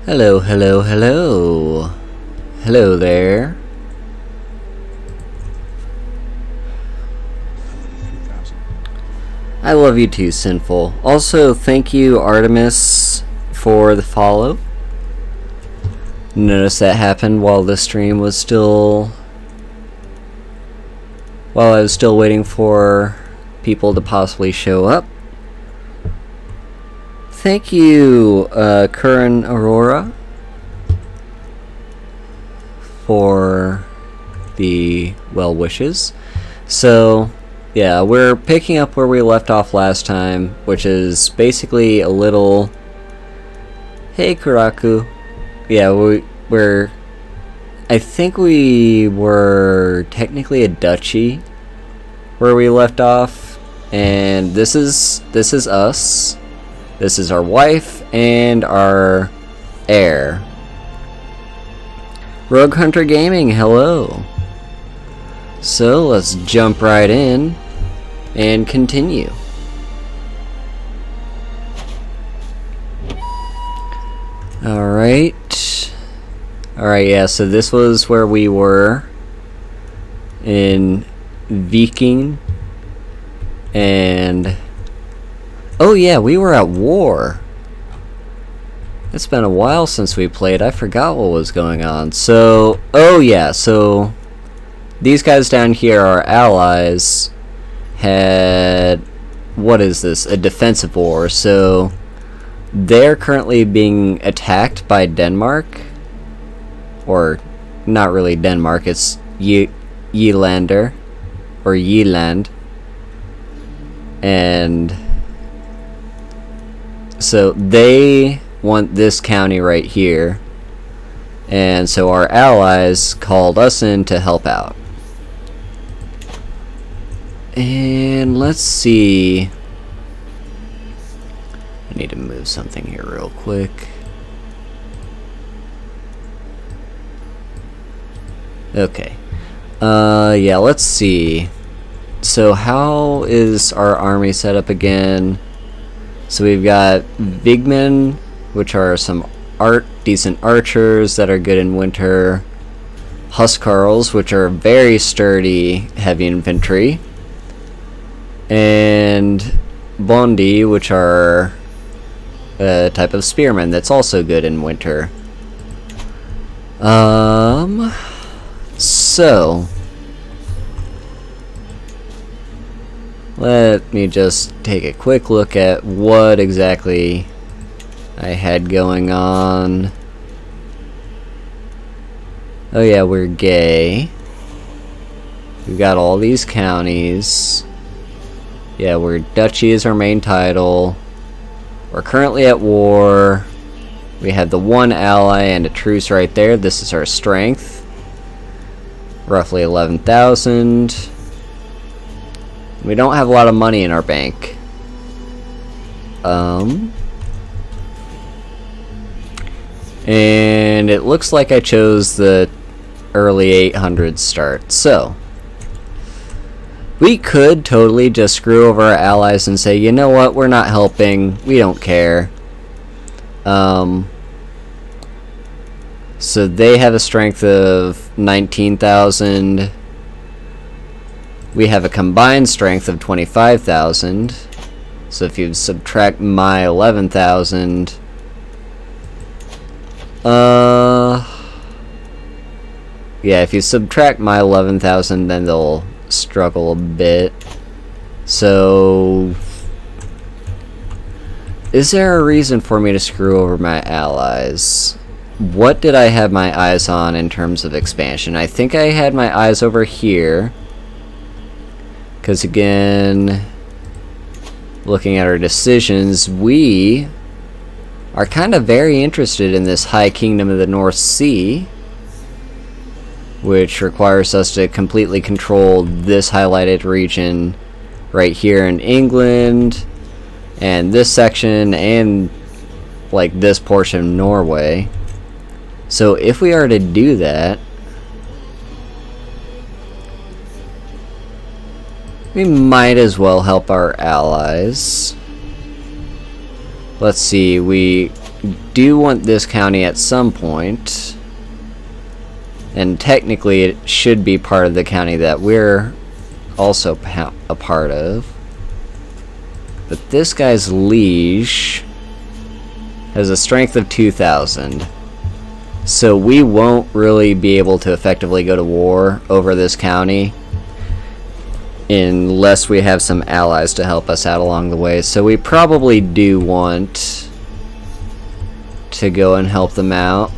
Hello, hello, hello. Hello there. I love you too, Sinful. Also, thank you, Artemis, for the follow. Notice that happened while the stream was still... while I was still waiting for people to possibly show up. Thank you, Curran Aurora, for the well wishes. So, yeah, we're picking up where we left off last time, which is basically a little... Hey, Kuraku. Yeah, we're... I think we were technically a duchy where we left off, and this is us. This is our wife and our heir. Rogue Hunter Gaming, hello. So let's jump right in and continue. Alright, yeah, so this was where we were in Viking, and oh yeah, we were at war. It's been a while since we played. I forgot what was going on. So, oh yeah, so these guys down here, our allies, had, what is this, a defensive war. So they're currently being attacked by Denmark, or not really Denmark, it's Yelander, or Yeland, and so they want this county right here, and so our allies called us in to help out. And let's see, I need to move something here real quick. Okay, yeah, let's see. So how is our army set up again? So we've got Vigman which are some decent archers that are good in winter. Huskarls, which are very sturdy heavy infantry. And Bondi, which are a type of spearmen that's also good in winter. So let me just take a quick look at what exactly I had going on. Oh yeah, we're gay. We've got all these counties. Yeah, we're duchy is our main title. We're currently at war. We have the one ally and a truce right there. This is our strength. Roughly 11,000. We don't have a lot of money in our bank. And it looks like I chose the early 800s start. So we could totally just screw over our allies and say, you know what, we're not helping, we don't care. So they have a strength of 19,000. We have a combined strength of 25,000. So if you subtract my 11,000, yeah, if you subtract my 11,000, then they'll struggle a bit. So is there a reason for me to screw over my allies? What did I have my eyes on in terms of expansion? I think I had my eyes over here, because again, looking at our decisions, we are kind of very interested in this High Kingdom of the North Sea, which requires us to completely control this highlighted region right here in England, and this section, and like this portion of Norway. So if we are to do that, we might as well help our allies. Let's see, we do want this county at some point. And technically it should be part of the county that we're also a part of. But this guy's liege has a strength of 2,000. So we won't really be able to effectively go to war over this county unless we have some allies to help us out along the way. So we probably do want to go and help them out.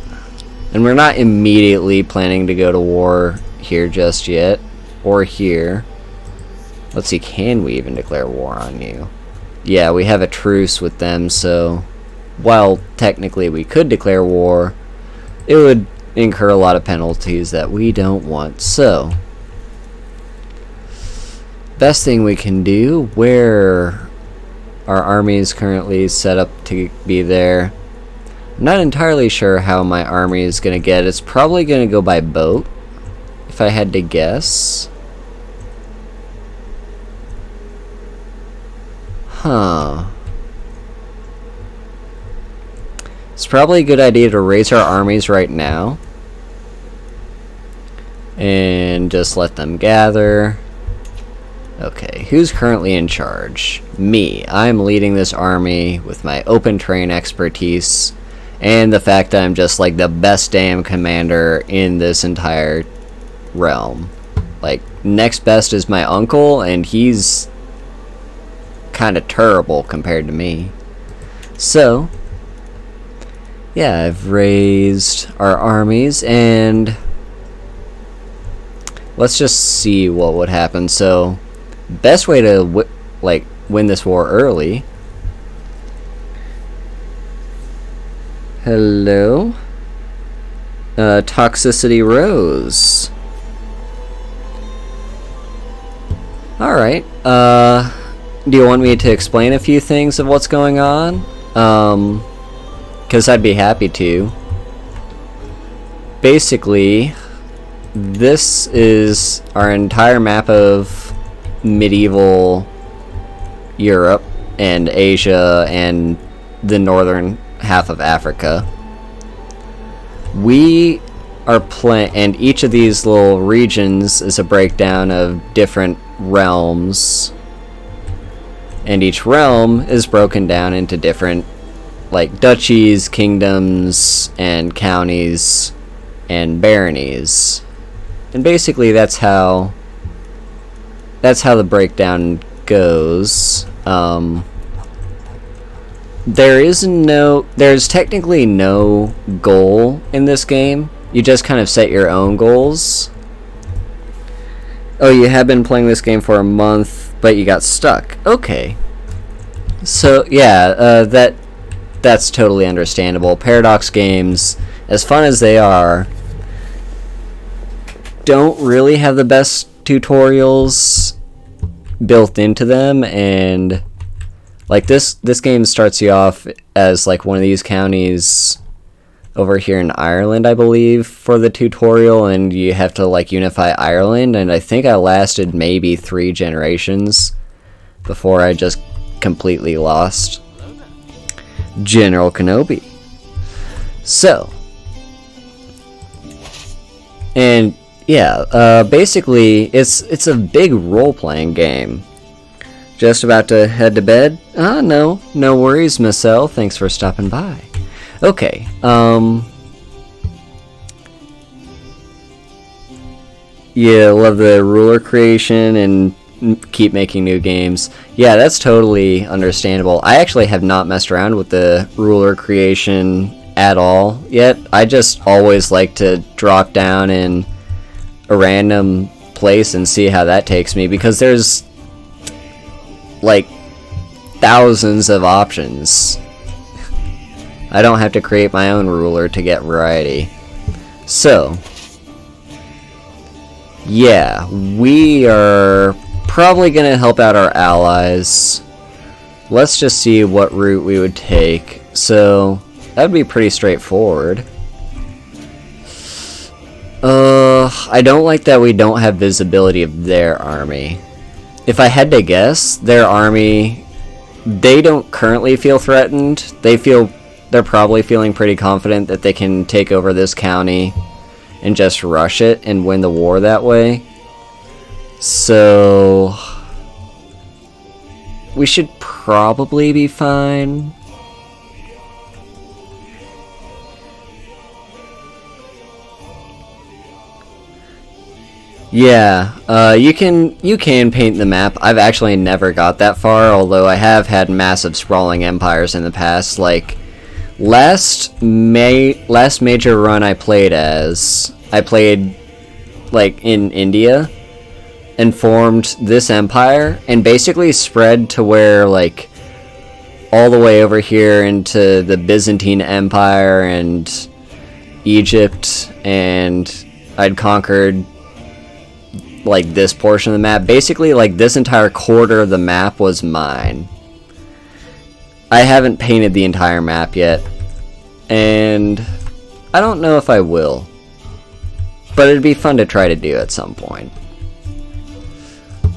And we're not immediately planning to go to war here just yet, or here. Let's see, can we even declare war on you? Yeah, we have a truce with them, so while technically we could declare war, it would incur a lot of penalties that we don't want. So best thing we can do, where our army is currently set up to be there. I'm not entirely sure how my army is going to get. It's probably going to go by boat, if I had to guess. Huh. It's probably a good idea to raise our armies right now and just let them gather. Okay, who's currently in charge? Me. I'm leading this army with my open terrain expertise and the fact that I'm just like the best damn commander in this entire realm. Like, next best is my uncle, and he's kind of terrible compared to me. So yeah, I've raised our armies, and let's just see what would happen. So best way to win this war early. Hello, toxicity rose. All right. Do you want me to explain a few things of what's going on? Because I'd be happy to. Basically, this is our entire map of medieval Europe and Asia and the northern half of Africa. We are playing, and each of these little regions is a breakdown of different realms, and each realm is broken down into different, like, duchies, kingdoms, and counties, and baronies. And basically that's how the breakdown goes. There's technically no goal in this game. You just kind of set your own goals. Oh, you have been playing this game for a month, but you got stuck. Okay. So, yeah, that's totally understandable. Paradox games, as fun as they are, don't really have the best tutorials built into them, and like this game starts you off as like one of these counties over here in Ireland, I believe, for the tutorial, and you have to like unify Ireland, and I think I lasted maybe 3 generations before I just completely lost. General Kenobi. So, and yeah, basically it's a big role-playing game. Just about to head to bed? No worries, Miss L. Thanks for stopping by. Okay, yeah, love the ruler creation and keep making new games. Yeah, that's totally understandable. I actually have not messed around with the ruler creation at all yet. I just always like to drop down in a random place and see how that takes me, because there's like thousands of options. I don't have to create my own ruler to get variety. So, yeah, we are probably going to help out our allies. Let's just see what route we would take. So, that would be pretty straightforward. I don't like that we don't have visibility of their army. If I had to guess, their army, they don't currently feel threatened. They're probably feeling pretty confident that they can take over this county and just rush it and win the war that way. So, we should probably be fine. Yeah, you can paint the map. I've actually never got that far, although I have had massive sprawling empires in the past. Like, last major run I played like in India and formed this empire and basically spread to where, like, all the way over here into the Byzantine Empire and Egypt, and I'd conquered like this portion of the map. Basically, like, this entire quarter of the map was mine. I haven't painted the entire map yet, and I don't know if I will, but it'd be fun to try to do at some point.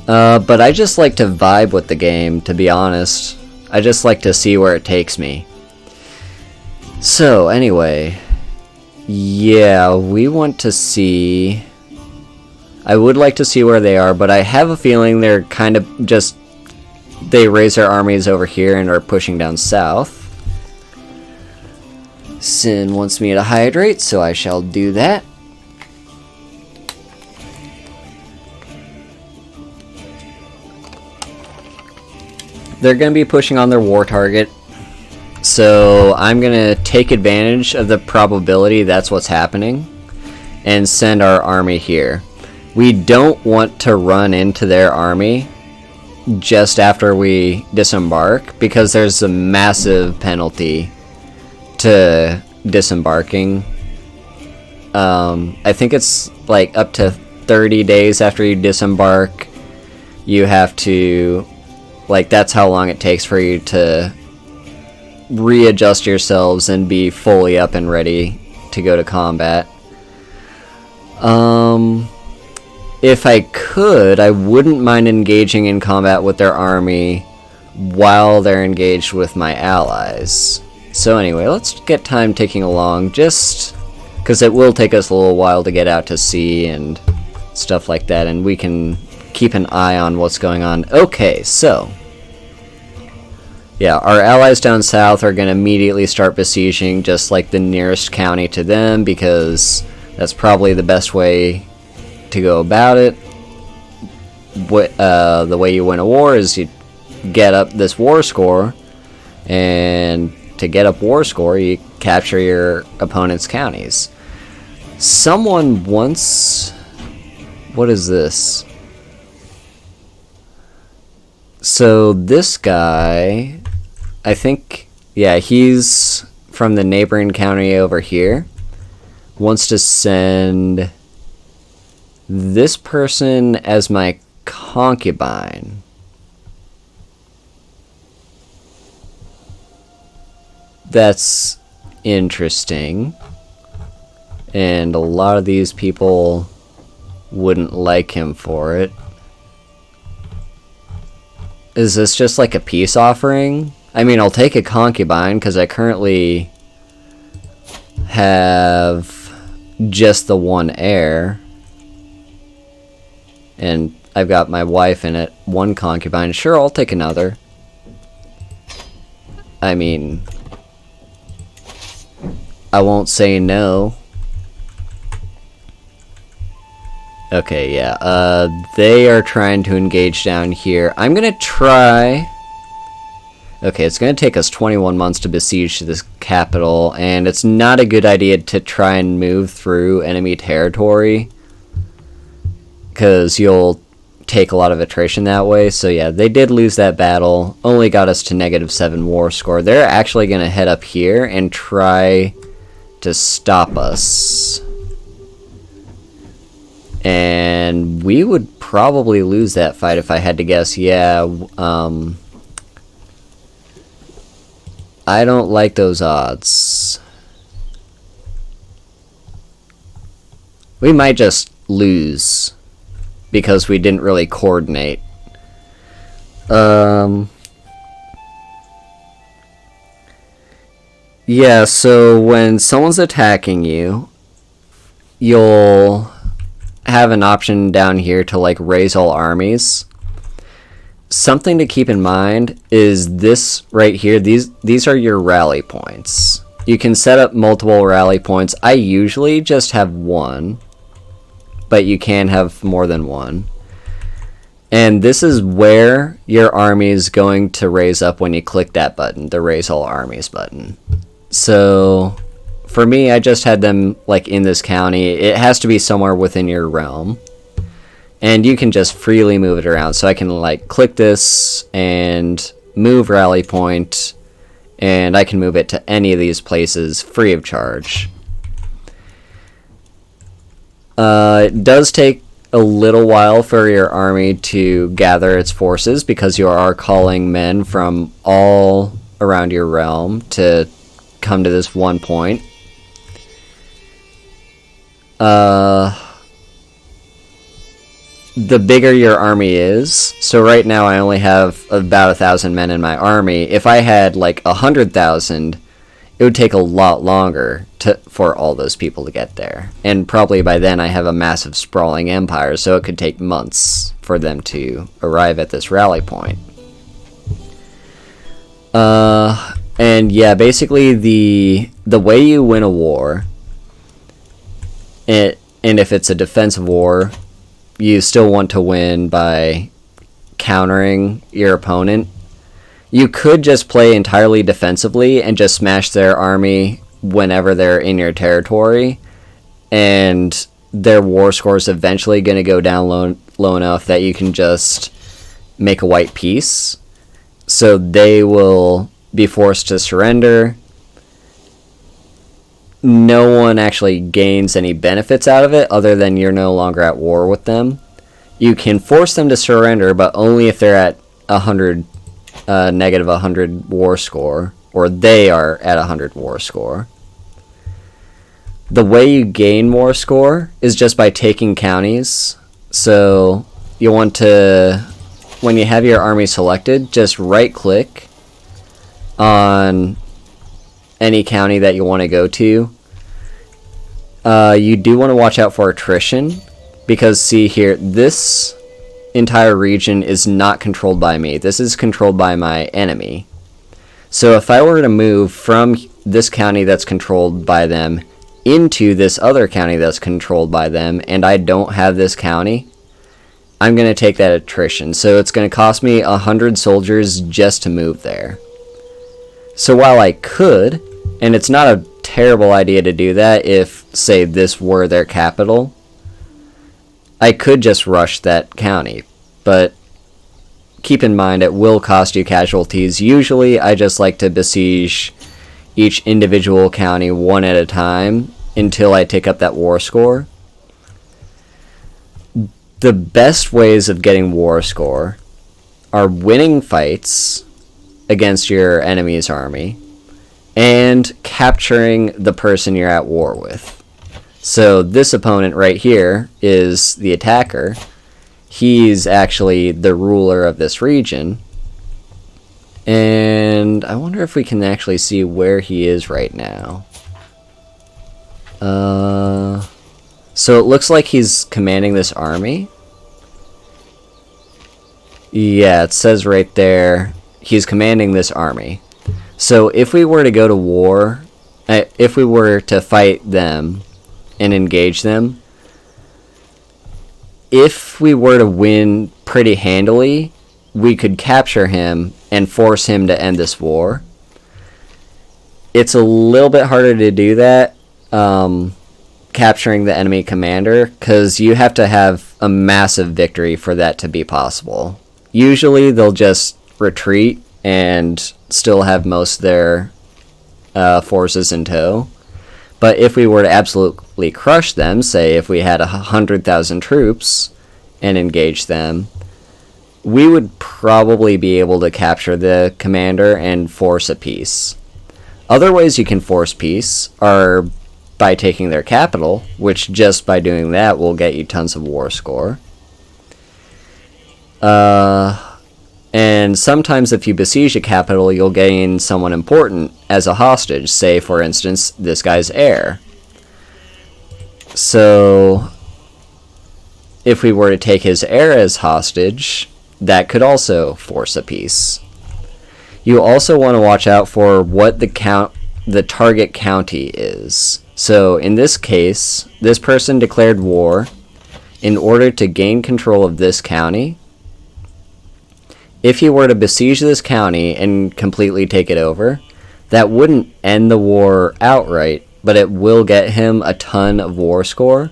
But I just like to vibe with the game, to be honest. I just like to see where it takes me. So, anyway, yeah, we want to see... I would like to see where they are, but I have a feeling they're kind of just... They raise their armies over here and are pushing down south. Sin wants me to hydrate, so I shall do that. They're going to be pushing on their war target, so I'm going to take advantage of the probability that's what's happening and send our army here. We don't want to run into their army just after we disembark, because there's a massive penalty to disembarking. I think it's like up to 30 days after you disembark, you have to, like, that's how long it takes for you to readjust yourselves and be fully up and ready to go to combat. If I could, I wouldn't mind engaging in combat with their army while they're engaged with my allies. So anyway, let's get time ticking along, just because it will take us a little while to get out to sea and stuff like that, and we can keep an eye on what's going on. Okay, so yeah, our allies down south are going to immediately start besieging just like the nearest county to them, because that's probably the best way to go about it. The way you win a war is you get up this war score, and to get up war score you capture your opponent's counties. Someone once... what is this? So this guy, I think, yeah, he's from the neighboring county over here, wants to send this person as my concubine. That's interesting. And a lot of these people wouldn't like him for it. Is this just like a peace offering? I mean, I'll take a concubine because I currently have just the one heir. And I've got my wife in it, one concubine. Sure, I'll take another. I mean, I won't say no. Okay, yeah, they are trying to engage down here. I'm gonna try... Okay, it's gonna take us 21 months to besiege this capital, and it's not a good idea to try and move through enemy territory, because you'll take a lot of attrition that way. So yeah, they did lose that battle, only got us to -7 war score. They're actually gonna head up here and try to stop us. And we would probably lose that fight if I had to guess. Yeah, I don't like those odds. We might just lose because we didn't really coordinate. Yeah, so when someone's attacking you, you'll have an option down here to like raise all armies. Something to keep in mind is this right here. These are your rally points. You can set up multiple rally points. I usually just have one, but you can have more than one. And this is where your army is going to raise up when you click that button, the raise all armies button. So for me, I just had them like in this county. It has to be somewhere within your realm, and you can just freely move it around. So I can like click this and move rally point, and I can move it to any of these places free of charge. It does take a little while for your army to gather its forces, because you are calling men from all around your realm to come to this one point. The bigger your army is, so right now I only have about 1,000 men in my army. If I had like 100,000, it would take a lot longer for all those people to get there. And probably by then I have a massive sprawling empire, so it could take months for them to arrive at this rally point. And yeah, basically the way you win a war, and if it's a defensive war, you still want to win by countering your opponent. You could just play entirely defensively and just smash their army whenever they're in your territory, and their war score is eventually going to go down low enough that you can just make a white peace. So they will be forced to surrender. No one actually gains any benefits out of it other than you're no longer at war with them. You can force them to surrender, but only if they're at negative 100 war score, or they are at 100 war score. The way you gain war score is just by taking counties. So you want to, when you have your army selected, just right click on any county that you want to go to, you do want to watch out for attrition, because see here, this entire region is not controlled by me. This is controlled by my enemy. So if I were to move from this county that's controlled by them into this other county that's controlled by them, and I don't have this county, I'm going to take that attrition. So it's going to cost me 100 soldiers just to move there. So while I could, and it's not a terrible idea to do that if, say, this were their capital, I could just rush that county. But keep in mind, it will cost you casualties. Usually, I just like to besiege each individual county one at a time until I take up that war score. The best ways of getting war score are winning fights against your enemy's army and capturing the person you're at war with. So this opponent right here is the attacker. He's actually the ruler of this region. And I wonder if we can actually see where he is right now. So it looks like he's commanding this army. Yeah, it says right there, he's commanding this army. So if we were to go to war, if we were to fight them and engage them, if we were to win pretty handily, we could capture him and force him to end this war. It's a little bit harder to do that, capturing the enemy commander, because you have to have a massive victory for that to be possible. Usually they'll just retreat and still have most of their forces in tow. But if we were to absolutely crush them, say if we had 100,000 troops and engage them, we would probably be able to capture the commander and force a peace. Other ways you can force peace are by taking their capital, which just by doing that will get you tons of war score. And sometimes if you besiege a capital, you'll gain someone important as a hostage. Say, for instance, this guy's heir. So if we were to take his heir as hostage, that could also force a peace. You also want to watch out for what the target county is. So in this case, this person declared war in order to gain control of this county. If he were to besiege this county and completely take it over, that wouldn't end the war outright, but it will get him a ton of war score.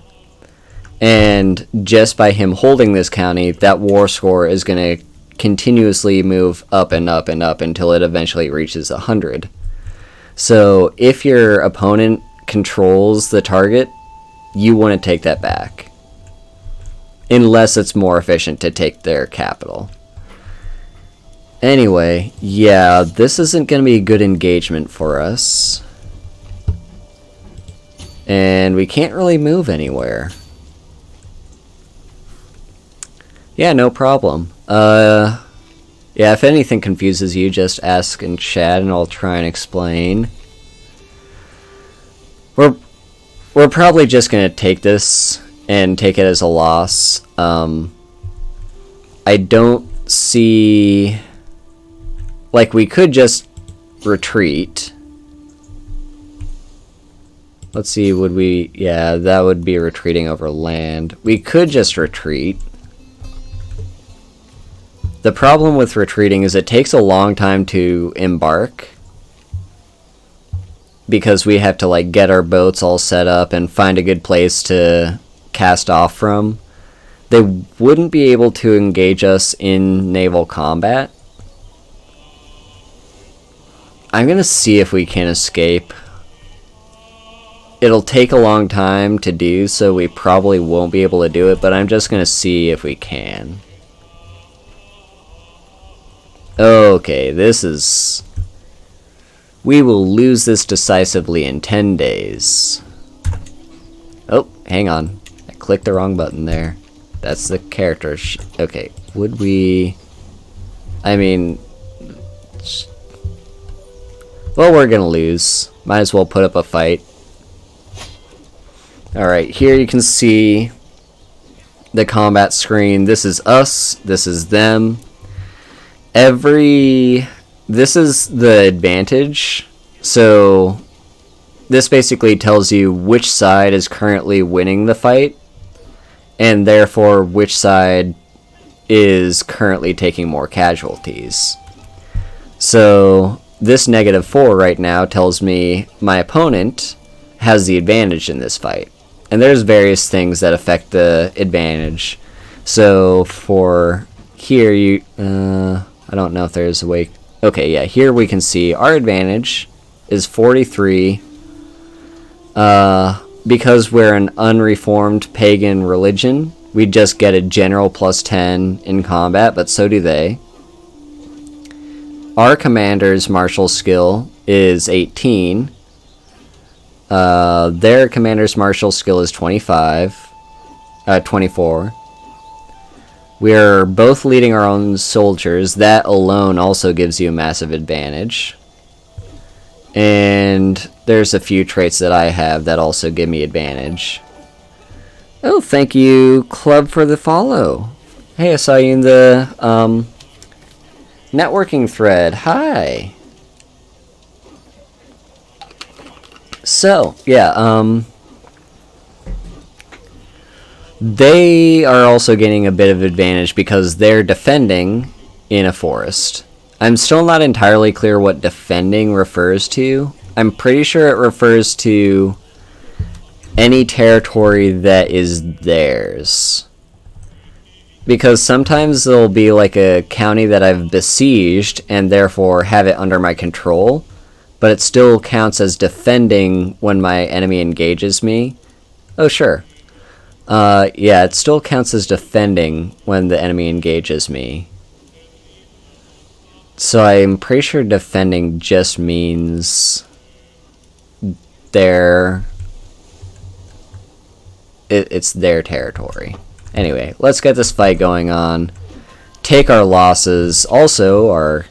And just by him holding this county, that war score is going to continuously move up and up and up until it eventually reaches 100. So if your opponent controls the target, you want to take that back. Unless it's more efficient to take their capital. Anyway, yeah, this isn't going to be a good engagement for us. And we can't really move anywhere. Yeah, no problem. Yeah, if anything confuses you, just ask in chat and I'll try and explain. We're probably just going to take this and take it as a loss. I don't see... Like, we could just retreat. Let's see, would we... Yeah, that would be retreating over land. We could just retreat. The problem with retreating is it takes a long time to embark. Because we have to, like, get our boats all set up and find a good place to cast off from. They wouldn't be able to engage us in naval combat. I'm going to see if we can escape. It'll take a long time to do, so we probably won't be able to do it, but I'm just going to see if we can. Okay, this is... We will lose this decisively in 10 days. Oh, hang on. I clicked the wrong button there. That's the character. Okay, would we... I mean... Well, we're gonna lose. Might as well put up a fight. Alright, here you can see the combat screen. This is us, this is them. This is the advantage. So this basically tells you which side is currently winning the fight, and therefore which side is currently taking more casualties. So this -4 right now tells me my opponent has the advantage in this fight. And there's various things that affect the advantage. So for here, I don't know if there's a way. Okay, yeah, here we can see our advantage is 43. Because we're an unreformed pagan religion, we just get a general +10 in combat, but so do they. Our commander's martial skill is 18. Their commander's martial skill is 24. We're both leading our own soldiers. That alone also gives you a massive advantage. And there's a few traits that I have that also give me advantage. Oh, thank you, Club, for the follow. Hey, I saw you in the networking thread. Hi. So, yeah, they are also getting a bit of advantage because they're defending in a forest. I'm still not entirely clear what defending refers to. I'm pretty sure it refers to any territory that is theirs. Because sometimes there'll be like a county that I've besieged and therefore have it under my control, but it still counts as defending when my enemy engages me. Oh, sure. Yeah, it still counts as defending when the enemy engages me. So I'm pretty sure defending just means it's their territory. Anyway, let's get this fight going on. Take our losses. Also, our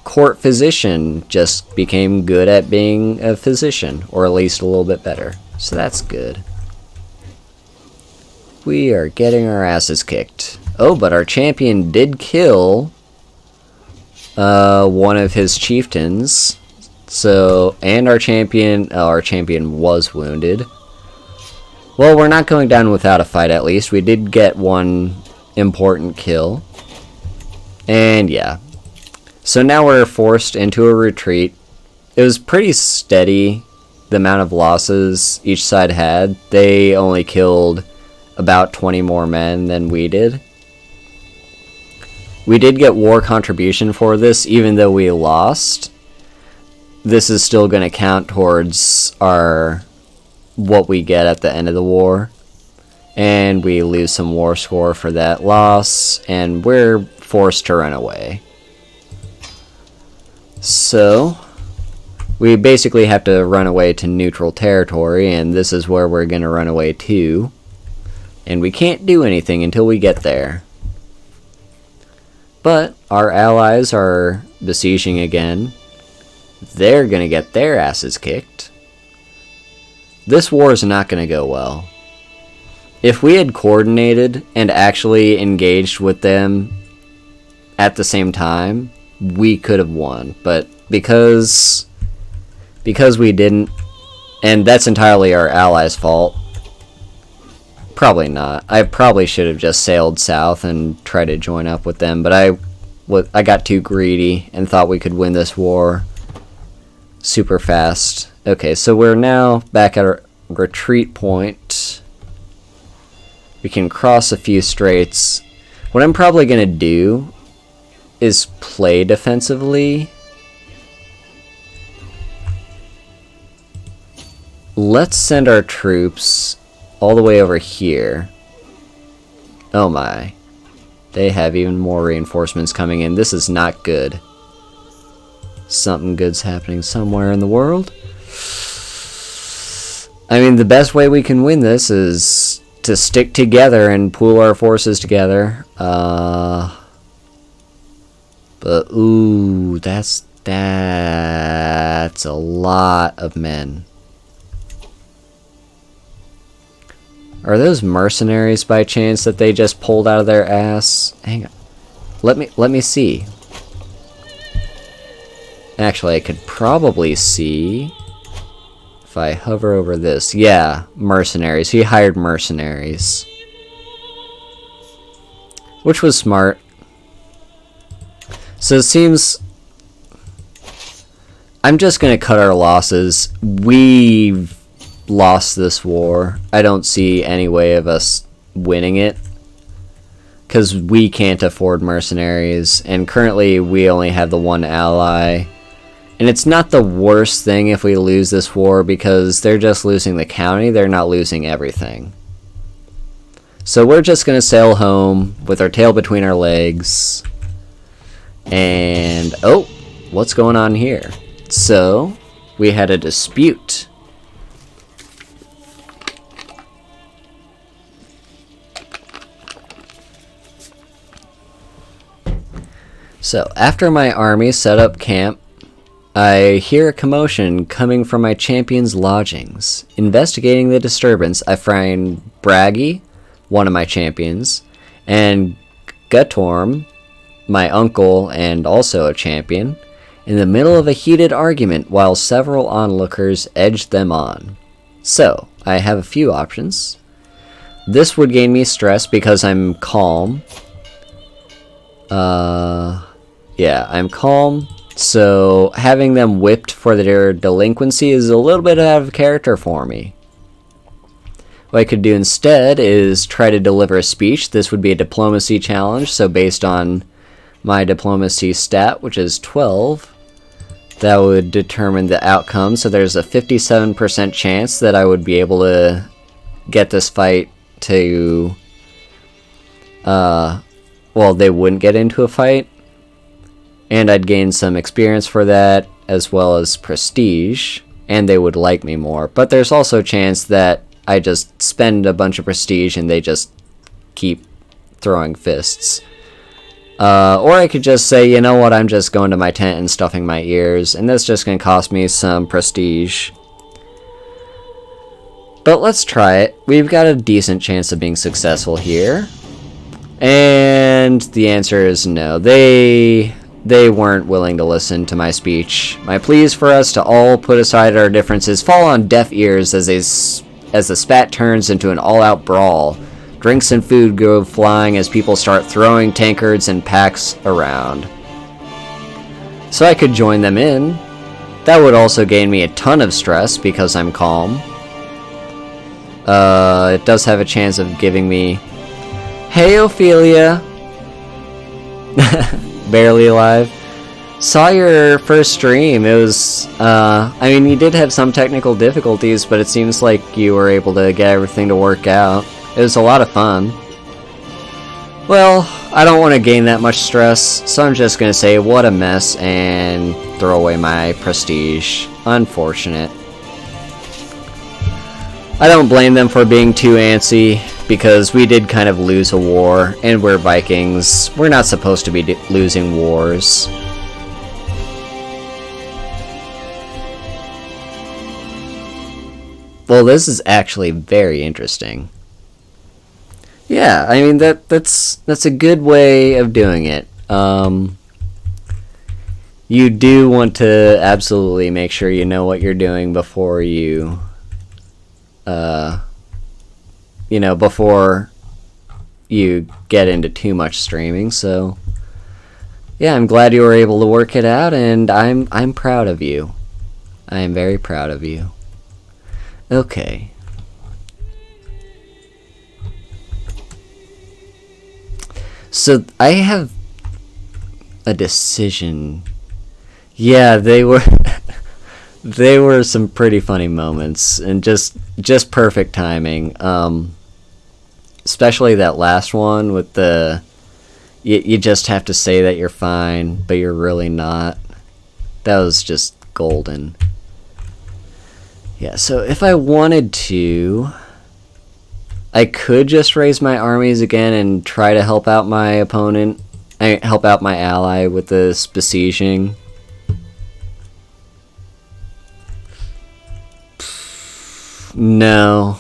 court physician just became good at being a physician, or at least a little bit better. So that's good. We are getting our asses kicked. Oh, but our champion did kill one of his chieftains. So, and our champion was wounded. Well, we're not going down without a fight, at least. We did get one important kill. And yeah. So now we're forced into a retreat. It was pretty steady, the amount of losses each side had. They only killed about 20 more men than we did. We did get war contribution for this, even though we lost. This is still going to count towards what we get at the end of the war. And we lose some war score for that loss, and we're forced to run away. So, we basically have to run away to neutral territory, and this is where we're going to run away to. And we can't do anything until we get there. But our allies are besieging again. They're going to get their asses kicked. This war is not going to go well. If we had coordinated and actually engaged with them at the same time, we could have won. But because we didn't, and that's entirely our allies' fault. Probably not. I probably should have just sailed south and tried to join up with them, but I got too greedy and thought we could win this war super fast. Okay, so we're now back at our retreat point. We can cross a few straits. What I'm probably going to do is play defensively. Let's send our troops all the way over here. Oh my. They have even more reinforcements coming in. This is not good. Something good's happening somewhere in the world. I mean, the best way we can win this is to stick together and pool our forces together. But ooh, that's That's a lot of men. Are those mercenaries by chance that they just pulled out of their ass? Hang on. Let me see. Actually, I could probably see if I hover over this. Yeah, mercenaries. He hired mercenaries. Which was smart. So it seems I'm just going to cut our losses. We've lost this war. I don't see any way of us winning it, because we can't afford mercenaries, and currently we only have the one ally. And it's not the worst thing if we lose this war, because they're just losing the county, they're not losing everything. So we're just going to sail home with our tail between our legs. And, oh, what's going on here? So, we had a dispute. So, after my army set up camp, I hear a commotion coming from my champion's lodgings. Investigating the disturbance, I find Bragi, one of my champions, and Gutorm, my uncle and also a champion, in the middle of a heated argument while several onlookers edged them on. So, I have a few options. This would gain me stress because I'm calm. Yeah, I'm calm. So, having them whipped for their delinquency is a little bit out of character for me. What I could do instead is try to deliver a speech. This would be a diplomacy challenge, so based on my diplomacy stat, which is 12, that would determine the outcome. So there's a 57% chance that I would be able to get this fight to... well, they wouldn't get into a fight. And I'd gain some experience for that, as well as prestige, and they would like me more. But there's also a chance that I just spend a bunch of prestige and they just keep throwing fists. Or I could just say, you know what, I'm just going to my tent and stuffing my ears, and that's just going to cost me some prestige. But let's try it. We've got a decent chance of being successful here. And the answer is no. They weren't willing to listen to my speech. My pleas for us to all put aside our differences fall on deaf ears as the spat turns into an all-out brawl. Drinks and food go flying as people start throwing tankards and packs around. So I could join them in. That would also gain me a ton of stress because I'm calm. It does have a chance of giving me... Hey, Ophelia! Barely alive. Saw your first stream. It was, I mean, you did have some technical difficulties, but it seems like you were able to get everything to work out. It was a lot of fun. Well, I don't want to gain that much stress, so I'm just going to say what a mess and throw away my prestige. Unfortunate. I don't blame them for being too antsy, because we did kind of lose a war, and we're Vikings. We're not supposed to be losing wars. Well, this is actually very interesting. Yeah, I mean, that's a good way of doing it. You do want to absolutely make sure you know what you're doing before you... before you get into too much streaming, so yeah, I'm glad you were able to work it out, and I'm proud of you. I am very proud of you. Okay. So I have a decision. Yeah, they were they were some pretty funny moments, and just perfect timing. Especially that last one with the you just have to say that you're fine, but you're really not. That was just golden. Yeah, so if I wanted to, I could just raise my armies again and try to help out my opponent. Help out my ally with this besieging. No.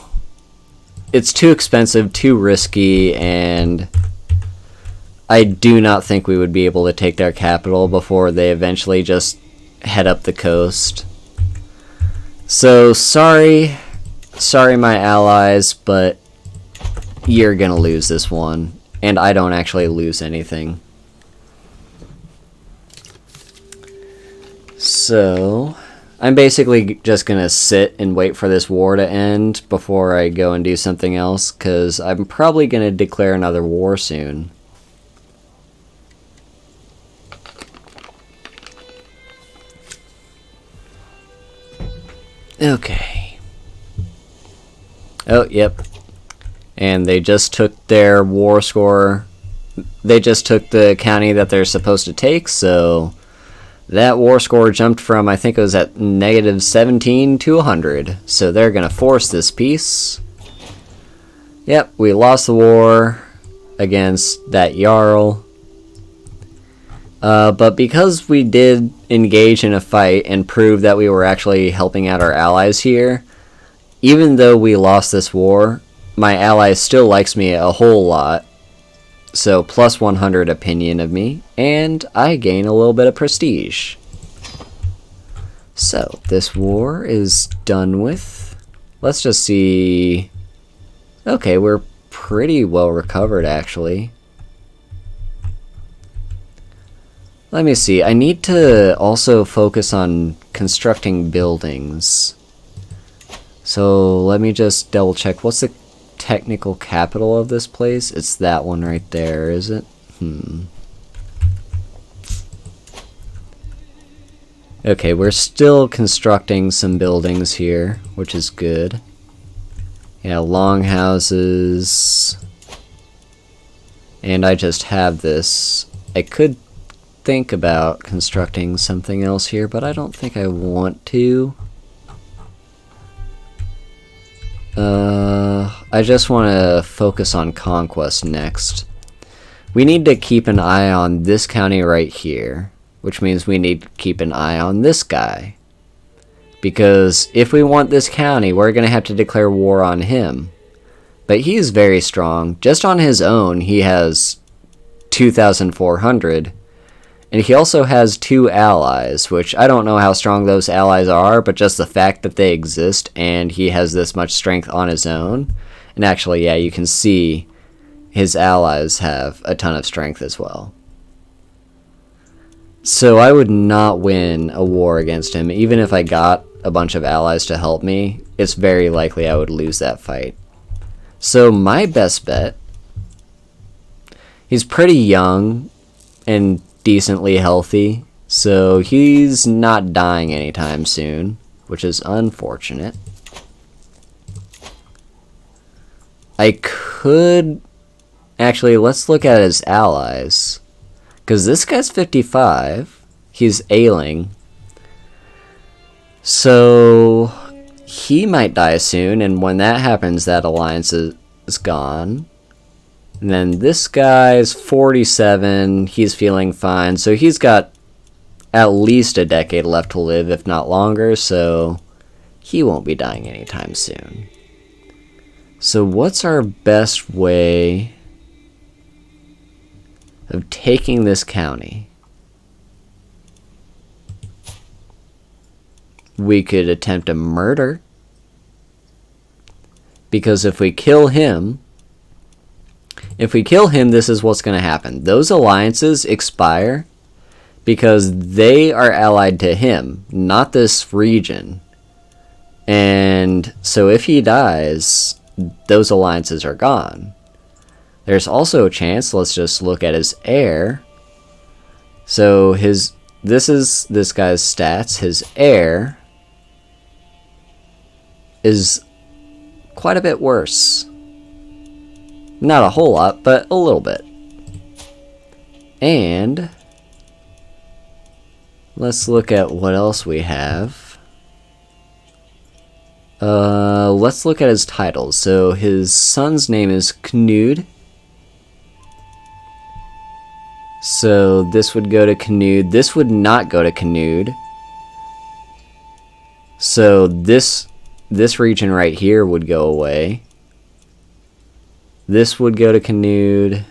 It's too expensive, too risky, and I do not think we would be able to take their capital before they eventually just head up the coast. So, sorry my allies, but you're gonna lose this one. And I don't actually lose anything. So, I'm basically just gonna sit and wait for this war to end before I go and do something else, because I'm probably gonna declare another war soon. Okay. Oh, yep. And they just took their war score. They just took the county that they're supposed to take, so that war score jumped from, I think it was at negative 17 to 100. So they're going to force this peace. Yep, we lost the war against that Jarl. But because we did engage in a fight and prove that we were actually helping out our allies here, even though we lost this war, my ally still likes me a whole lot. So plus 100 opinion of me, and I gain a little bit of prestige. So this war is done with. Let's just see. Okay, we're pretty well recovered actually. Let me see. I need to also focus on constructing buildings. So let me just double check. What's the technical capital of this place? It's that one right there, is it? Okay, we're still constructing some buildings here, which is good. Yeah, longhouses. And I just have this. I could think about constructing something else here, but I don't think I want to. I just want to focus on conquest next. We need to keep an eye on this county right here, which means we need to keep an eye on this guy. Because if we want this county, we're going to have to declare war on him. But he's very strong. Just on his own, he has 2,400. And he also has 2 allies, which I don't know how strong those allies are, but just the fact that they exist and he has this much strength on his own. And actually, yeah, you can see his allies have a ton of strength as well. So I would not win a war against him. Even if I got a bunch of allies to help me, it's very likely I would lose that fight. So my best bet, he's pretty young and decently healthy, so he's not dying anytime soon, which is unfortunate. I could actually, let's look at his allies, because this guy's 55, he's ailing, so he might die soon, and when that happens, that alliance is gone. And then this guy's 47, he's feeling fine, so he's got at least a decade left to live, if not longer, so he won't be dying anytime soon. So what's our best way of taking this county? We could attempt a murder, because if we kill him, this is what's going to happen. Those alliances expire because they are allied to him, not this region. And so if he dies, those alliances are gone. There's also a chance, let's just look at his heir. So this is this guy's stats. His heir is quite a bit worse. Not a whole lot, but a little bit. And let's look at what else we have. Let's look at his titles. So his son's name is Knud. So this would go to Knud. This would not go to Knud. So this this region right here would go away. This would go to Canute.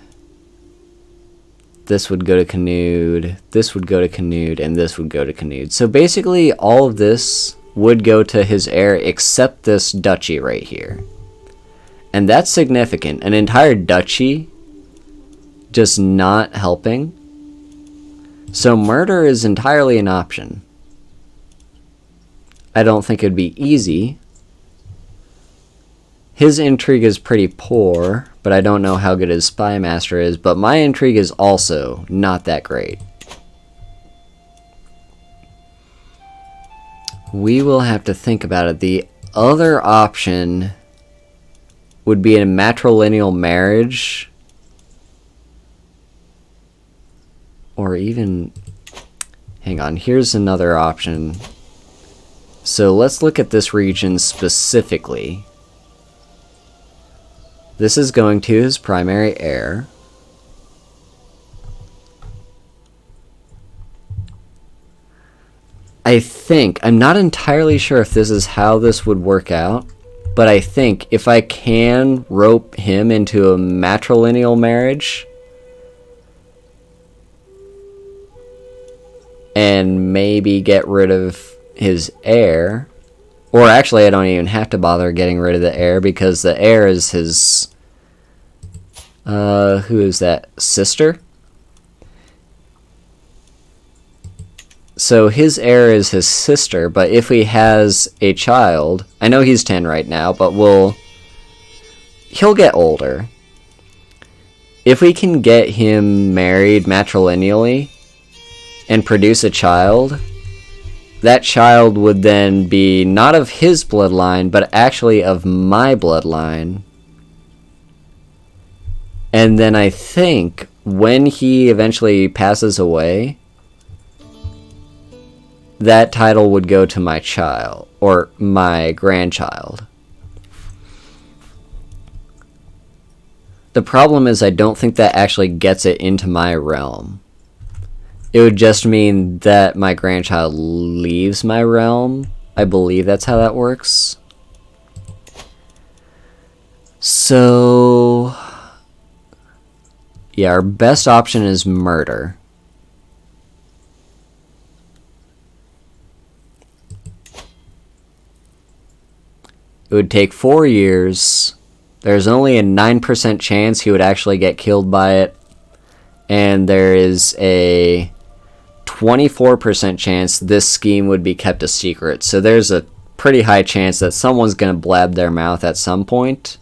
This would go to Canute. This would go to Canute, and this would go to Canute. So basically, all of this would go to his heir except this duchy right here. And that's significant. An entire duchy just not helping. So murder is entirely an option. I don't think it'd be easy. His intrigue is pretty poor, but I don't know how good his spy master is, but my intrigue is also not that great. We will have to think about it. The other option would be a matrilineal marriage, or even, hang on, here's another option. So let's look at this region specifically. This is going to his primary heir. I think, I'm not entirely sure if this is how this would work out, but I think if I can rope him into a matrilineal marriage and maybe get rid of his heir, or actually I don't even have to bother getting rid of the heir because the heir is his, who is that, sister? So his heir is his sister, but if he has a child, I know he's 10 right now, but he'll get older. If we can get him married matrilineally and produce a child, that child would then be not of his bloodline, but actually of my bloodline. And then I think when he eventually passes away, that title would go to my child, or my grandchild. The problem is I don't think that actually gets it into my realm. It would just mean that my grandchild leaves my realm. I believe that's how that works. So, yeah, our best option is murder. It would take 4 years. There's only a 9% chance he would actually get killed by it. And there is a 24% chance this scheme would be kept a secret. So there's a pretty high chance that someone's going to blab their mouth at some point.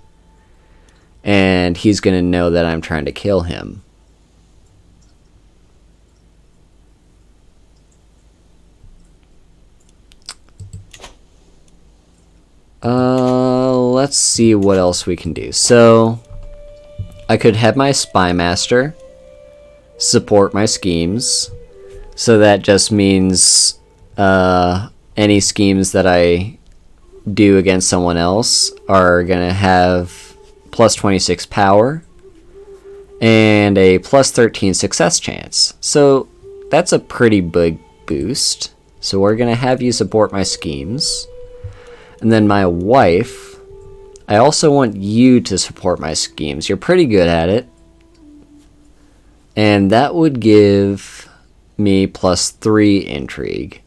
And he's going to know that I'm trying to kill him. Let's see what else we can do. So, I could have my spy master support my schemes. So that just means any schemes that I do against someone else are going to have plus 26 power and a plus 13 success chance. So that's a pretty big boost. So we're going to have you support my schemes. And then my wife, I also want you to support my schemes. You're pretty good at it. And that would give me plus 3 intrigue.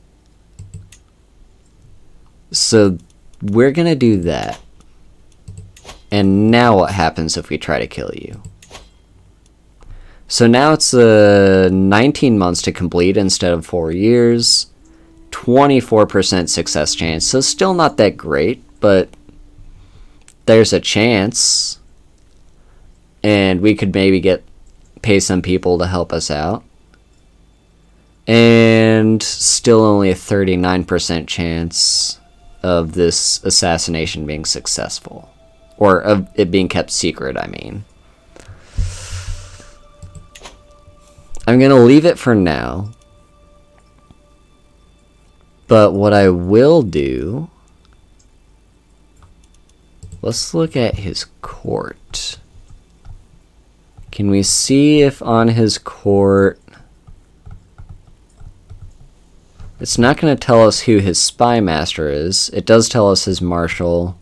So we're going to do that. And now what happens if we try to kill you? So now it's 19 months to complete instead of 4 years. 24% success chance. So still not that great, but there's a chance. And we could maybe pay some people to help us out. And still only a 39% chance of this assassination being successful. Or of it being kept secret, I mean. I'm going to leave it for now. But what I will do... Let's look at his court. Can we see if on his court... It's not going to tell us who his spy master is. It does tell us his marshal.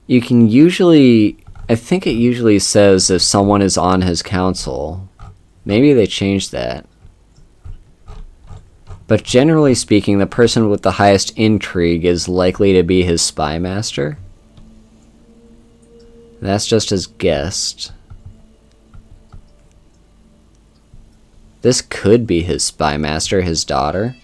You can usually... I think it usually says if someone is on his council. Maybe they changed that. But generally speaking, the person with the highest intrigue is likely to be his spy master. That's just his guess. This could be his spy master, his daughter.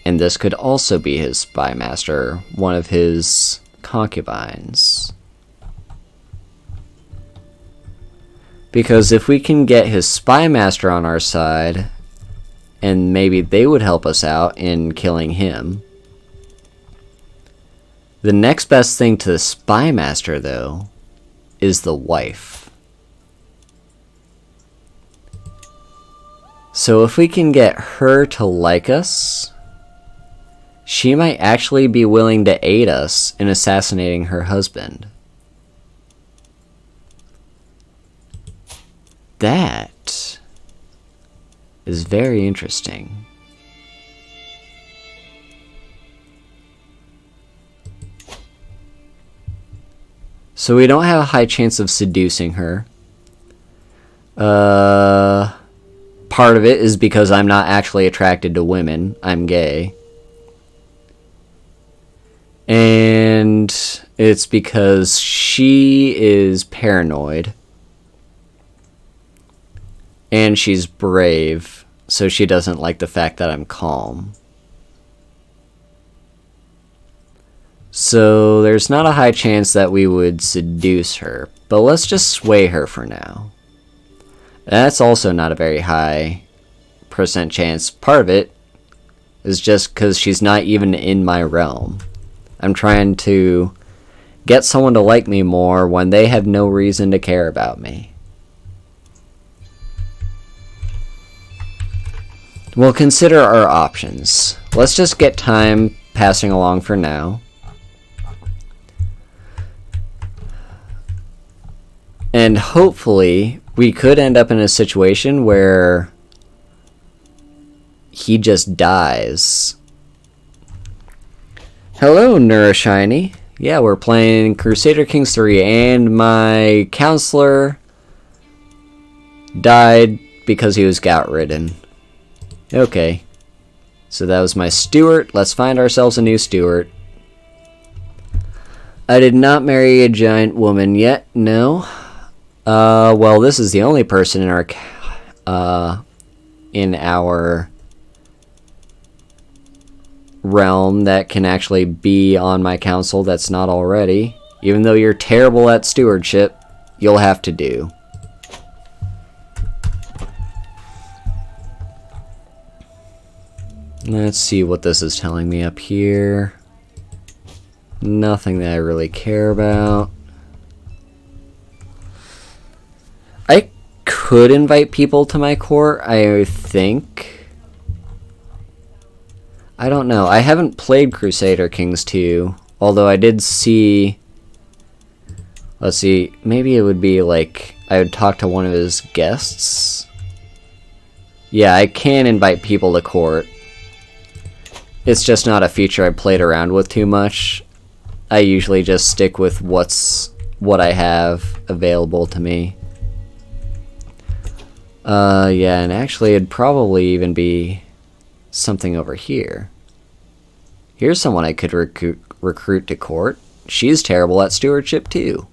And this could also be his spy master, one of his concubines. Because if we can get his spy master on our side, and maybe they would help us out in killing him. The next best thing to the spy master, though, is the wife. So if we can get her to like us, she might actually be willing to aid us in assassinating her husband. That is very interesting. So we don't have a high chance of seducing her. Part of it is because I'm not actually attracted to women. I'm gay. And it's because she is paranoid. And she's brave, so she doesn't like the fact that I'm calm. So there's not a high chance that we would seduce her, but let's just sway her for now. That's also not a very high percent chance. Part of it is just because she's not even in my realm. I'm trying to get someone to like me more when they have no reason to care about me. We'll consider our options. Let's just get time passing along for now. And hopefully, we could end up in a situation where he just dies. Hello, Neuroshiny. Yeah, we're playing Crusader Kings 3, and my counselor died because he was gout-ridden. Okay. So that was my steward. Let's find ourselves a new steward. I did not marry a giant woman yet, no. Well, this is the only person in our realm that can actually be on my council that's not already. Even though you're terrible at stewardship, you'll have to do. Let's see what this is telling me up here. Nothing that I really care about. I could invite people to my court, I think. I don't know. I haven't played Crusader Kings 2, although I did see... Let's see, maybe it would be like I would talk to one of his guests. Yeah, I can invite people to court. It's just not a feature I played around with too much. I usually just stick with what I have available to me. Yeah, and actually it'd probably even be something over here. Here's someone I could recruit to court. She's terrible at stewardship too.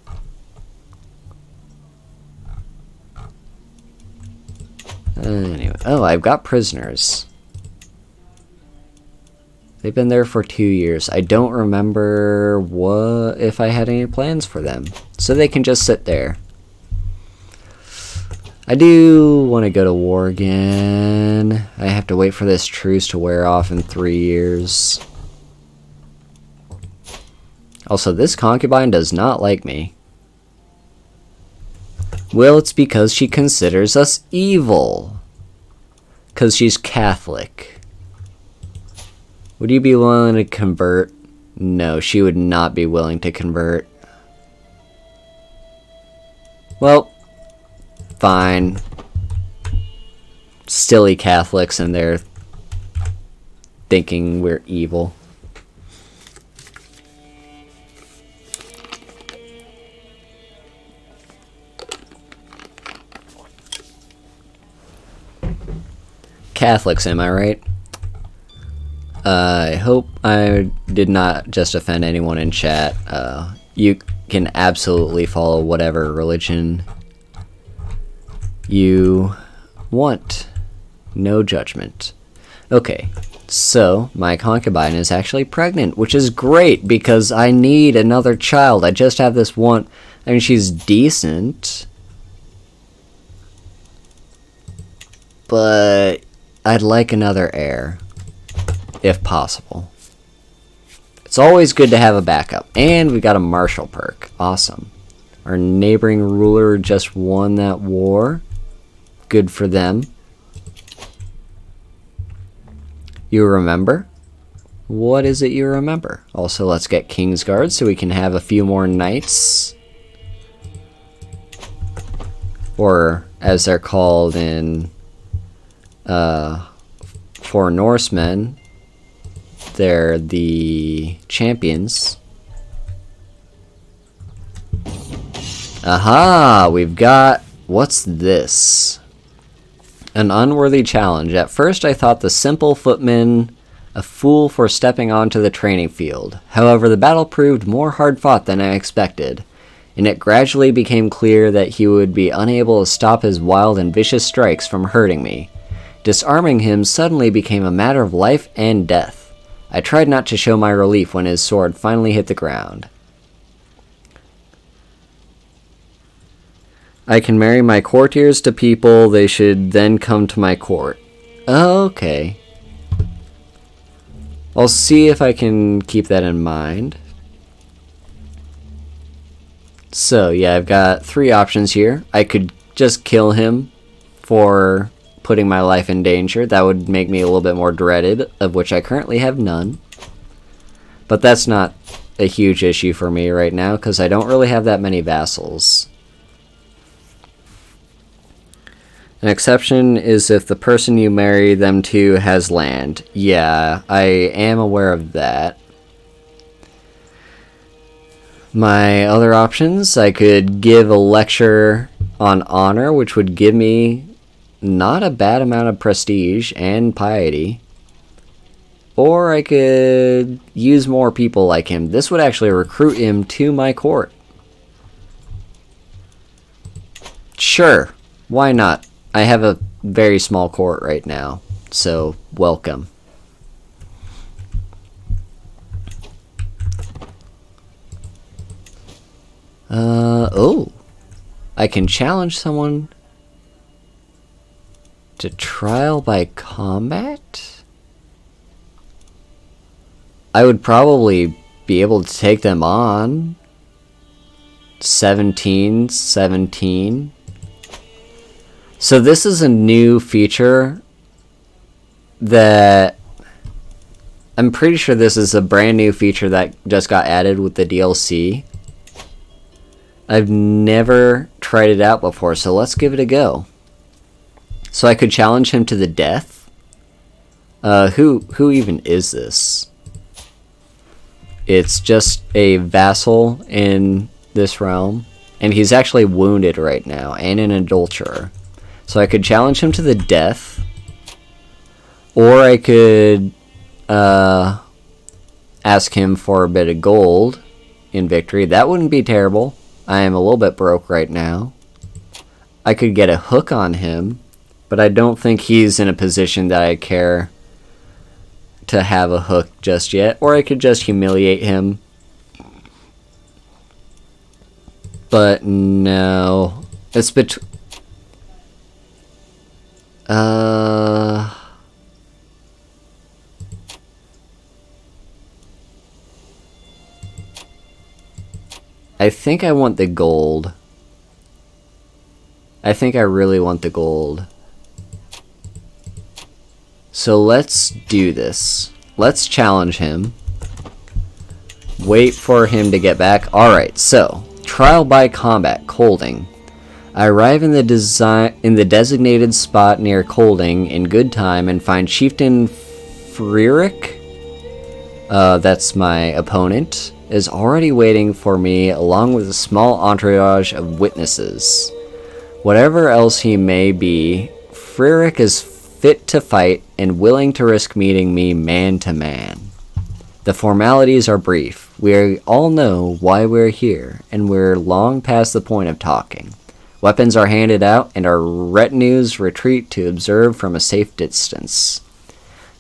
Anyway, oh, I've got prisoners. They've been there for 2 years. I don't remember if I had any plans for them. So they can just sit there. I do want to go to war again. I have to wait for this truce to wear off in 3 years. Also, this concubine does not like me. Well, it's because she considers us evil. Because she's Catholic. Would you be willing to convert No, she would not be willing to convert. Well, fine. Silly Catholics, and they're thinking we're evil. Catholics, am I right? I hope I did not just offend anyone in chat. You can absolutely follow whatever religion you want. No judgment. Okay, so my concubine is actually pregnant, which is great because I need another child. I just have this one. I mean, she's decent, but I'd like another heir, if possible. It's always good to have a backup. And we got a martial perk. Awesome. Our neighboring ruler just won that war. Good for them. You remember? What is it you remember? Also, let's get Kingsguard so we can have a few more knights. Or, as they're called in for Norsemen, they're the champions. Aha! We've got... What's this? An unworthy challenge. At first I thought the simple footman a fool for stepping onto the training field. However, the battle proved more hard-fought than I expected, and it gradually became clear that he would be unable to stop his wild and vicious strikes from hurting me. Disarming him suddenly became a matter of life and death. I tried not to show my relief when his sword finally hit the ground. I can marry my courtiers to people, they should then come to my court. Okay. I'll see if I can keep that in mind. So, yeah, I've got 3 options here. I could just kill him for putting my life in danger. That would make me a little bit more dreaded, of which I currently have none. But that's not a huge issue for me right now, because I don't really have that many vassals. An exception is if the person you marry them to has land. Yeah, I am aware of that. My other options, I could give a lecture on honor, which would give me not a bad amount of prestige and piety. Or I could use more people like him. This would actually recruit him to my court. Sure, why not? I have a very small court right now, so welcome. Oh. I can challenge someone to trial by combat? I would probably be able to take them on. 17. So this is a new feature that... I'm pretty sure this is a brand new feature that just got added with the DLC. I've never tried it out before, so let's give it a go. So I could challenge him to the death? Who even is this? It's just a vassal in this realm, and he's actually wounded right now, and an adulterer. So I could challenge him to the death, or I could ask him for a bit of gold in victory. That wouldn't be terrible. I am a little bit broke right now. I could get a hook on him, but I don't think he's in a position that I care to have a hook just yet. Or I could just humiliate him. But no. It's between... I think I want the gold. I think I really want the gold. So let's do this. Let's challenge him. wait for him to get back. Alright, so, trial by combat, Colding. I arrive in the designated spot near Colding in good time and find Chieftain Frieric, that's my opponent, is already waiting for me along with a small entourage of witnesses. Whatever else he may be, Frieric is fit to fight and willing to risk meeting me man to man. The formalities are brief. We all know why we're here, and we're long past the point of talking. Weapons are handed out, and our retinues retreat to observe from a safe distance.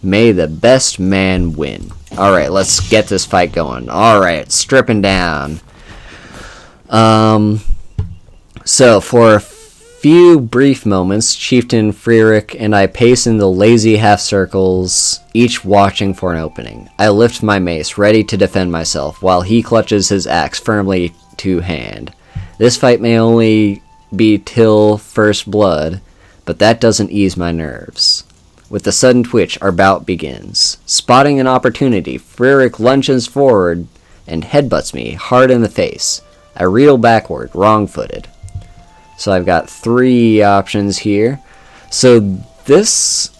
May the best man win. Alright, let's get this fight going. Alright, stripping down. So, for a few brief moments, Chieftain Frieric and I pace in the lazy half-circles, each watching for an opening. I lift my mace, ready to defend myself, while he clutches his axe firmly to hand. This fight may only be till first blood, but that doesn't ease my nerves. With a sudden twitch, our bout begins. Spotting an opportunity, Frieric lunges forward and headbutts me hard in the face. I reel backward, wrong-footed. So I've got 3 options here. So this,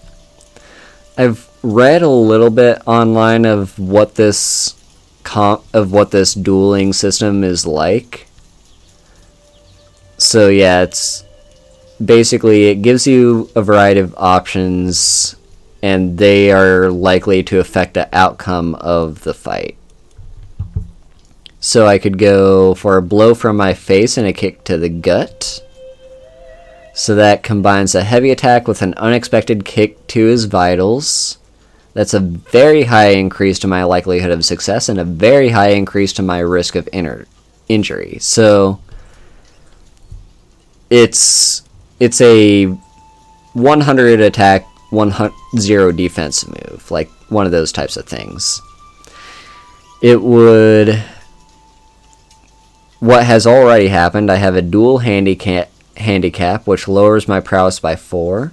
I've read a little bit online of what this dueling system is like. So yeah, it's basically, it gives you a variety of options, and they are likely to affect the outcome of the fight. So I could go for a blow from my face and a kick to the gut. So that combines a heavy attack with an unexpected kick to his vitals. That's a very high increase to my likelihood of success and a very high increase to my risk of injury. So it's a 100 attack, 0 defense move, like one of those types of things. It would... What has already happened, I have a dual handicap, which lowers my prowess by 4.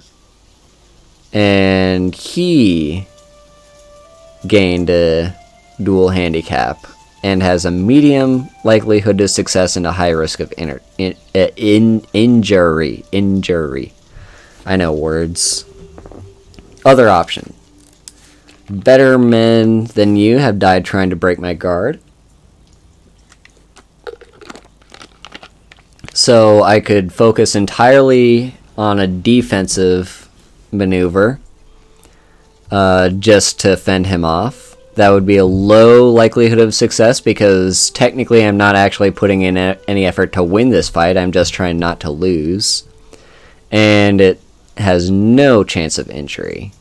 And he gained a dual handicap and has a medium likelihood to success and a high risk of injury. I know words. Other option. Better men than you have died trying to break my guard. So I could focus entirely on a defensive maneuver just to fend him off. That would be a low likelihood of success because technically I'm not actually putting in any effort to win this fight. I'm just trying not to lose. And it has no chance of injury.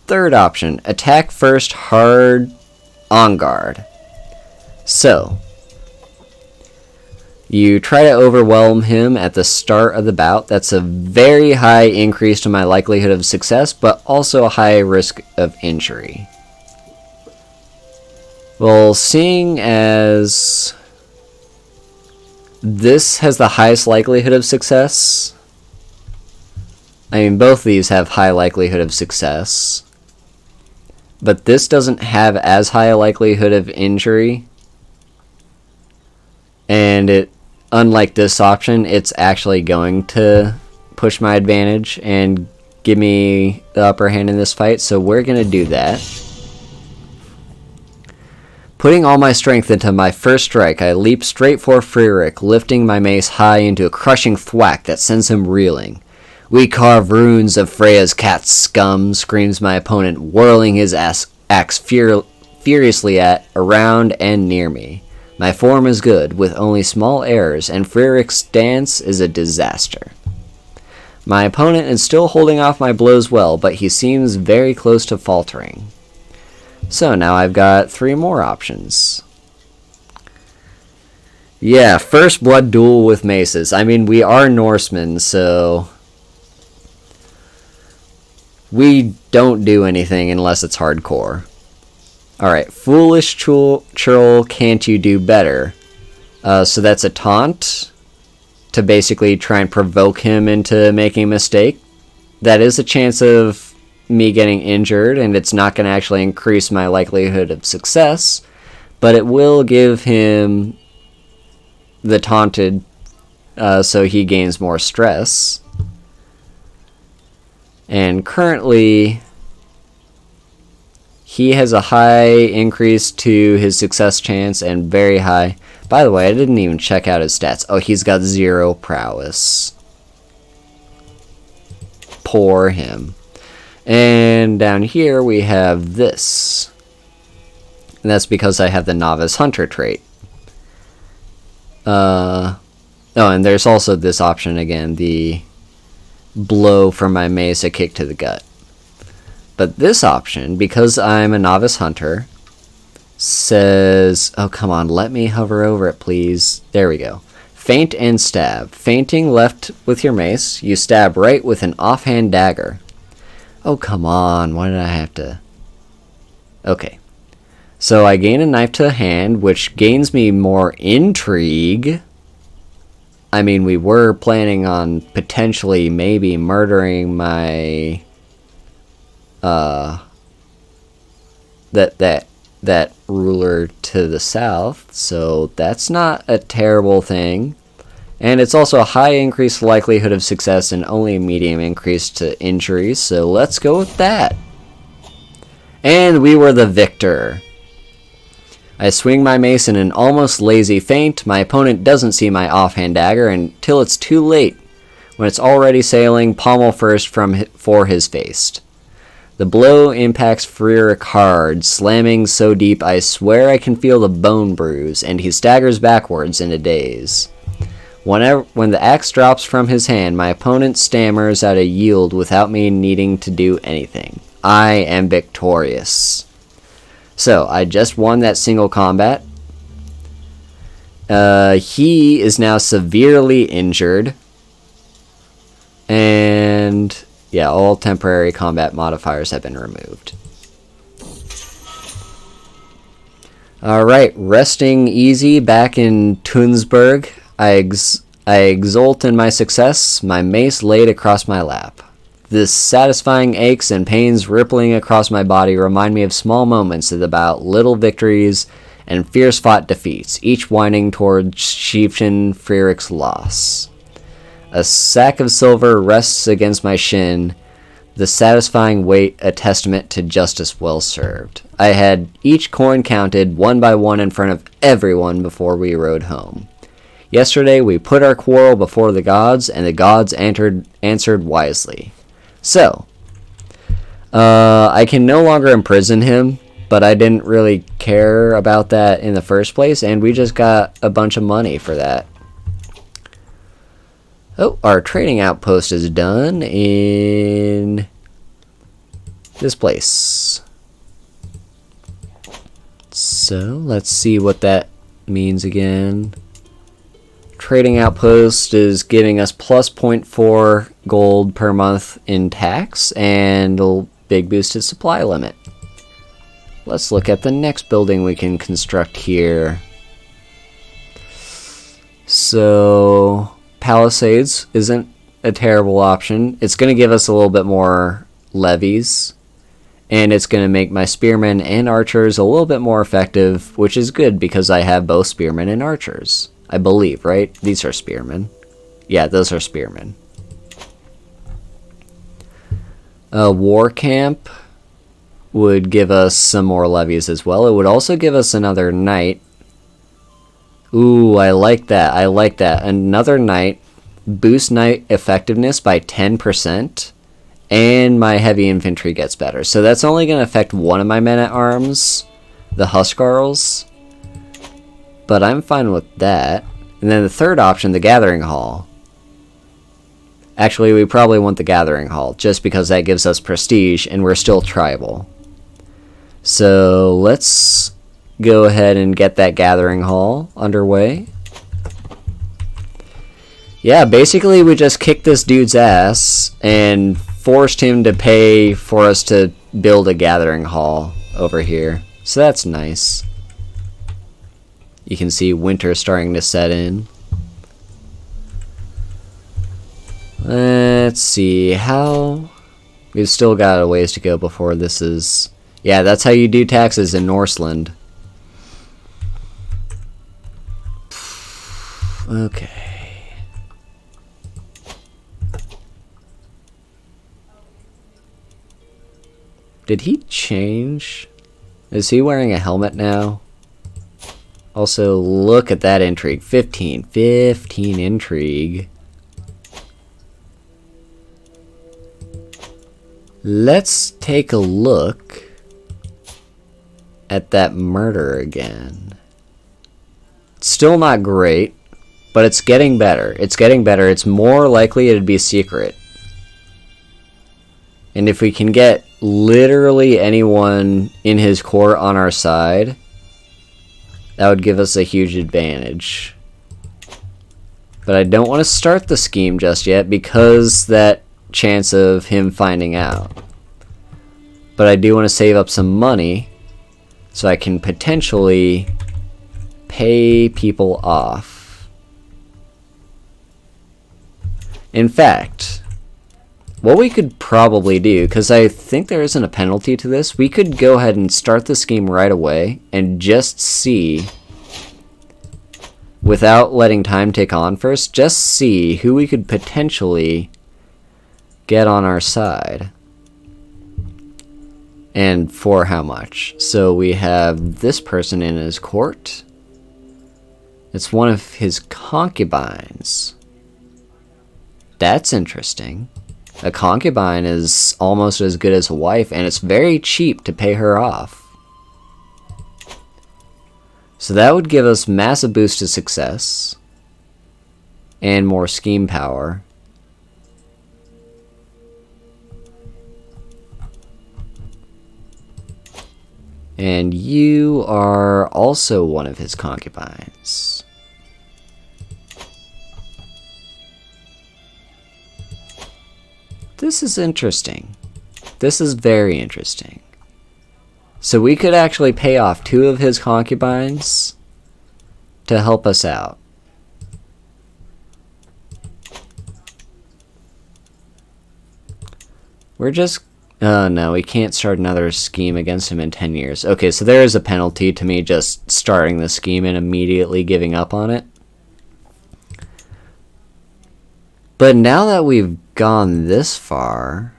Third option, attack first hard on guard. So, you try to overwhelm him at the start of the bout. That's a very high increase to my likelihood of success, but also a high risk of injury. Well, seeing as this has the highest likelihood of success, I mean, both these have high likelihood of success, but this doesn't have as high a likelihood of injury, and it, unlike this option, it's actually going to push my advantage and give me the upper hand in this fight, so we're going to do that. Putting all my strength into my first strike, I leap straight for Frieric, lifting my mace high into a crushing thwack that sends him reeling. "We carve runes of Freya's cat scum," screams my opponent, whirling his axe furiously around and near me. My form is good, with only small errors, and Frieric's stance is a disaster. My opponent is still holding off my blows well, but he seems very close to faltering. So now I've got 3 more options. Yeah, first blood duel with maces. I mean, we are Norsemen, so we don't do anything unless it's hardcore. Alright, foolish churl, can't you do better? So that's a taunt to basically try and provoke him into making a mistake. That is a chance of me getting injured, and it's not going to actually increase my likelihood of success, but it will give him the taunted, so he gains more stress. And currently, he has a high increase to his success chance and very high. By the way, I didn't even check out his stats. Oh, he's got 0 prowess. Poor him. And down here we have this. And that's because I have the Novice Hunter trait. Oh, and there's also this option again, the blow from my mace, a kick to the gut. But this option, because I'm a Novice Hunter, says, oh come on, let me hover over it please. There we go. Feint and stab. Feinting left with your mace, you stab right with an offhand dagger. Oh come on, why did I have to... Okay. So I gain a knife to the hand, which gains me more intrigue. I mean, we were planning on potentially maybe murdering my... that ruler to the south, so that's not a terrible thing. And it's also a high increased likelihood of success and only a medium increase to injuries, so let's go with that. And we were the victor. I swing my mace in an almost lazy feint. My opponent doesn't see my offhand dagger until it's too late, when it's already sailing pommel first for his face. The blow impacts Frieric hard, slamming so deep I swear I can feel the bone bruise, and he staggers backwards in a daze. When the axe drops from his hand, my opponent stammers out a yield without me needing to do anything. I am victorious. So, I just won that single combat. He is now severely injured. And... yeah, all temporary combat modifiers have been removed. Alright, resting easy back in Tunsberg. I exult in my success, my mace laid across my lap. The satisfying aches and pains rippling across my body remind me of small moments about little victories and fierce-fought defeats, each winding toward Chieftain Frieric's loss. A sack of silver rests against my shin, the satisfying weight a testament to justice well served. I had each coin counted one by one in front of everyone before we rode home. Yesterday we put our quarrel before the gods, and the gods answered wisely. So, I can no longer imprison him, but I didn't really care about that in the first place, and we just got a bunch of money for that. Oh, our trading outpost is done in this place. So, let's see what that means again. Trading outpost is giving us plus 0.4 gold per month in tax and a big boosted supply limit. Let's look at the next building we can construct here. So, Palisades isn't a terrible option. It's going to give us a little bit more levies, and it's going to make my spearmen and archers a little bit more effective, which is good because I have both spearmen and archers. I believe, right? These are spearmen. Yeah, those are spearmen. A war camp would give us some more levies as well. It would also give us another knight. Ooh, I like that. I like that. Another knight. Boost knight effectiveness by 10%. And my heavy infantry gets better. So that's only going to affect one of my men-at-arms. The Huskarls. But I'm fine with that. And then the third option, the Gathering Hall. Actually, we probably want the Gathering Hall, just because that gives us prestige, and we're still tribal. So, let's go ahead and get that Gathering Hall underway. Yeah, basically we just kicked this dude's ass, and forced him to pay for us to build a Gathering Hall over here. So that's nice. You can see winter starting to set in. Let's see how... We've still got a ways to go before this is... Yeah, that's how you do taxes in Norseland. Okay. Did he change? Is he wearing a helmet now? Also, look at that intrigue. 15 intrigue. Let's take a look at that murder again. Still not great, but it's getting better. It's getting better. It's more likely it'd be secret. And if we can get literally anyone in his court on our side, that would give us a huge advantage. But I don't want to start the scheme just yet because that chance of him finding out. But I do want to save up some money so I can potentially pay people off. In fact, what we could probably do, because I think there isn't a penalty to this, we could go ahead and start the scheme right away and just see, without letting time tick on first, just see who we could potentially get on our side. And for how much. So we have this person in his court. It's one of his concubines. That's interesting. A concubine is almost as good as a wife, and it's very cheap to pay her off. So that would give us massive boost to success and more scheme power. And you are also one of his concubines. This is interesting. This is very interesting. So we could actually pay off 2 of his concubines to help us out. We're just... no, we can't start another scheme against him in 10 years. Okay, so there is a penalty to me just starting the scheme and immediately giving up on it. But now that we've gone this far,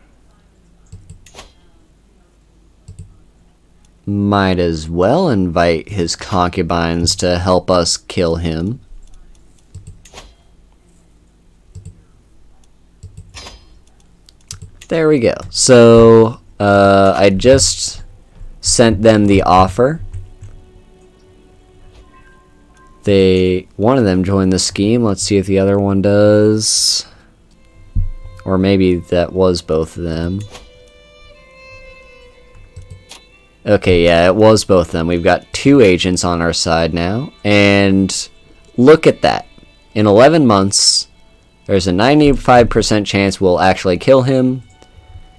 might as well invite his concubines to help us kill him. There we go. So, I just sent them the offer. One of them joined the scheme. Let's see if the other one does. Or maybe that was both of them. Okay, yeah, it was both of them. We've got 2 agents on our side now. And look at that. In 11 months, there's a 95% chance we'll actually kill him.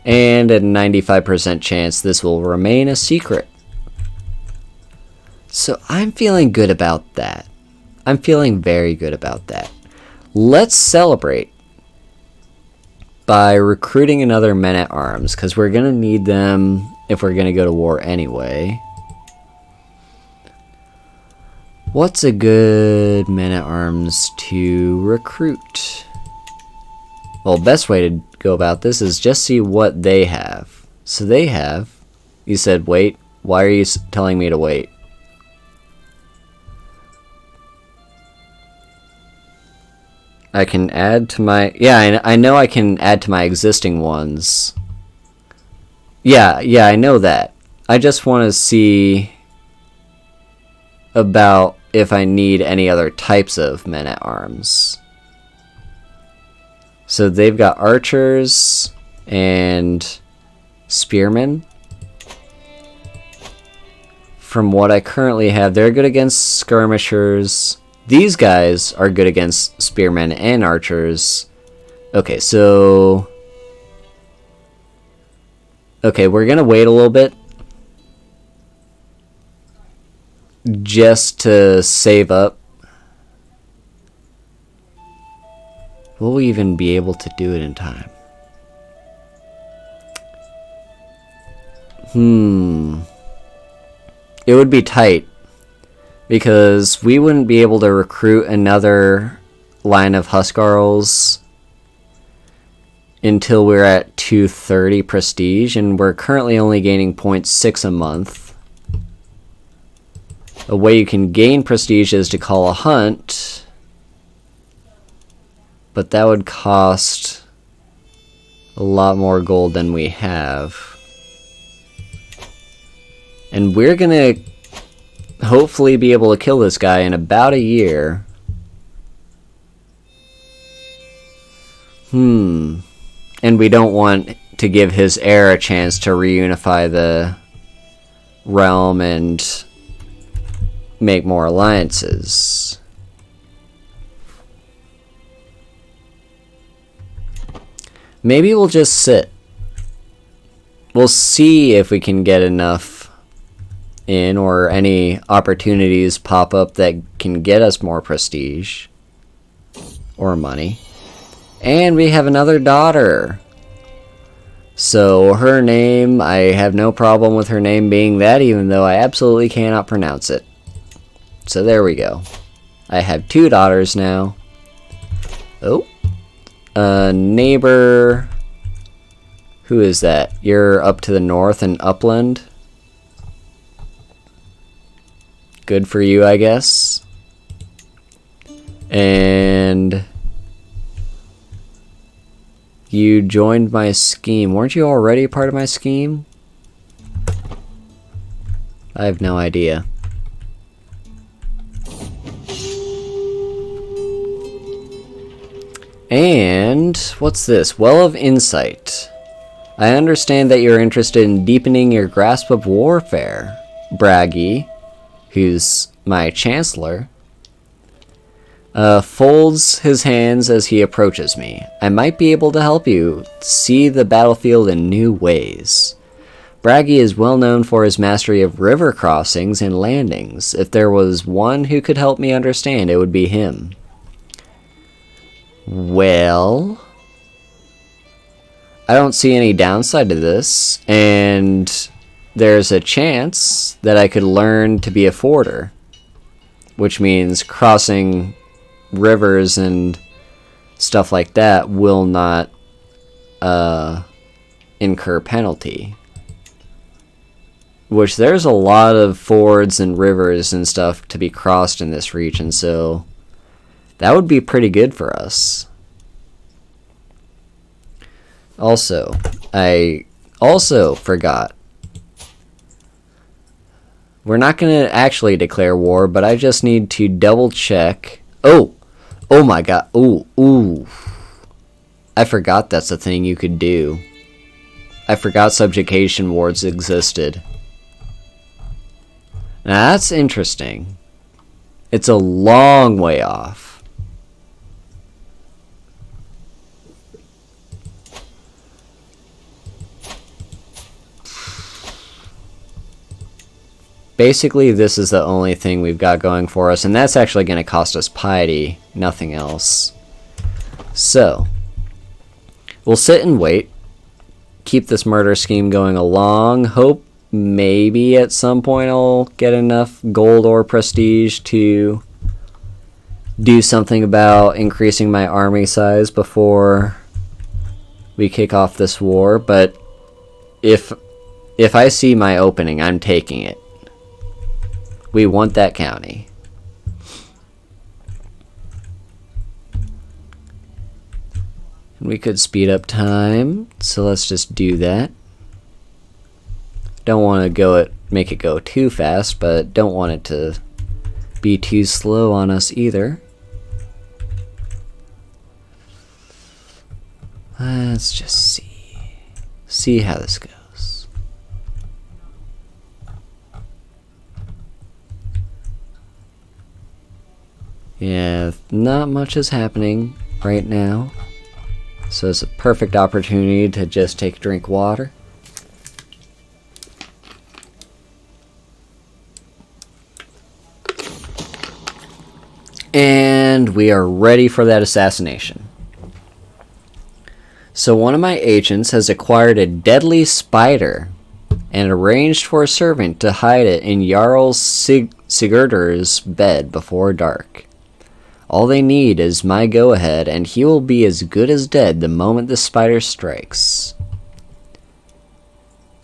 And a 95% chance this will remain a secret. So I'm feeling good about that. I'm feeling very good about that. Let's celebrate by recruiting another men-at-arms, because we're going to need them if we're going to go to war anyway. What's a good men-at-arms to recruit? Well, best way to go about this is just see what they have. So they have... You said wait. Why are you telling me to wait? I can add to my... Yeah, I know I can add to my existing ones. Yeah, I know that. I just want to see about if I need any other types of men-at-arms. So they've got archers and spearmen. From what I currently have, they're good against skirmishers. These guys are good against spearmen and archers. Okay, so... Okay, we're gonna wait a little bit. Just to save up. Will we even be able to do it in time? It would be tight. Because we wouldn't be able to recruit another line of Huskarls until we're at 230 prestige, and we're currently only gaining 0.6 a month. A way you can gain prestige is to call a hunt, but that would cost a lot more gold than we have. And we're gonna hopefully be able to kill this guy in about a year. And we don't want to give his heir a chance to reunify the realm and make more alliances. Maybe we'll just sit. We'll see if we can get enough in, or any opportunities pop up that can get us more prestige or money. And we have another daughter. So her name, I have no problem with her name being that, even though I absolutely cannot pronounce it. So there we go. I have 2 daughters now. Oh. Neighbor. Who is that? You're up to the north in Upland. Good for you, I guess. And you joined my scheme. Weren't you already a part of my scheme? I have no idea. And what's this? Well of Insight. I understand that you're interested in deepening your grasp of warfare. Braggy, who's my chancellor, folds his hands as he approaches me. I might be able to help you see the battlefield in new ways. Braggy is well known for his mastery of river crossings and landings. If there was one who could help me understand, it would be him. Well, I don't see any downside to this, and there's a chance that I could learn to be a forder, which means crossing rivers and stuff like that will not incur penalty. Which there's a lot of fords and rivers and stuff to be crossed in this region, so that would be pretty good for us. Also, I also forgot. We're not going to actually declare war, but I just need to double check. Oh my god. Ooh. I forgot that's a thing you could do. I forgot subjugation wards existed. Now that's interesting. It's a long way off. Basically, this is the only thing we've got going for us, and that's actually going to cost us piety, nothing else. So, we'll sit and wait, keep this murder scheme going along, hope maybe at some point I'll get enough gold or prestige to do something about increasing my army size before we kick off this war, but if I see my opening, I'm taking it. We want that county. And we could speed up time, so let's just do that. Don't want to make it go too fast, but don't want it to be too slow on us either. Let's just see how this goes. Yeah, not much is happening right now, so it's a perfect opportunity to just take a drink of water. And we are ready for that assassination. So one of my agents has acquired a deadly spider and arranged for a servant to hide it in Jarl Sigurdar's bed before dark. All they need is my go-ahead, and he will be as good as dead the moment the spider strikes.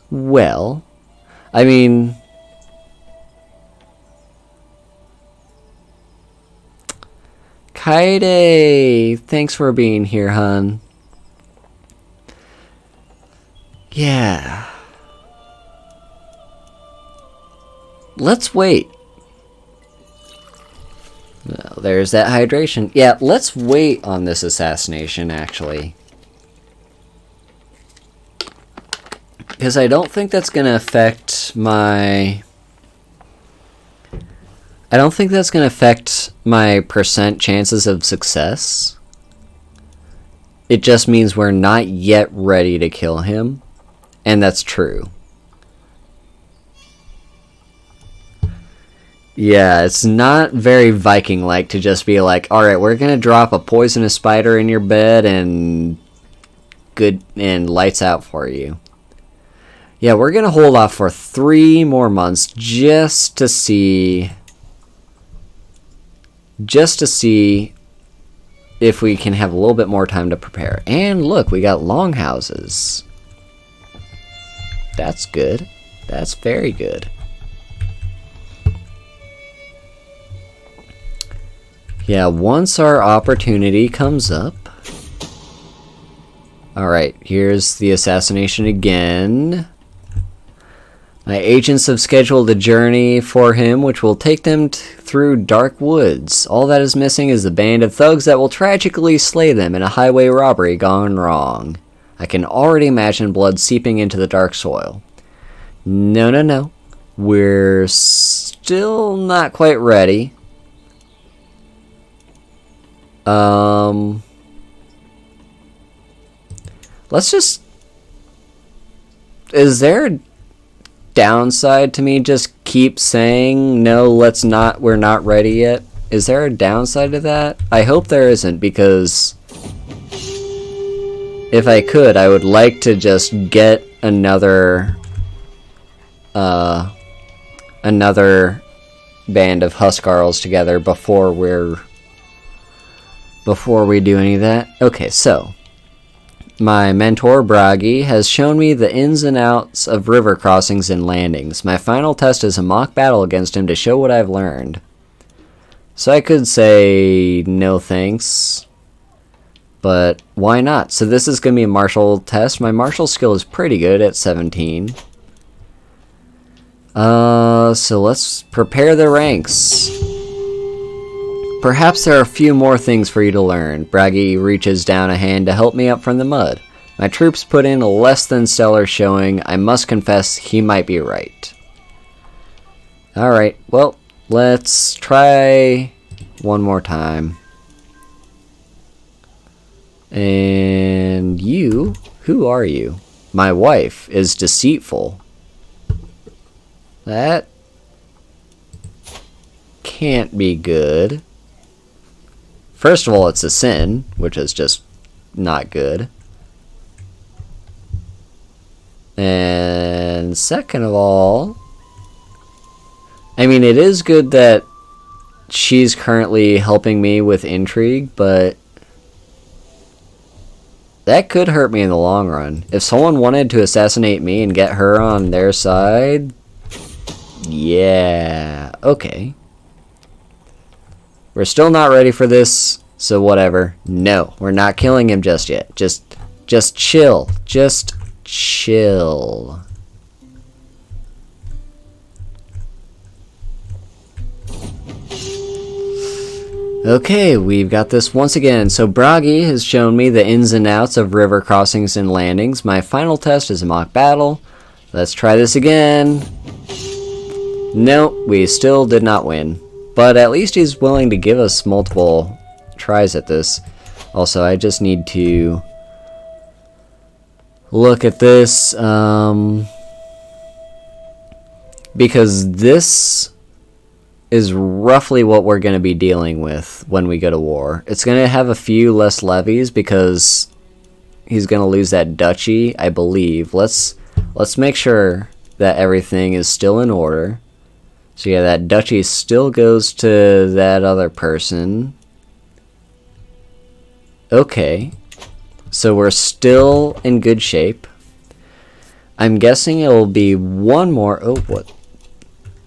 Well, I mean... Kaede, thanks for being here, hun. Yeah. Let's wait. Well, there's that hydration. Yeah, let's wait on this assassination, actually. Because I don't think that's going to affect my... I don't think that's going to affect my percent chances of success. It just means we're not yet ready to kill him. And that's true. Yeah, it's not very Viking-like to just be like, alright, we're going to drop a poisonous spider in your bed and lights out for you. Yeah, we're going to hold off for 3 more months just to see if we can have a little bit more time to prepare. And look, we got longhouses. That's good. That's very good. Yeah, once our opportunity comes up... Alright, here's the assassination again. My agents have scheduled a journey for him, which will take them through dark woods. All that is missing is the band of thugs that will tragically slay them in a highway robbery gone wrong. I can already imagine blood seeping into the dark soil. No. We're still not quite ready. Let's just... Is there a downside to me just keep saying, no, we're not ready yet? Is there a downside to that? I hope there isn't, because if I could, I would like to just get another band of Huskarls together before we do any of that. Okay, so my mentor, Bragi, has shown me the ins and outs of river crossings and landings. My final test is a mock battle against him to show what I've learned. So I could say no thanks, but why not? So this is going to be a martial test. My martial skill is pretty good at 17. So let's prepare the ranks. Perhaps there are a few more things for you to learn. Bragi reaches down a hand to help me up from the mud. My troops put in a less than stellar showing. I must confess, he might be right. Alright, well, let's try one more time. And you, who are you? My wife is deceitful. That can't be good. First of all, it's a sin, which is just not good. And second of all, I mean, it is good that she's currently helping me with intrigue, but that could hurt me in the long run. If someone wanted to assassinate me and get her on their side, yeah, okay. We're still not ready for this, so whatever. No, we're not killing him just yet. Just chill. Just chill. Okay, we've got this once again. So Bragi has shown me the ins and outs of river crossings and landings. My final test is a mock battle. Let's try this again. Nope, we still did not win. But at least he's willing to give us multiple tries at this. Also, I just need to look at this. Because this is roughly what we're going to be dealing with when we go to war. It's going to have a few less levies because he's going to lose that duchy, I believe. Let's make sure that everything is still in order. So yeah, that duchy still goes to that other person. Okay. So we're still in good shape. I'm guessing it'll be one more... Oh, what?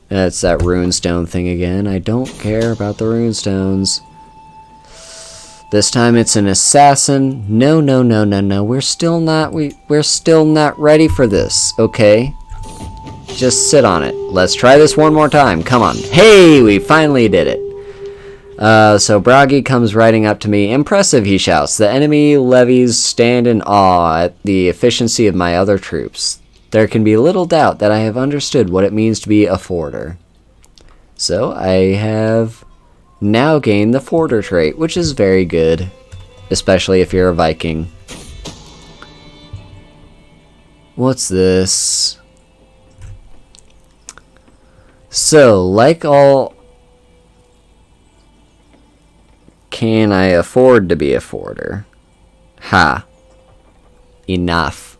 That's that runestone thing again. I don't care about the runestones. This time it's an assassin. No, no, no, no, no. We're still not ready for this, okay? Just sit on it. Let's try this one more time. Come on. Hey, we finally did it. So Bragi comes riding up to me. Impressive, he shouts. The enemy levies stand in awe at the efficiency of my other troops. There can be little doubt that I have understood what it means to be a forwarder. So I have now gained the forwarder trait, which is very good, especially if you're a Viking. What's this? So, like all... Can I afford to be a forwarder? Ha. Enough.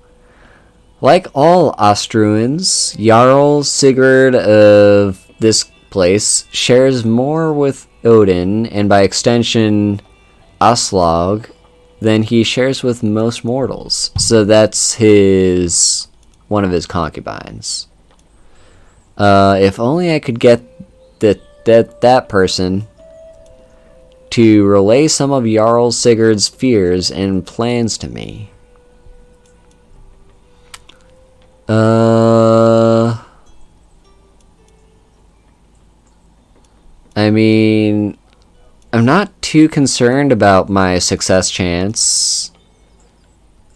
Like all Austruans, Jarl Sigurd of this place shares more with Odin, and by extension Aslog, than he shares with most mortals. So that's one of his concubines. If only I could get that person to relay some of Jarl Sigurd's fears and plans to me. I mean, I'm not too concerned about my success chance.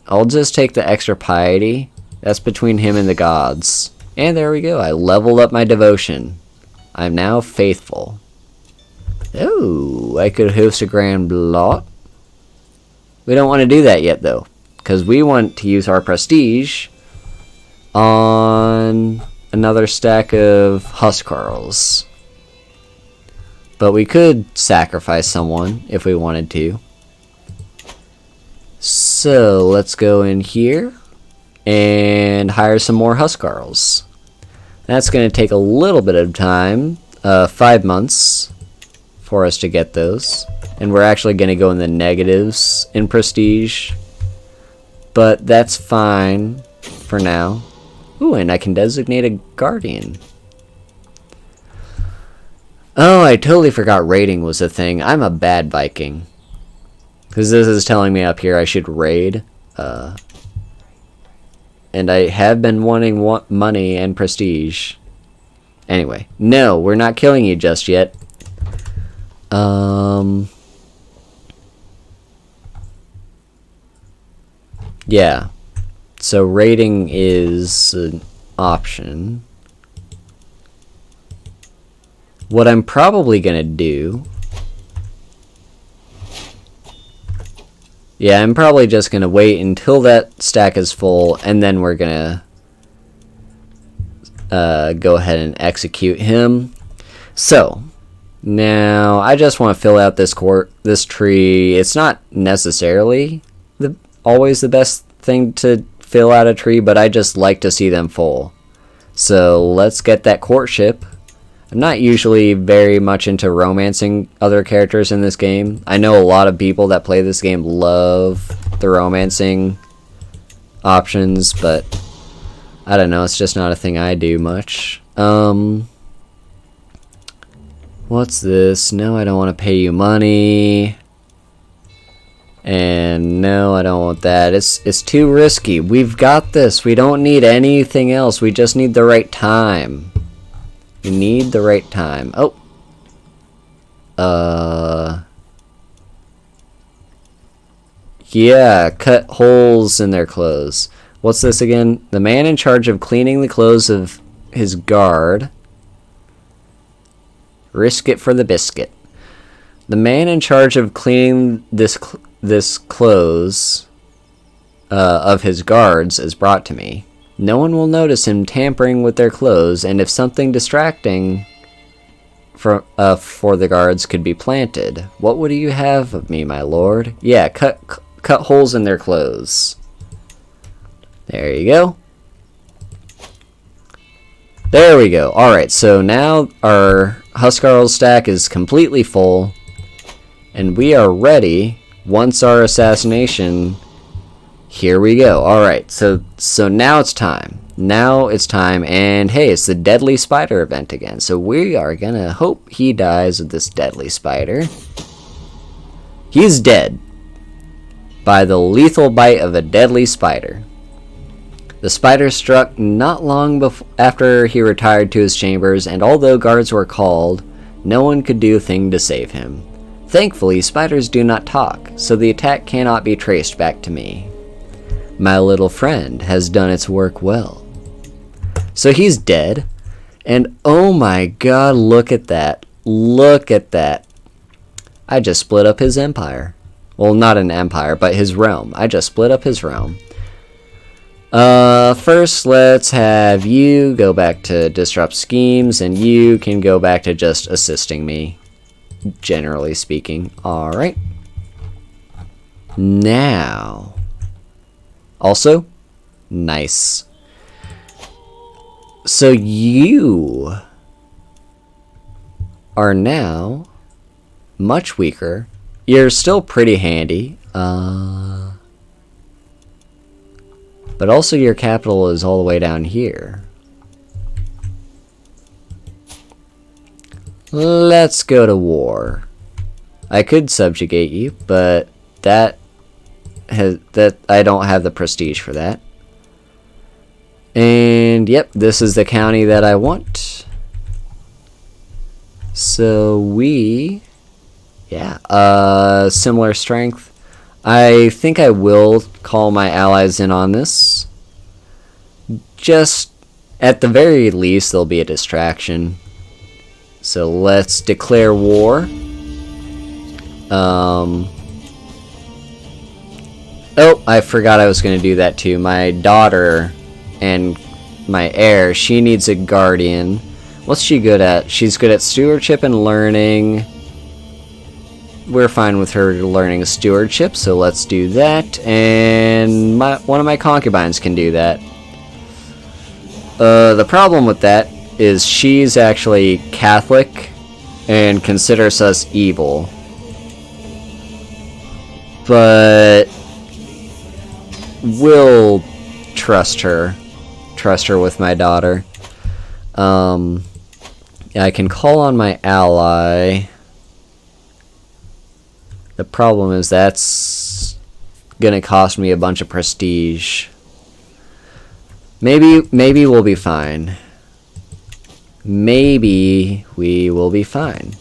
I'll just take the extra piety. That's between him and the gods. And there we go. I leveled up my devotion. I'm now faithful. Oh, I could host a grand blot. We don't want to do that yet, though, because we want to use our prestige on another stack of Huskarls. But we could sacrifice someone if we wanted to. So let's go in here and hire some more Huskarls. That's going to take a little bit of time, 5 months for us to get those. And we're actually going to go in the negatives in prestige. But that's fine for now. Ooh, and I can designate a guardian. Oh, I totally forgot raiding was a thing. I'm a bad Viking. Because this is telling me up here I should raid. And I have been wanting money and prestige. Anyway, no, we're not killing you just yet. Yeah. So raiding is an option. What I'm probably gonna do... Yeah, I'm probably just gonna wait until that stack is full, and then we're gonna go ahead and execute him. So, now I just want to fill out this tree. It's not necessarily always the best thing to fill out a tree, but I just like to see them full. So let's get that courtship. I'm not usually very much into romancing other characters in this game. I know a lot of people that play this game love the romancing options, but I don't know, it's just not a thing I do much. What's this? No, I don't want to pay you money. And no, I don't want that. It's too risky. We've got this. We don't need anything else. We just need the right time. We need the right time. Oh. Yeah, cut holes in their clothes. What's this again? The man in charge of cleaning the clothes of his guard. Risk it for the biscuit. The man in charge of cleaning this clothes of his guards is brought to me. No one will notice him tampering with their clothes, and if something distracting for the guards could be planted, what would you have of me, my lord? Yeah, cut holes in their clothes. There you go. There we go. Alright, so now our Huskarl stack is completely full, and we are ready once our assassination, here we go. Alright, so now it's time. Now it's time, and hey, it's the Deadly Spider event again. So we are gonna hope he dies of this Deadly Spider. He's dead by the lethal bite of a deadly spider. The spider struck not long after he retired to his chambers, and although guards were called, no one could do a thing to save him. Thankfully, spiders do not talk, so the attack cannot be traced back to me. My little friend has done its work well. So he's dead, and oh my god, look at that. Look at that. I just split up his empire. Well, not an empire, but his realm. I just split up his realm. First, let's have you go back to disrupt schemes, and you can go back to just assisting me, generally speaking. Alright. Now. Also, nice. So you are now much weaker. You're still pretty handy. But also your capital is all the way down here. Let's go to war. I could subjugate you, but that I don't have the prestige for that. And yep, this is the county that I want. So we, yeah, similar strength. I think I will call my allies in on this. Just, at the very least, there'll be a distraction. So let's declare war. Oh, I forgot I was going to do that too. My daughter and my heir, she needs a guardian. What's she good at? She's good at stewardship and learning. We're fine with her learning stewardship, so let's do that. And one of my concubines can do that. The problem with that is she's actually Catholic and considers us evil. But we'll trust her. Trust her with my daughter. I can call on my ally. The problem is that's gonna cost me a bunch of prestige. Maybe we'll be fine. Maybe we will be fine.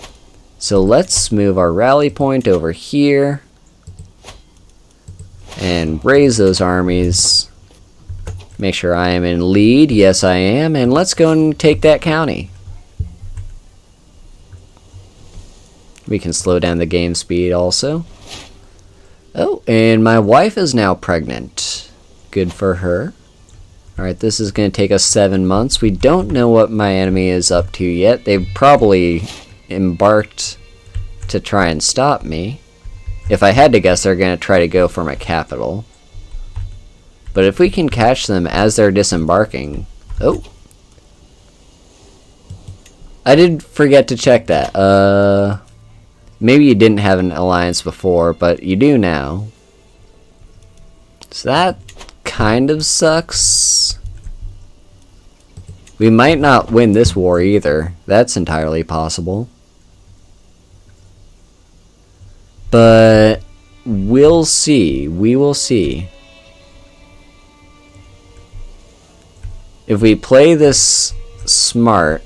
So let's move our rally point over here and raise those armies. Make sure I am in lead. Yes, I am. And let's go and take that county. We can slow down the game speed also. Oh, and my wife is now pregnant. Good for her. Alright, this is going to take us 7 months. We don't know what my enemy is up to yet. They've probably embarked to try and stop me. If I had to guess, they're going to try to go for my capital. But if we can catch them as they're disembarking... Oh. I did forget to check that. Maybe you didn't have an alliance before, but you do now. So that kind of sucks. We might not win this war either. That's entirely possible. But we'll see. We will see. If we play this smart,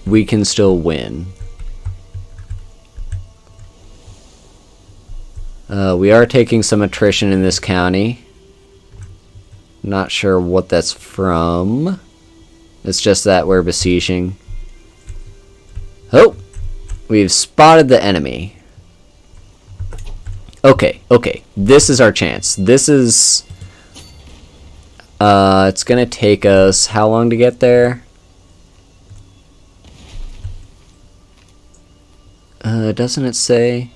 we can still win. We are taking some attrition in this county. Not sure what that's from. It's just that we're besieging. Oh! We've spotted the enemy. Okay, okay. This is our chance. This is... it's gonna take us how long to get there? Doesn't it say?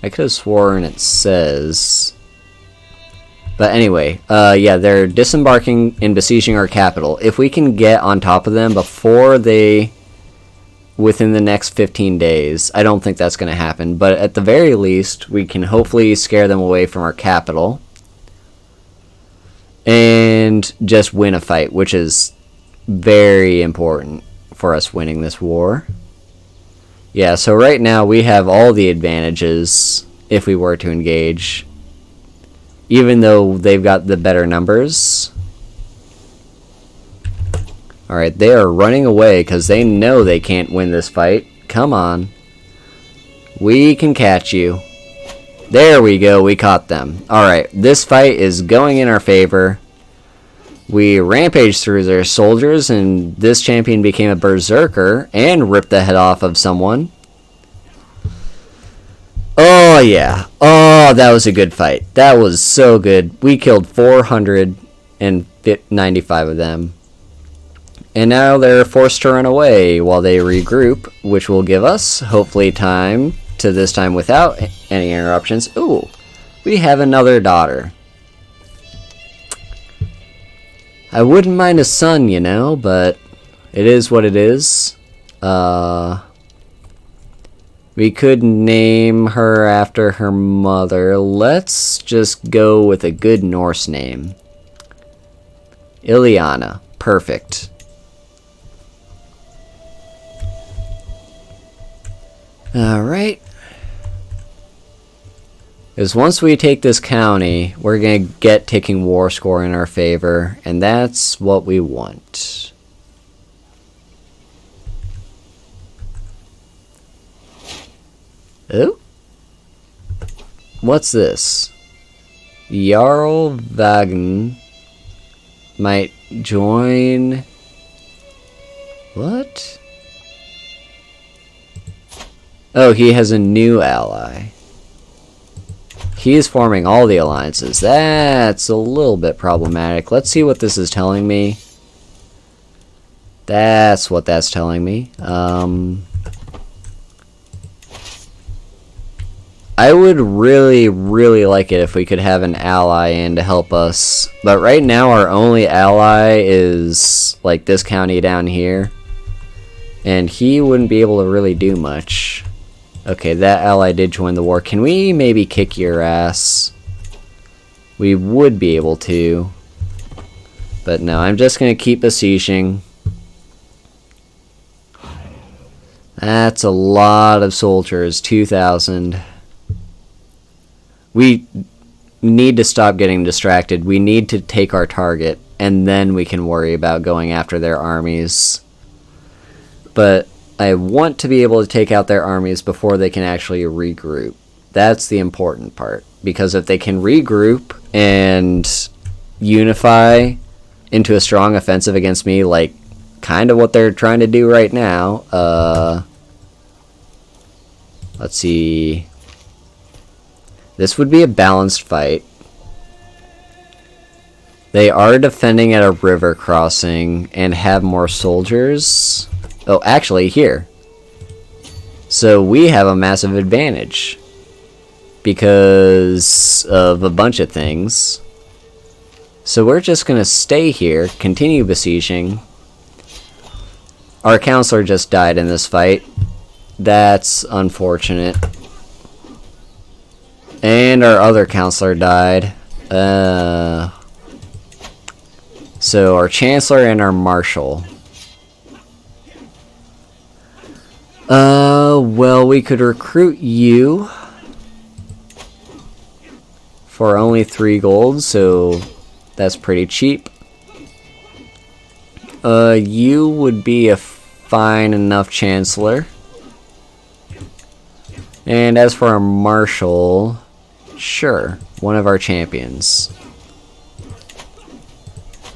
I could have sworn it says. But anyway, yeah, they're disembarking and besieging our capital. If we can get on top of them before they within the next 15 days. I don't think that's going to happen, but at the very least, we can hopefully scare them away from our capital and just win a fight, which is very important for us winning this war. Yeah, so right now we have all the advantages if we were to engage, even though they've got the better numbers. Alright, they are running away because they know they can't win this fight. Come on. We can catch you. There we go, we caught them. Alright, this fight is going in our favor. We rampaged through their soldiers, and this champion became a berserker and ripped the head off of someone. Oh yeah. Oh, that was a good fight. That was so good. We killed 495 of them. And now they're forced to run away while they regroup, which will give us, hopefully, time to this time without any interruptions. Ooh, we have another daughter. I wouldn't mind a son, you know, but it is what it is. We could name her after her mother. Let's just go with a good Norse name. Ileana. Perfect. Alright. Because once we take this county, we're going to get taking war score in our favor, and that's what we want. Oh? What's this? Jarl Vagan might join... What? Oh, he has a new ally. He is forming all the alliances. That's a little bit problematic. Let's see what this is telling me. That's what that's telling me. I would really, really like it if we could have an ally in to help us. But right now our only ally is like this county down here. And he wouldn't be able to really do much. Okay, that ally did join the war. Can we maybe kick your ass? We would be able to. But no, I'm just going to keep besieging. That's a lot of soldiers. 2,000. We need to stop getting distracted. We need to take our target. And then we can worry about going after their armies. But I want to be able to take out their armies before they can actually regroup. That's the important part. Because if they can regroup and unify into a strong offensive against me, like kind of what they're trying to do right now. Let's see. This would be a balanced fight. They are defending at a river crossing and have more soldiers. Oh, actually, here. So we have a massive advantage because of a bunch of things. So we're just going to stay here, continue besieging. Our counselor just died in this fight. That's unfortunate. And our other counselor died. So our chancellor and our marshal. Well, we could recruit you for only 3 gold, so that's pretty cheap. You would be a fine enough chancellor. And as for our marshal, sure, one of our champions.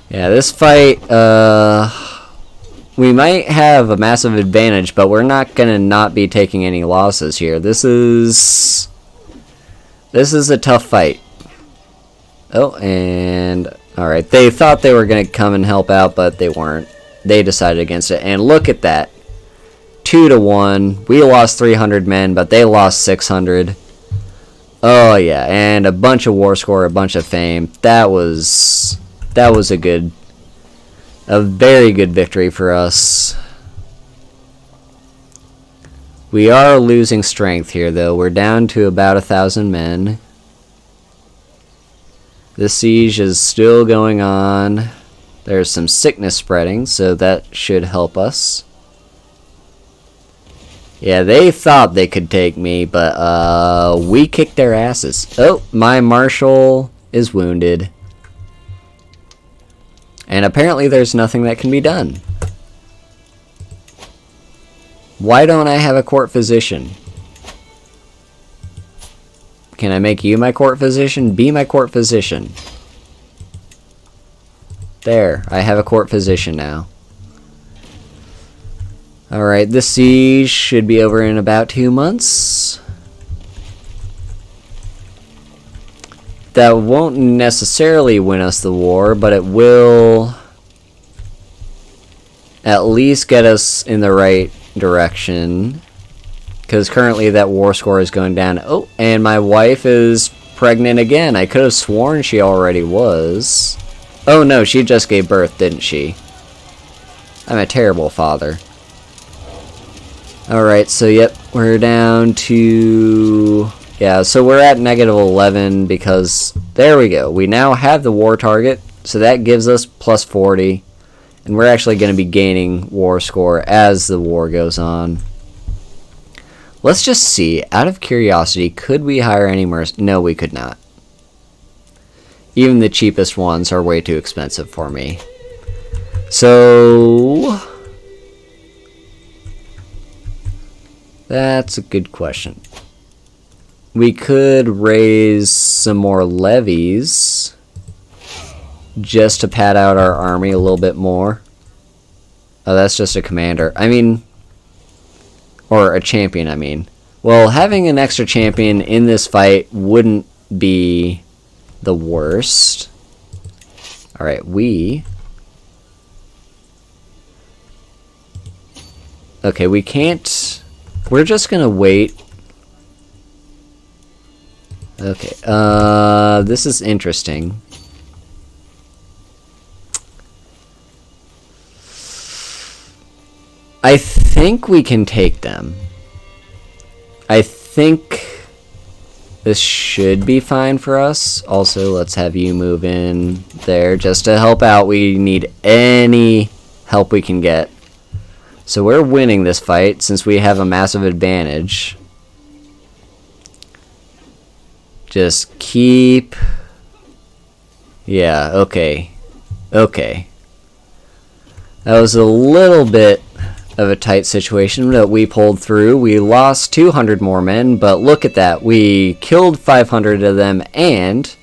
Yeah, this fight, we might have a massive advantage, but we're not gonna not be taking any losses here. This is a tough fight. Oh, and alright, they thought they were gonna come and help out, but they weren't. They decided against it, and look at that. 2-1. We lost 300 men, but they lost 600. Oh yeah, and a bunch of war score, a bunch of fame. That was a very good victory for us. We are losing strength here, though. We're down to about 1,000 men. The siege is still going on. There's some sickness spreading, so that should help us. Yeah, they thought they could take me, but we kicked their asses. Oh, my marshal is wounded. And apparently there's nothing that can be done. Why don't I have a court physician? Can I make you my court physician? Be my court physician. There, I have a court physician now. Alright, this siege should be over in about 2 months. That won't necessarily win us the war, but it will at least get us in the right direction. Because currently that war score is going down. Oh, and my wife is pregnant again. I could have sworn she already was. Oh no, she just gave birth, didn't she? I'm a terrible father. Alright, so yep, we're down to... Yeah, so we're at -11 because... There we go. We now have the war target, so that gives us plus 40. And we're actually going to be gaining war score as the war goes on. Let's just see, out of curiosity, could we hire any mercenaries? No, we could not. Even the cheapest ones are way too expensive for me. So... that's a good question. We could raise some more levies just to pad out our army a little bit more. Oh, that's just a commander. I mean... or a champion, I mean. Well, having an extra champion in this fight wouldn't be the worst. Alright, we... okay, we can't... we're just gonna wait. Okay, this is interesting. I think we can take them. I think this should be fine for us. Also, let's have you move in there just to help out. We need any help we can get. So we're winning this fight since we have a massive advantage. Just keep... yeah, okay. Okay. That was a little bit of a tight situation that we pulled through. We lost 200 more men, but look at that. We killed 500 of them, and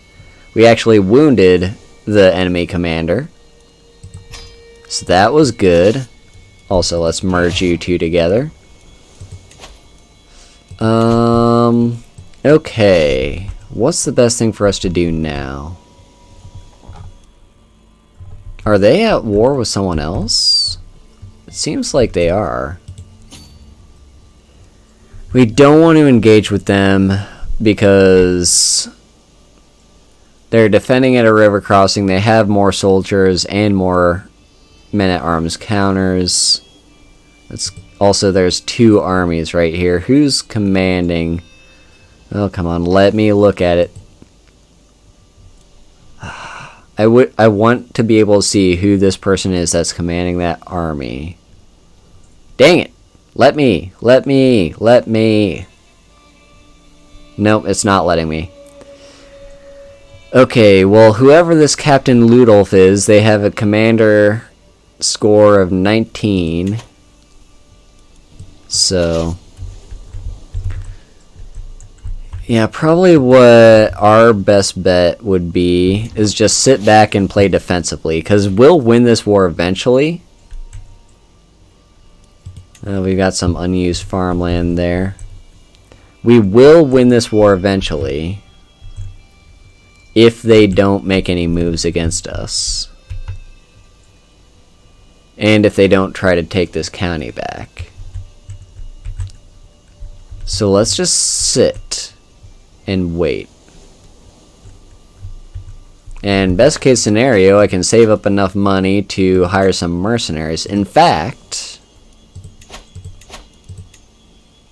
we actually wounded the enemy commander. So that was good. Also, let's merge you two together. Okay. What's the best thing for us to do now? Are they at war with someone else? It seems like they are. We don't want to engage with them because they're defending at a river crossing. They have more soldiers and more men-at-arms counters. It's also, there's 2 armies right here. Who's commanding? Oh, come on, let me look at it. I want to be able to see who this person is that's commanding that army. Dang it! Let me. Nope, it's not letting me. Okay, well, whoever this Captain Ludolf is, they have a commander score of 19. So... yeah, probably what our best bet would be is just sit back and play defensively, because we'll win this war eventually. We've got some unused farmland there. We will win this war eventually if they don't make any moves against us. And if they don't try to take this county back. So let's just sit and wait. And best case scenario, I can save up enough money to hire some mercenaries. In fact,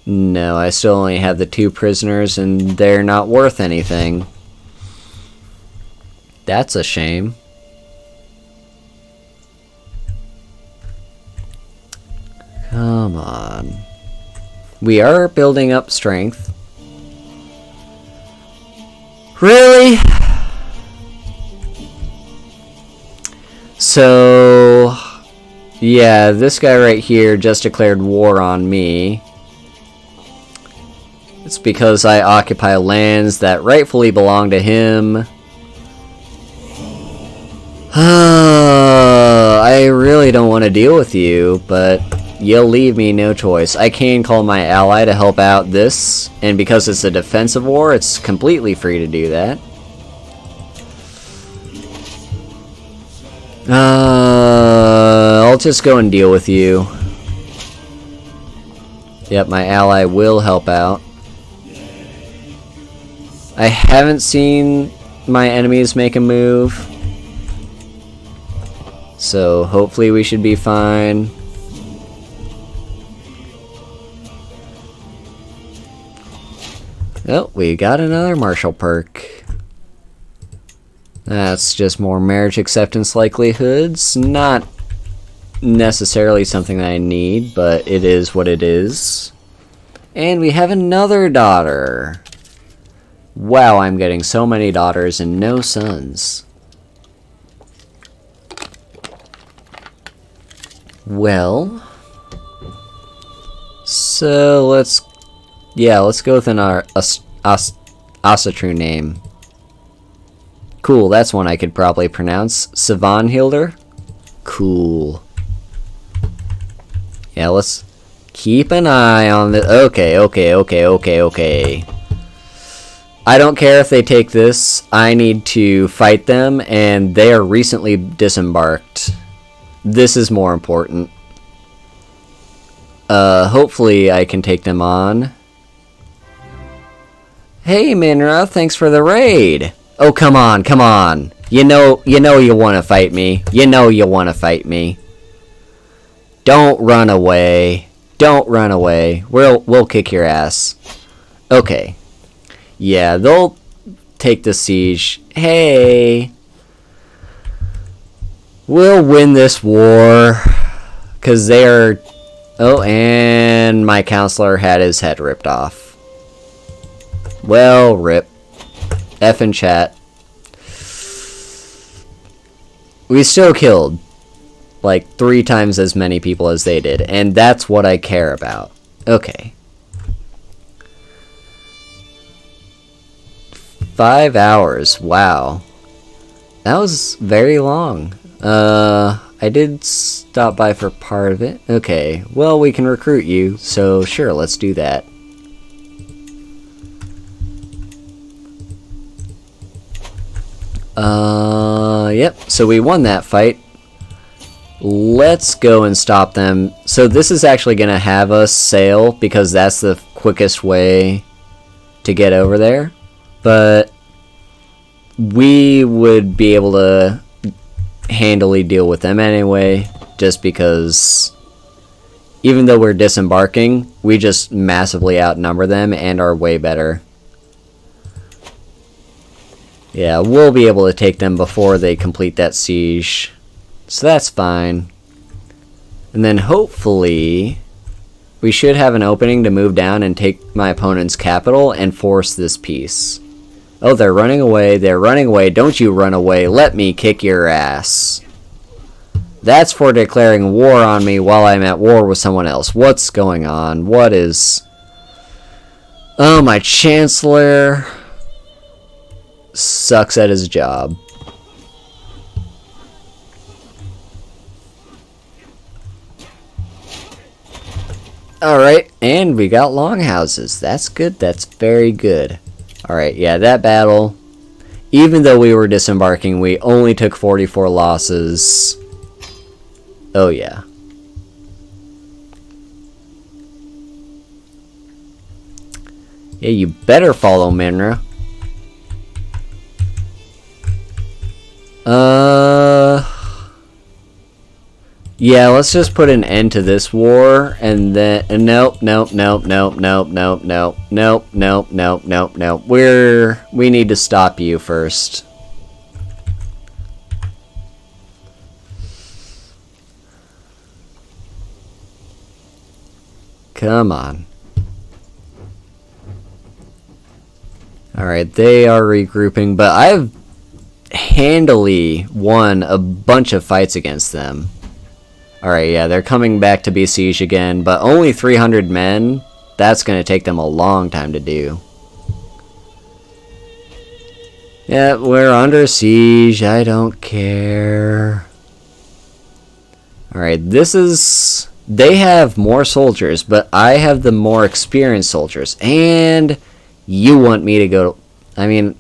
No, I still only have the 2 prisoners, and they're not worth anything. That's a shame. Come on. We are building up strength. Really? So, yeah, this guy right here just declared war on me. It's because I occupy lands that rightfully belong to him. I really don't want to deal with you, but you'll leave me no choice. I can call my ally to help out this, and because it's a defensive war, it's completely free to do that. I'll just go and deal with you. Yep, my ally will help out. I haven't seen my enemies make a move, so hopefully we should be fine. Oh, we got another martial perk. That's just more marriage acceptance likelihoods. Not necessarily something that I need, but it is what it is. And we have another daughter. Wow, I'm getting so many daughters and no sons. Well, so let's go with an Asatru name. Cool, that's one I could probably pronounce. Savanhilder? Cool. Yeah, let's keep an eye on the... Okay. I don't care if they take this. I need to fight them, and they are recently disembarked. This is more important. Hopefully I can take them on. Hey, Minra, thanks for the raid. Oh, come on. You know you want to fight me. Don't run away. We'll kick your ass. Okay. Yeah, they'll take the siege. Hey. We'll win this war. 'Cause they're... Oh, and my counselor had his head ripped off. Well, rip. F in chat. We still killed like 3 times as many people as they did, and that's what I care about. Okay. 5 hours. Wow. That was very long. I did stop by for part of it. Okay. Well, we can recruit you, so sure, let's do that. Yep, so we won that fight. Let's go and stop them. So this is actually gonna have us sail, because that's the quickest way to get over there. But we would be able to handily deal with them anyway, just because even though we're disembarking, we just massively outnumber them and are way better. Yeah, we'll be able to take them before they complete that siege. So that's fine. And then hopefully we should have an opening to move down and take my opponent's capital and force this peace. Oh, they're running away. Don't you run away. Let me kick your ass. That's for declaring war on me while I'm at war with someone else. What's going on? What is... Oh, my chancellor... sucks at his job. Alright, and we got longhouses. That's good, that's very good. Alright, yeah, that battle, even though we were disembarking, we only took 44 losses. Oh yeah. Yeah, you better follow Minra. Yeah, let's just put an end to this war, and then nope. We need to stop you first. Come on. Alright, they are regrouping, but I've handily won a bunch of fights against them. Alright, yeah, they're coming back to besiege again, but only 300 men? That's going to take them a long time to do. Yeah, we're under siege. I don't care. Alright, this is... They have more soldiers, but I have the more experienced soldiers. And you want me to go... I mean,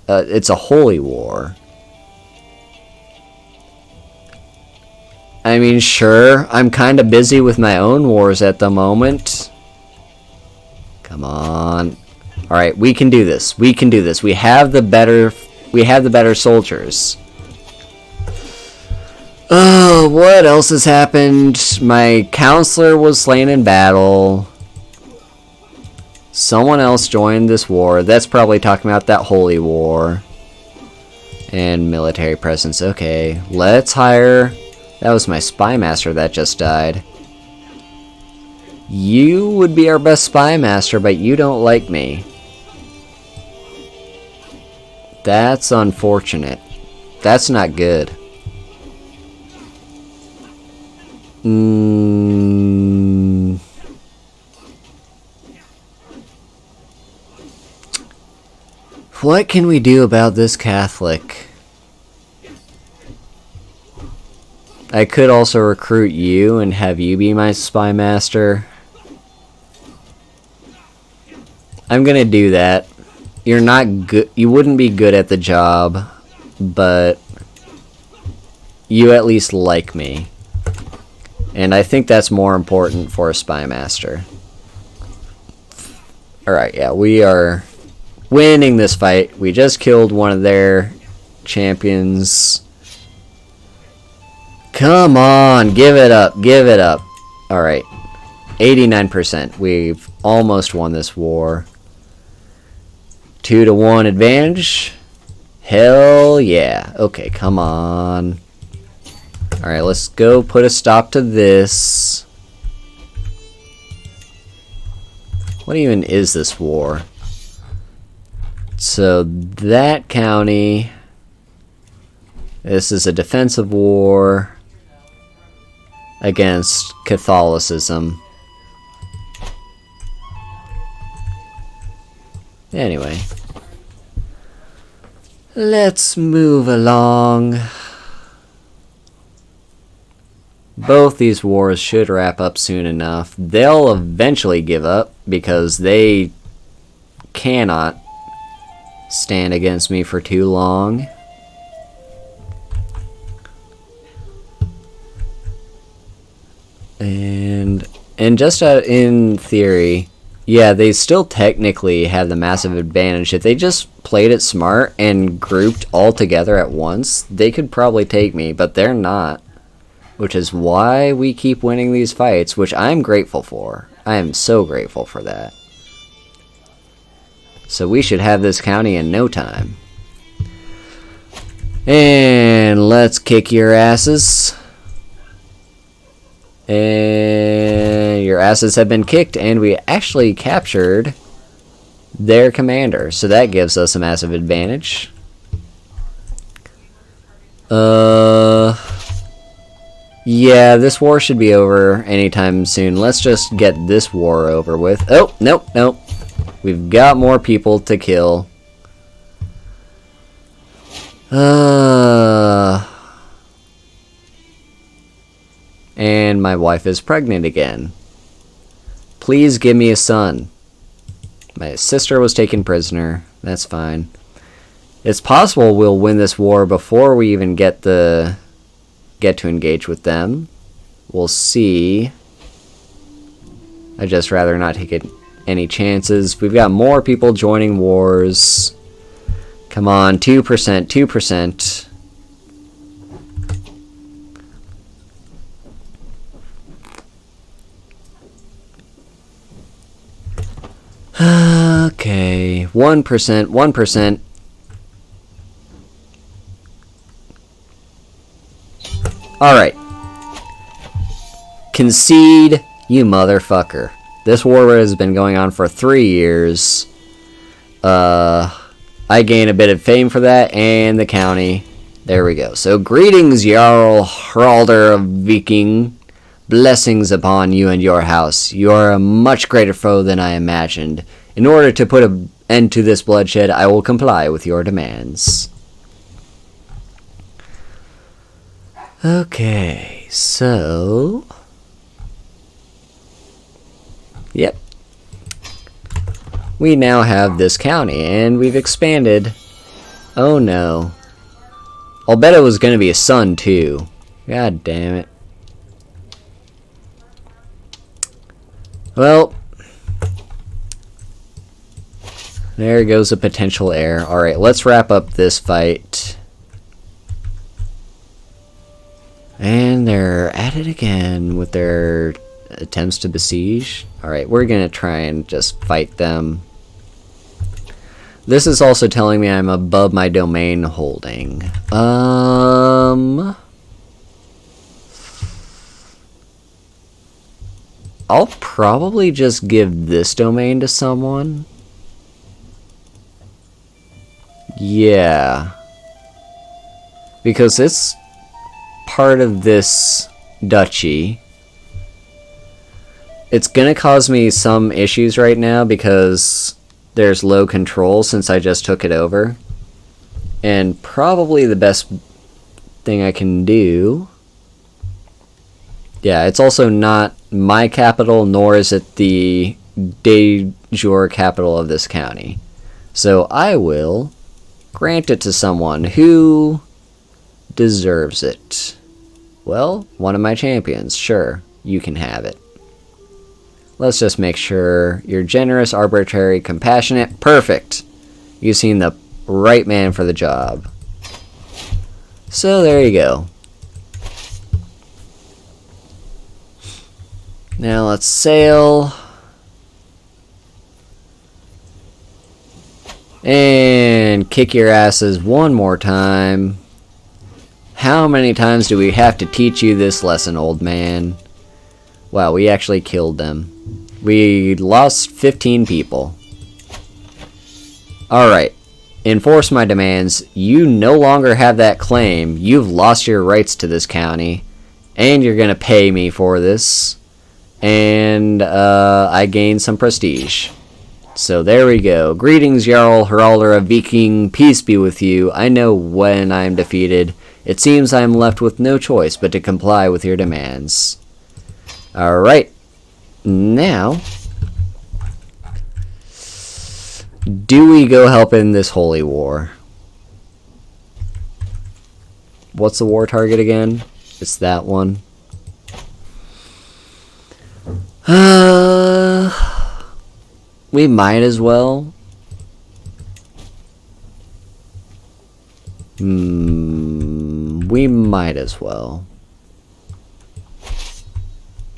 it's a holy war. I mean, sure, I'm kind of busy with my own wars at the moment. Come on. Alright, we can do this. We can do this. We have the better soldiers. Oh, what else has happened? My counselor was slain in battle. Someone else joined this war. That's probably talking about that holy war. And military presence. Okay, let's hire... That was my spy master that just died. You would be our best spy master, but you don't like me. That's unfortunate. That's not good. What can we do about this Catholic? I could also recruit you and have you be my spy master. I'm gonna do that. You're not good. You wouldn't be good at the job, but you at least like me. And I think that's more important for a spy master. Alright, yeah, we are winning this fight. We just killed one of their champions. Come on, give it up, give it up. Alright, 89%. We've almost won this war. 2-1 advantage. Hell yeah. Okay, come on. Alright, let's go put a stop to this. What even is this war? So, that county... This is a defensive war against Catholicism. Anyway. Let's move along. Both these wars should wrap up soon enough. They'll eventually give up because they cannot stand against me for too long. And just in theory, yeah, they still technically have the massive advantage. If they just played it smart and grouped all together at once, they could probably take me, but they're not. Which is why we keep winning these fights, which I'm grateful for. I am so grateful for that. So we should have this county in no time. And let's kick your asses. And your asses have been kicked, and we actually captured their commander. So that gives us a massive advantage. Yeah, this war should be over anytime soon. Let's just get this war over with. Oh, nope, nope. We've got more people to kill. And my wife is pregnant again. Please give me a son. My sister was taken prisoner. That's fine. It's possible we'll win this war before we even get to engage with them. We'll see. I'd just rather not take any chances. We've got more people joining wars. Come on, 2%, 2%. Okay, 1%, 1%. Alright. Concede, you motherfucker. This war has been going on for 3 years. I gain a bit of fame for that, and the county. There we go. So, greetings, Jarl Haralder of Viking. Blessings upon you and your house. You are a much greater foe than I imagined. In order to put an end to this bloodshed, I will comply with your demands. Okay, so... Yep. We now have this county, and we've expanded. Oh no. I'll bet it was going to be a son, too. God damn it. Well, there goes a potential heir. Alright, let's wrap up this fight. And they're at it again with their attempts to besiege. Alright, we're gonna try and just fight them. This is also telling me I'm above my domain holding. I'll probably just give this domain to someone. Yeah. Because it's part of this duchy. It's gonna cause me some issues right now because there's low control since I just took it over. And probably the best thing I can do... Yeah, it's also not my capital, nor is it the de jure capital of this county. So I will grant it to someone who deserves it. Well, one of my champions. Sure, you can have it. Let's just make sure you're generous, arbitrary, compassionate. Perfect! You've seen the right man for the job. So there you go. Now let's sail. And kick your asses one more time. How many times do we have to teach you this lesson, old man? Wow, we actually killed them. We lost 15 people. Alright. Enforce my demands. You no longer have that claim. You've lost your rights to this county. And you're gonna pay me for this. And I gained some prestige. So there we go. Greetings, Jarl Haralder of Viking. Peace be with you. I know when I am defeated. It seems I am left with no choice but to comply with your demands. Alright. Now, do we go help in this holy war? What's the war target again? It's that one. We might as well. We might as well.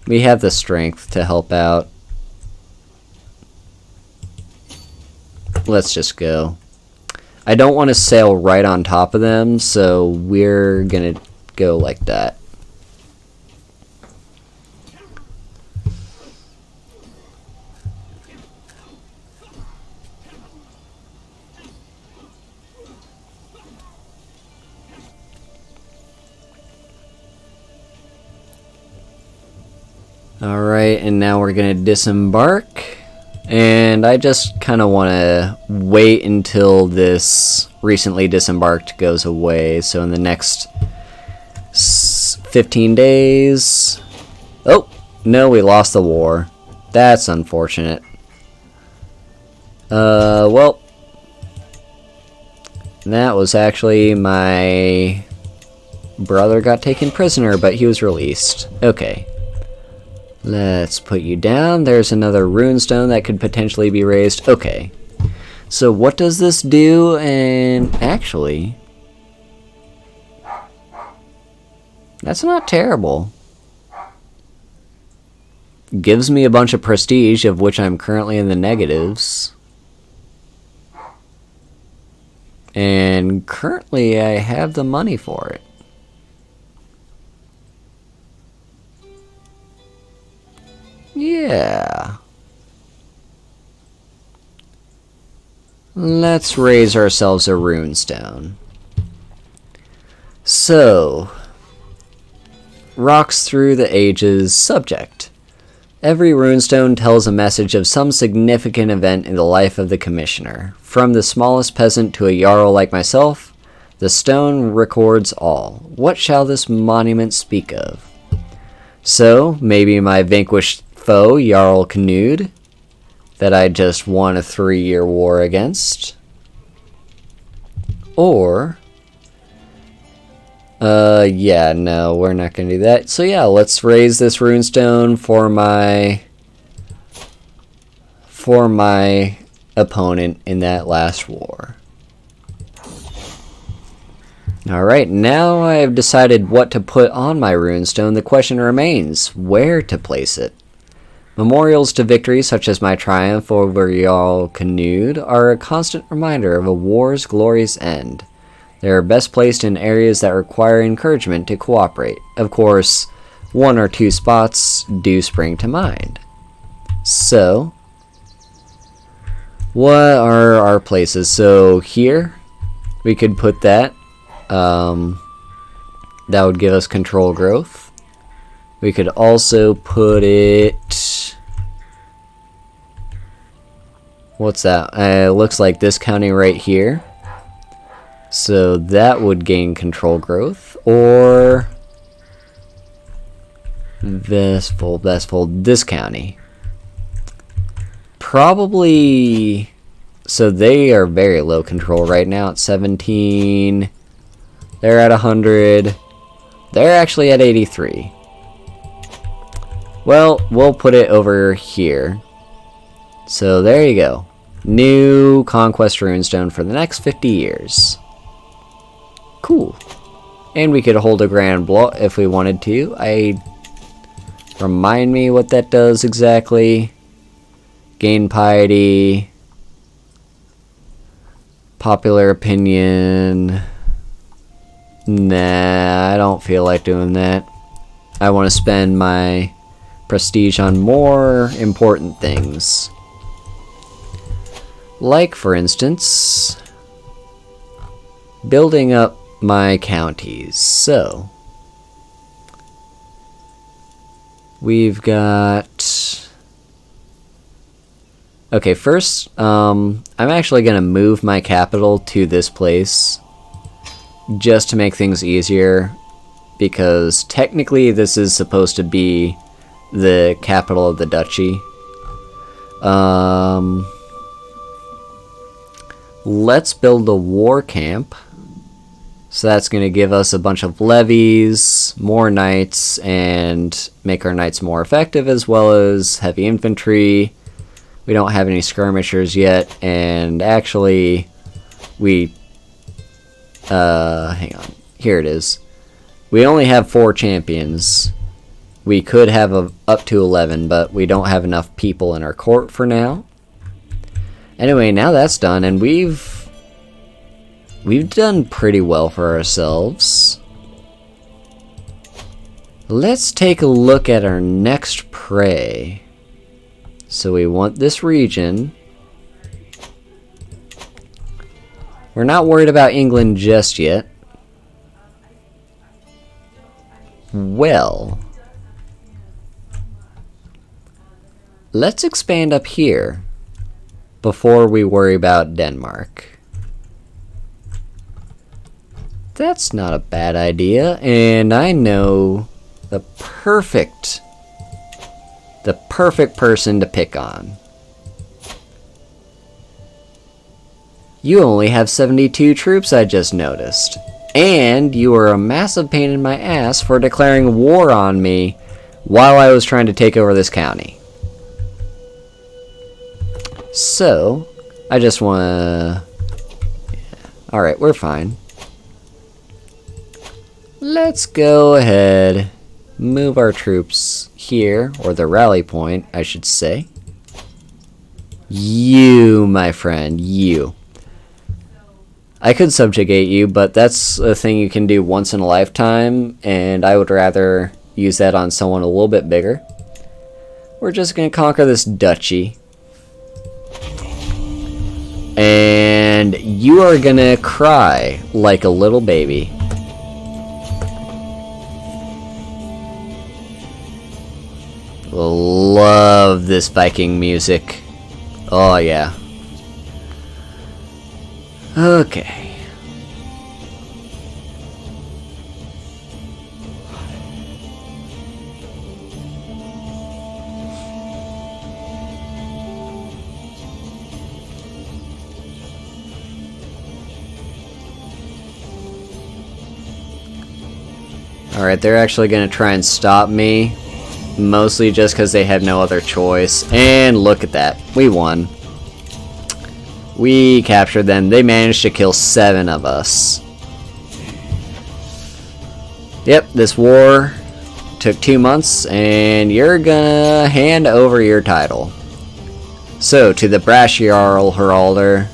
We have the strength to help out. Let's just go. I don't want to sail right on top of them, so we're gonna go like that. Alright, and now we're gonna disembark. And I just kind of want to wait until this recently disembarked goes away. So in the next 15 days... Oh, no, we lost the war. That's unfortunate. Well... That was actually my brother got taken prisoner, but he was released. Okay. Let's put you down. There's another runestone that could potentially be raised. Okay. So what does this do? And actually, that's not terrible. Gives me a bunch of prestige, of which I'm currently in the negatives. And currently I have the money for it. Yeah. Let's raise ourselves a runestone. So, rocks through the ages subject. Every runestone tells a message of some significant event in the life of the commissioner. From the smallest peasant to a jarl like myself, the stone records all. What shall this monument speak of? So, maybe my vanquished foe, Jarl Knud, that I just won a 3-year war against. Or, yeah, no, we're not going to do that. So yeah, let's raise this runestone for my opponent in that last war. Alright, now I've decided what to put on my runestone. The question remains, where to place it? Memorials to victory, such as my triumph over Jarl Knud, are a constant reminder of a war's glorious end. They are best placed in areas that require encouragement to cooperate. Of course, 1 or 2 spots do spring to mind. So, what are our places? So here, we could put that. That would give us control growth. We could also put it... What's that? It looks like this county right here. So that would gain control growth. Or... Vestfold, this county. Probably... So they are very low control right now at 17. They're at 100. They're actually at 83. Well, we'll put it over here. So there you go. New Conquest Runestone for the next 50 years. Cool. And we could hold a Grand Blow if we wanted to. Remind me what that does exactly. Gain piety. Popular opinion. Nah, I don't feel like doing that. I want to spend my prestige on more important things. Like, for instance, building up my counties. So, we've got... Okay, first, I'm actually going to move my capital to this place just to make things easier, because technically this is supposed to be the capital of the duchy. Let's build a war camp. So that's going to give us a bunch of levies, more knights, and make our knights more effective, as well as heavy infantry. We don't have any skirmishers yet, and actually we hang on, here it is. We only have 4 champions. We could have up to 11, but we don't have enough people in our court for now. Anyway, now that's done, and we've done pretty well for ourselves. Let's take a look at our next prey. So we want this region. We're not worried about England just yet. Well, let's expand up here before we worry about Denmark. That's not a bad idea, and I know the perfect person to pick on. You only have 72 troops, I just noticed. And you were a massive pain in my ass for declaring war on me while I was trying to take over this county. So, I just want to... Yeah. Alright, we're fine. Let's go ahead, move our troops here, or the rally point, I should say. You, my friend, you. I could subjugate you, but that's a thing you can do once in a lifetime, and I would rather use that on someone a little bit bigger. We're just going to conquer this duchy. And you are going to cry like a little baby. Love this Viking music. Oh yeah. Okay. Alright, they're actually going to try and stop me. Mostly just because they have no other choice. And look at that. We won. We captured them. They managed to kill 7 of us. Yep, this war took 2 months, and you're gonna hand over your title. So, to the brash Jarl Heralder,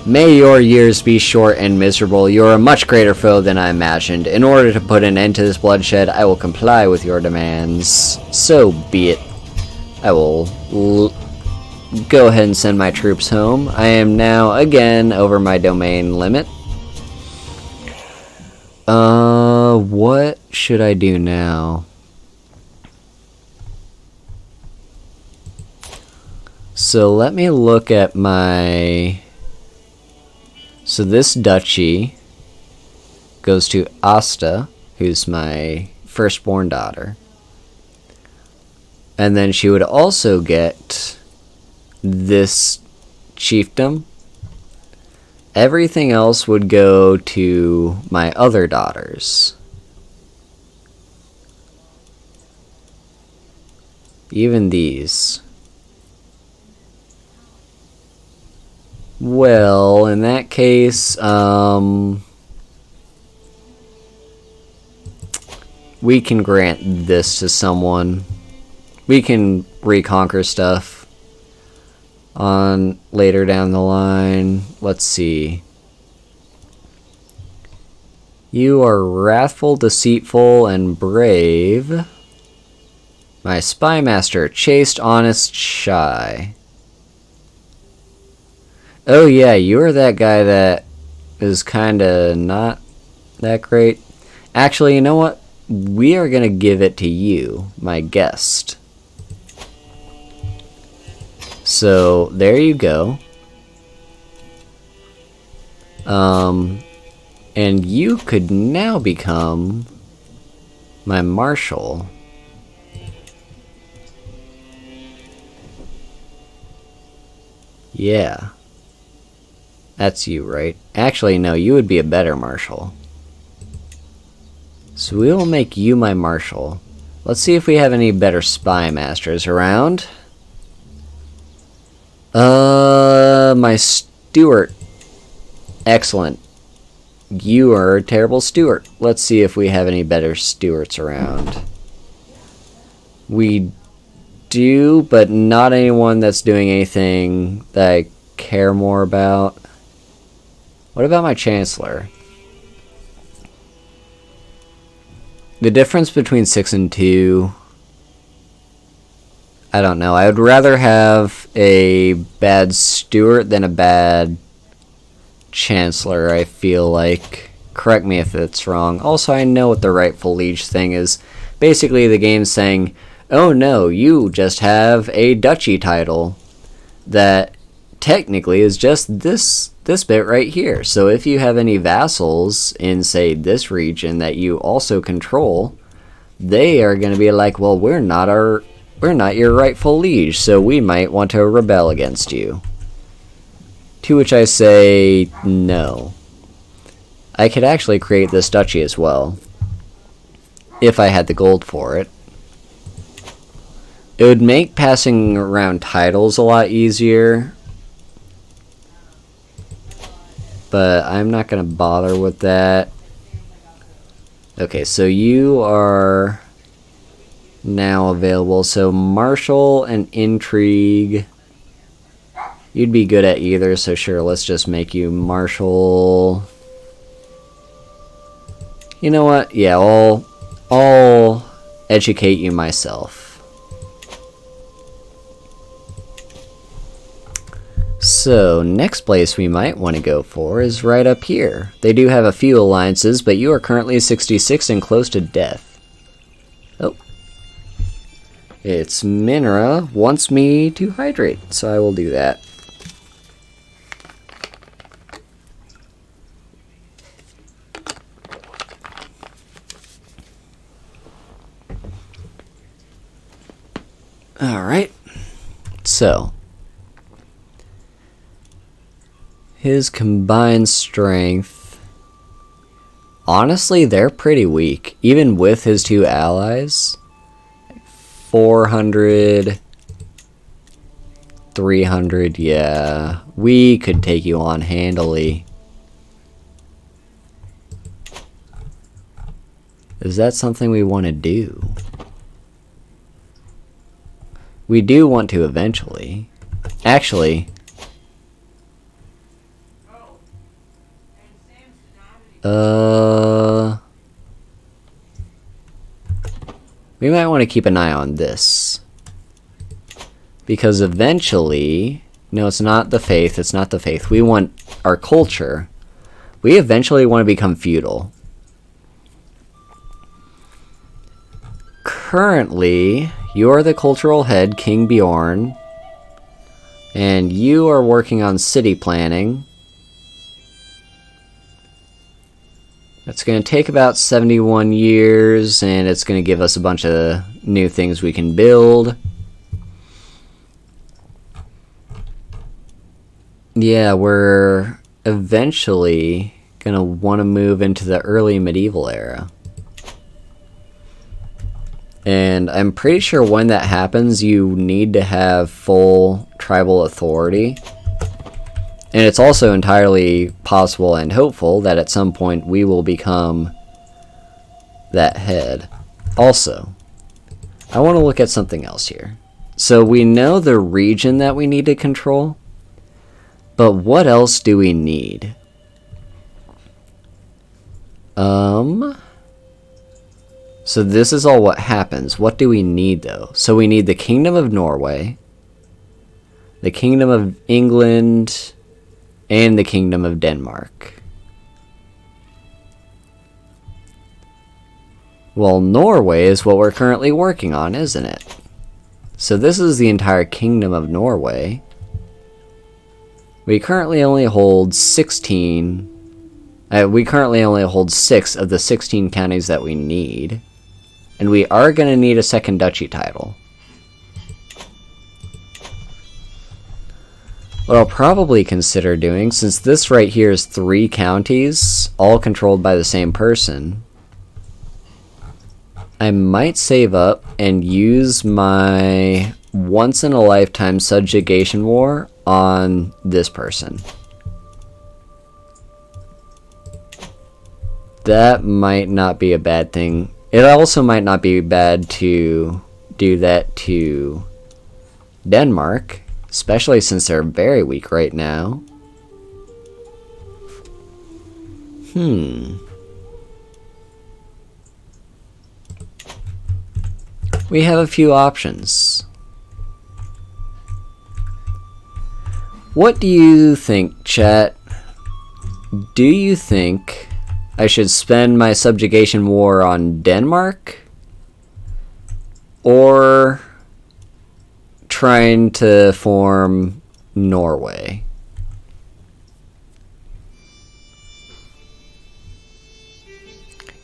may your years be short and miserable. You are a much greater foe than I imagined. In order to put an end to this bloodshed, I will comply with your demands. So be it. I will go ahead and send my troops home. I am now again over my domain limit. What should I do now? So let me look at my... So this duchy goes to Asta, who's my firstborn daughter. And then she would also get this chiefdom. Everything else would go to my other daughters. Even these. Well, in that case, we can grant this to someone. We can reconquer stuff on later down the line. Let's see. You are wrathful, deceitful, and brave. My spy master, chaste, honest, shy. Oh yeah, you're that guy that is kinda not that great. Actually, you know what? We are gonna give it to you, my guest. So, there you go. And you could now become my marshal. Yeah. That's you, right? Actually, no, you would be a better marshal. So we will make you my marshal. Let's see if we have any better spy masters around. My steward. Excellent. You are a terrible steward. Let's see if we have any better stewards around. We do, but not anyone that's doing anything that I care more about. What about my chancellor? The difference between 6 and 2... I don't know. I would rather have a bad steward than a bad chancellor, I feel like. Correct me if it's wrong. Also, I know what the rightful liege thing is. Basically, the game's saying, oh no, you just have a duchy title that technically is just this bit right here. So if you have any vassals in, say, this region that you also control, they are going to be like, well, we're not your rightful liege, so we might want to rebel against you. To which I say, no. I could actually create this duchy as well, if I had the gold for it. It would make passing around titles a lot easier, but I'm not going to bother with that. Okay, so you are now available. So martial and intrigue. You'd be good at either, so sure, let's just make you Marshal. You know what? Yeah, I'll educate you myself. So, next place we might want to go for is right up here. They do have a few alliances, but you are currently 66 and close to death. Oh. It's Minra wants me to hydrate, so I will do that. Alright. So. His combined strength, honestly, they're pretty weak. Even with his two allies, 400, 300, yeah. We could take you on handily. Is that something we want to do? We do want to eventually. Actually... we might want to keep an eye on this. Because eventually... No, it's not the faith, it's not the faith. We want our culture. We eventually want to become feudal. Currently, you're the cultural head, King Bjorn. And you are working on city planning. It's going to take about 71 years, and it's going to give us a bunch of new things we can build. Yeah, we're eventually going to want to move into the early medieval era. And I'm pretty sure when that happens, you need to have full tribal authority. And it's also entirely possible and hopeful that at some point we will become that head. Also, I want to look at something else here. So we know the region that we need to control, but what else do we need? So this is all what happens. What do we need though? So we need the Kingdom of Norway, the Kingdom of England, and the Kingdom of Denmark. Well, Norway is what we're currently working on, isn't it? So this is the entire Kingdom of Norway. We currently only hold 16... we currently only hold 6 of the 16 counties that we need. And we are going to need a second duchy title. What I'll probably consider doing, since this right here is 3 counties, all controlled by the same person, I might save up and use my once-in-a-lifetime subjugation war on this person. That might not be a bad thing. It also might not be bad to do that to Denmark. Especially since they're very weak right now. We have a few options. What do you think, chat? Do you think I should spend my subjugation war on Denmark? Or trying to form Norway?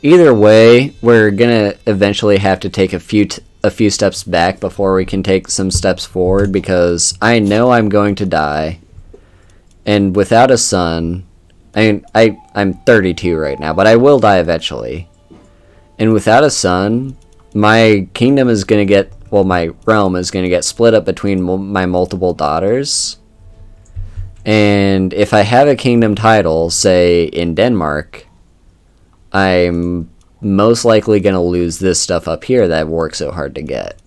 Either way, we're gonna eventually have to take a few steps back before we can take some steps forward, because I know I'm going to die, and without a son, I'm 32 right now, but I will die eventually, and without a son, my kingdom is gonna get, well, my realm is going to get split up between my multiple daughters. And if I have a kingdom title, say, in Denmark, I'm most likely going to lose this stuff up here that I've worked so hard to get.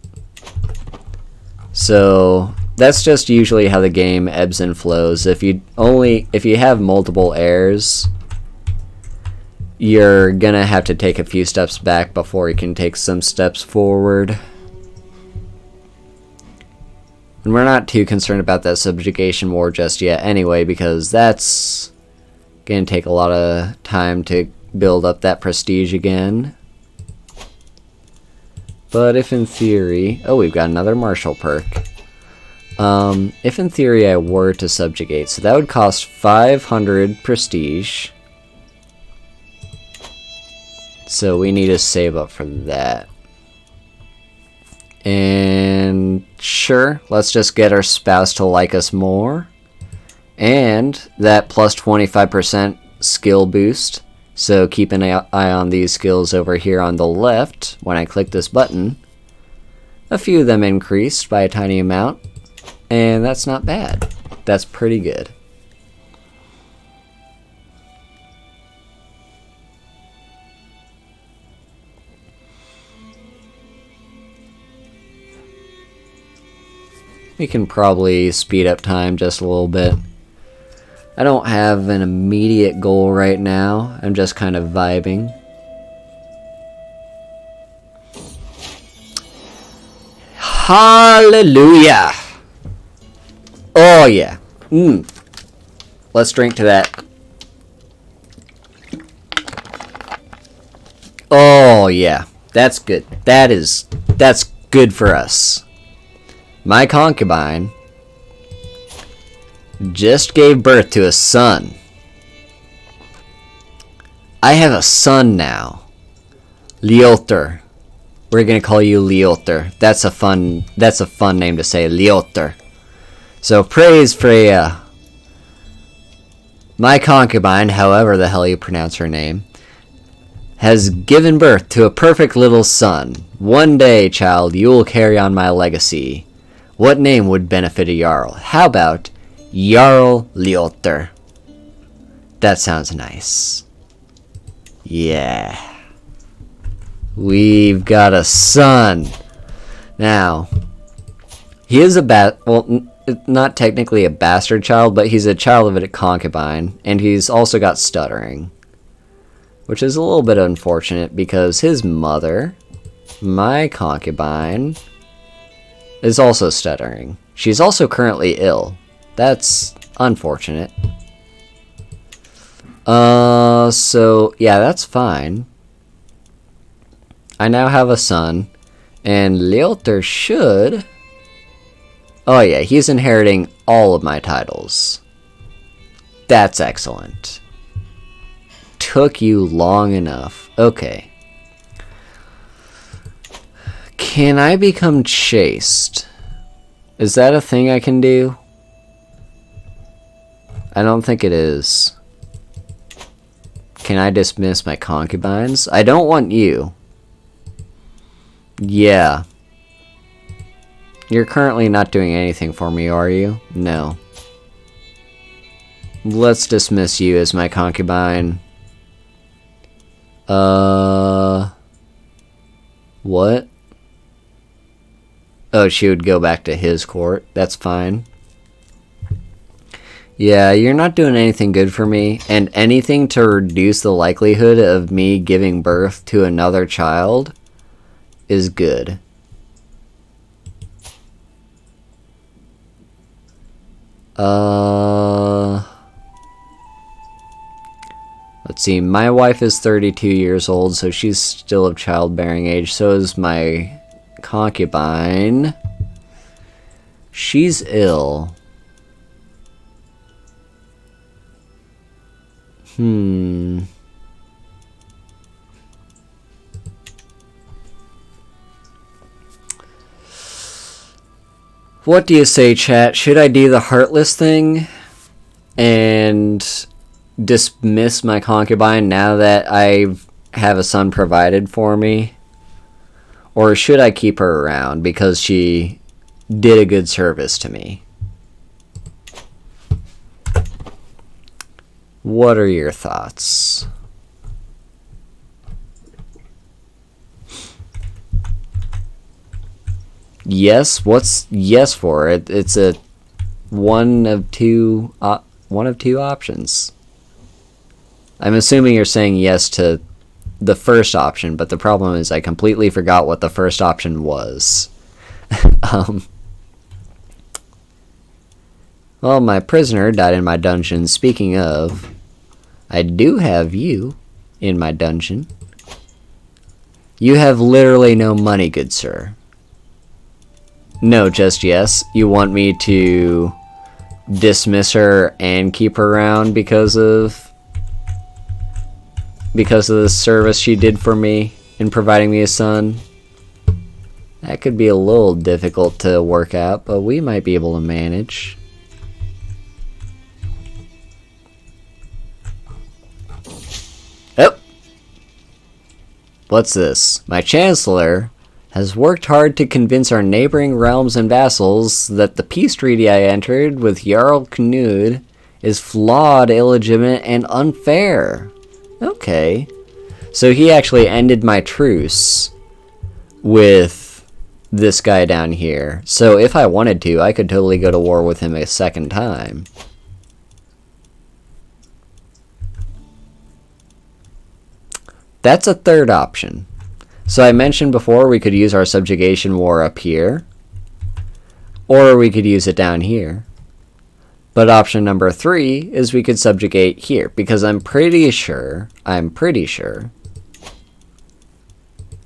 So, that's just usually how the game ebbs and flows. If you have multiple heirs, you're gonna have to take a few steps back before you can take some steps forward. And we're not too concerned about that subjugation war just yet anyway, because that's gonna take a lot of time to build up that prestige again. But if in theory... Oh, we've got another martial perk. If in theory I were to subjugate, so that would cost 500 prestige. So we need to save up for that. And sure, let's just get our spouse to like us more. And that plus 25% skill boost. So keep an eye on these skills over here on the left when I click this button. A few of them increased by a tiny amount. And that's not bad. That's pretty good. We can probably speed up time just a little bit. I don't have an immediate goal right now. I'm just kind of vibing. Hallelujah! Oh yeah. Let's drink to that. Oh yeah. That's good. That's good for us. My concubine just gave birth to a son. I have a son now. Liotr. We're gonna call you Liotr. That's a fun name to say, Liotr. So praise Freya. My concubine, however the hell you pronounce her name, has given birth to a perfect little son. One day, child, you will carry on my legacy. What name would benefit a Jarl? How about Jarl Liotr? That sounds nice. Yeah. We've got a son. Now, he is not technically a bastard child, but he's a child of a concubine, and he's also got stuttering. Which is a little bit unfortunate because his mother, my concubine, is also stuttering. She's also currently ill. That's unfortunate. So, yeah, that's fine. I now have a son, and Liotr should... Oh yeah, he's inheriting all of my titles. That's excellent. Took you long enough. Okay. Can I become chaste? Is that a thing I can do? I don't think it is. Can I dismiss my concubines? I don't want you. Yeah. You're currently not doing anything for me, are you? No. Let's dismiss you as my concubine. What? Oh, she would go back to his court. That's fine. Yeah, you're not doing anything good for me, and anything to reduce the likelihood of me giving birth to another child is good. Let's see, my wife is 32 years old, so she's still of childbearing age. So is my concubine. She's ill. What do you say, chat? Should I do the heartless thing and dismiss my concubine now that I have a son provided for me? Or should I keep her around because she did a good service to me? What are your thoughts? Yes. What's yes for? It's a one of two options. I'm assuming you're saying yes to the first option, but the problem is I completely forgot what the first option was. um, well, my prisoner died in my dungeon. Speaking of, I do have you in my dungeon. You have literally no money, good sir. No, just yes. You want me to dismiss her and keep her around because of the service she did for me in providing me a son? That could be a little difficult to work out, but we might be able to manage. Oh! What's this? My chancellor has worked hard to convince our neighboring realms and vassals that the peace treaty I entered with Jarl Knud is flawed, illegitimate, and unfair. Okay. So he actually ended my truce with this guy down here. So if I wanted to, I could totally go to war with him a second time. That's a third option. So I mentioned before we could use our subjugation war up here, or we could use it down here. But option number 3 is we could subjugate here, because I'm pretty sure,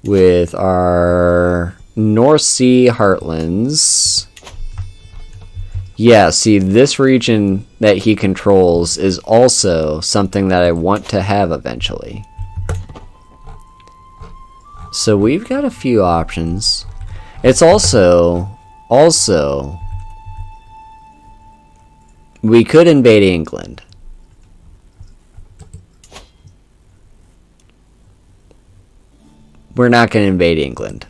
with our North Sea heartlands, yeah, see, this region that he controls is also something that I want to have eventually. So we've got a few options. It's also, we could invade England. We're not going to invade England.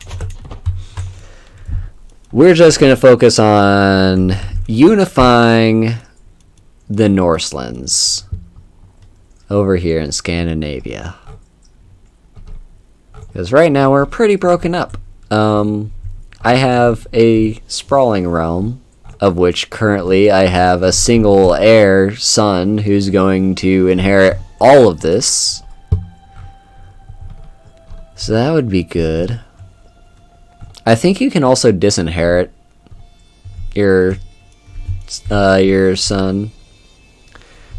We're just going to focus on unifying the Norselands over here in Scandinavia. Because right now we're pretty broken up. I have a sprawling realm, of which currently I have a single heir son who's going to inherit all of this. So that would be good. I think you can also disinherit your son.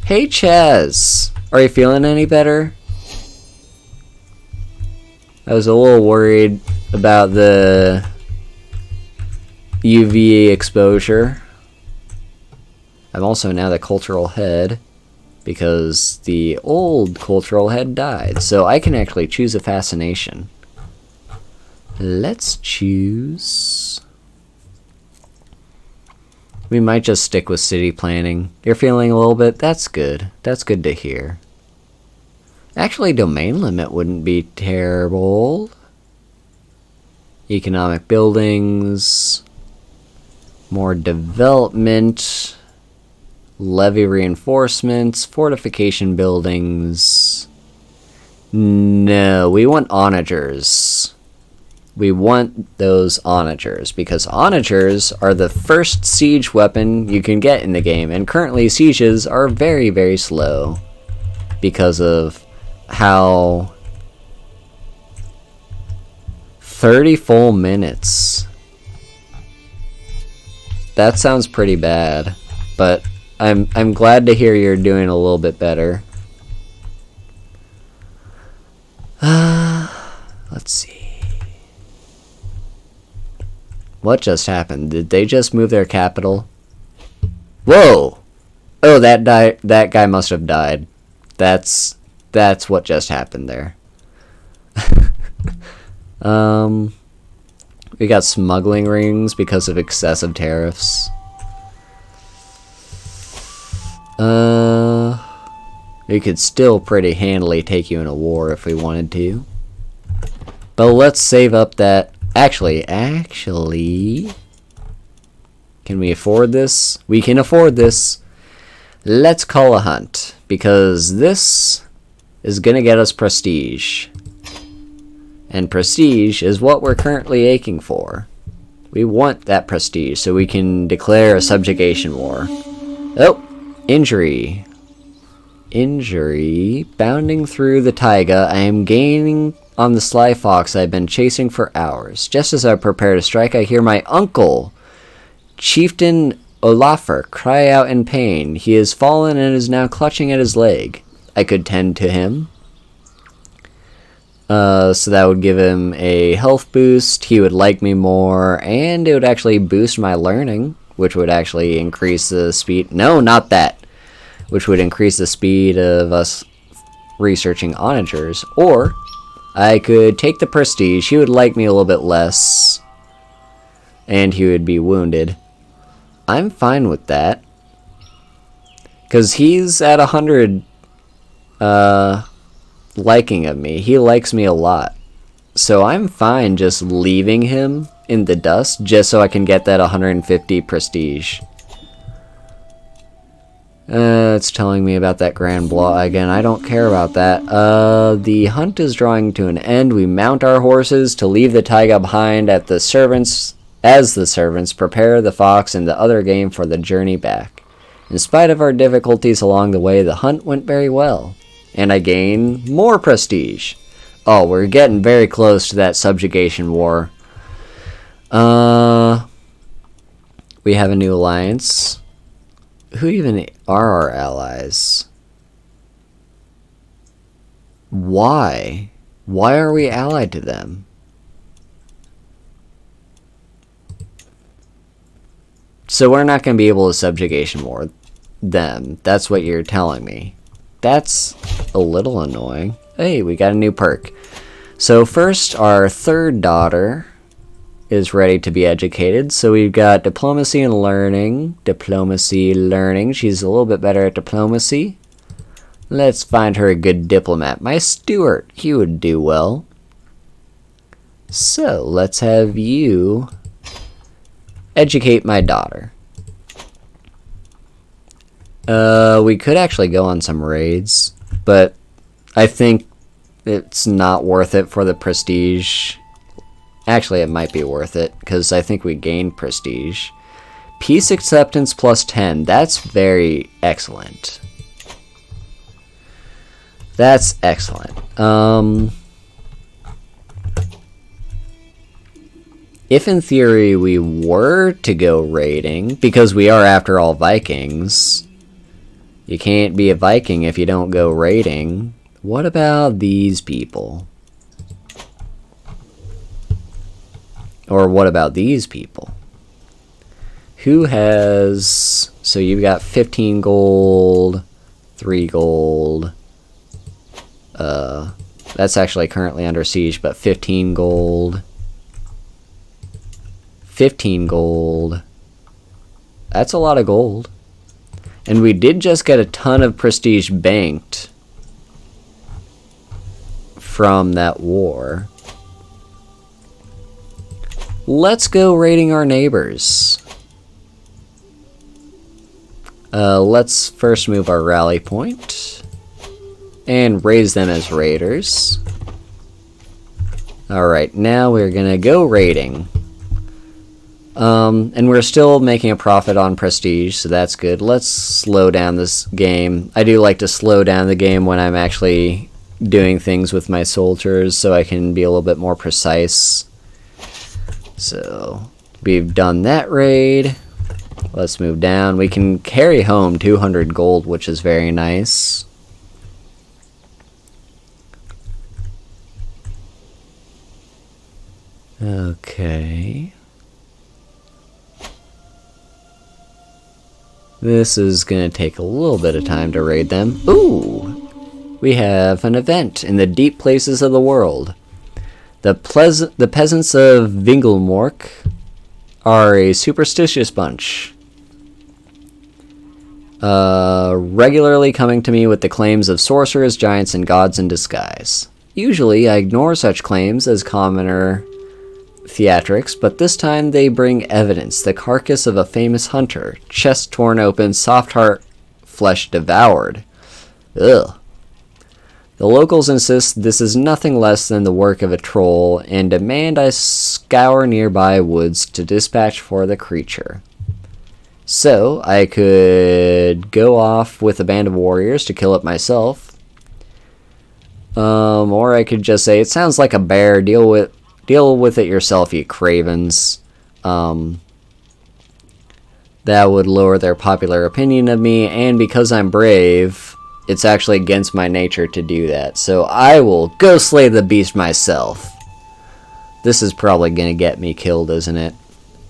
Hey Chaz, are you feeling any better? I was a little worried about the UV exposure. I'm also now the cultural head because the old cultural head died, so I can actually choose a fascination. Let's choose. We might just stick with city planning. You're feeling a little bit? That's good. That's good to hear. Actually, domain limit wouldn't be terrible. Economic buildings. More development. Levy reinforcements. Fortification buildings. No, we want onagers. We want those onagers, because onagers are the first siege weapon you can get in the game, and currently sieges are very, very slow because of how 30 full minutes. That sounds pretty bad, but I'm glad to hear you're doing a little bit better. Let's see. What just happened? Did they just move their capital? Whoa! Oh, that guy must have died. That's what just happened there. We got smuggling rings because of excessive tariffs. We could still pretty handily take you in a war if we wanted to. But let's save up that. Actually, can we afford this? We can afford this. Let's call a hunt, because this is gonna get us prestige. And prestige is what we're currently aching for. We want that prestige so we can declare a subjugation war. Oh, injury. Injury. Bounding through the taiga, I am gaining on the sly fox I've been chasing for hours. Just as I prepare to strike, I hear my uncle, Chieftain Olafur, cry out in pain. He has fallen and is now clutching at his leg. I could tend to him. So that would give him a health boost, he would like me more, and it would actually boost my learning, which would actually increase the speed. No, not that. Which would increase the speed of us researching onagers. Or I could take the prestige, he would like me a little bit less, and he would be wounded. I'm fine with that. Because he's at 100 liking of me. He likes me a lot. So I'm fine just leaving him in the dust just so I can get that 150 prestige. It's telling me about that Grand Blah again. I don't care about that. The hunt is drawing to an end. We mount our horses to leave the taiga behind as the servants prepare the fox and the other game for the journey back. In spite of our difficulties along the way, the hunt went very well. And I gain more prestige. Oh, we're getting very close to that subjugation war. We have a new alliance. Who even are our allies? Why? Why are we allied to them? So we're not going to be able to subjugation war them. That's what you're telling me. That's a little annoying. Hey, we got a new perk. So first, our third daughter is ready to be educated. So we've got diplomacy and learning. Diplomacy, learning. She's a little bit better at diplomacy. Let's find her a good diplomat. My Stewart, he would do well. So let's have you educate my daughter. We could actually go on some raids, but I think it's not worth it for the prestige. Actually, it might be worth it, because I think we gained prestige. Peace acceptance plus 10. That's very excellent. That's excellent. If in theory we were to go raiding, because we are after all Vikings, you can't be a Viking if you don't go raiding. What about these people? Or what about these people? Who has... So you've got 15 gold, 3 gold. That's actually currently under siege, but 15 gold. 15 gold. That's a lot of gold. And we did just get a ton of prestige banked from that war. Let's go raiding our neighbors. Let's first move our rally point and raise them as raiders. Alright, now we're gonna go raiding. And we're still making a profit on prestige, so that's good. Let's slow down this game. I do like to slow down the game when I'm actually doing things with my soldiers, so I can be a little bit more precise. So, we've done that raid. Let's move down. We can carry home 200 gold, which is very nice. Okay. This is going to take a little bit of time to raid them. Ooh! We have an event in the deep places of the world. The peasants of Vingelmork are a superstitious bunch. Regularly coming to me with the claims of sorcerers, giants, and gods in disguise. Usually I ignore such claims as commoner theatrics, but this time they bring evidence. The carcass of a famous hunter, chest torn open, soft heart, flesh devoured. Ugh. The locals insist this is nothing less than the work of a troll and demand I scour nearby woods to dispatch for the creature. So, I could go off with a band of warriors to kill it myself. Or I could just say, it sounds like a bear, deal with it yourself, you cravens. That would lower their popular opinion of me, and because I'm brave, it's actually against my nature to do that. So I will go slay the beast myself. This is probably going to get me killed, isn't it?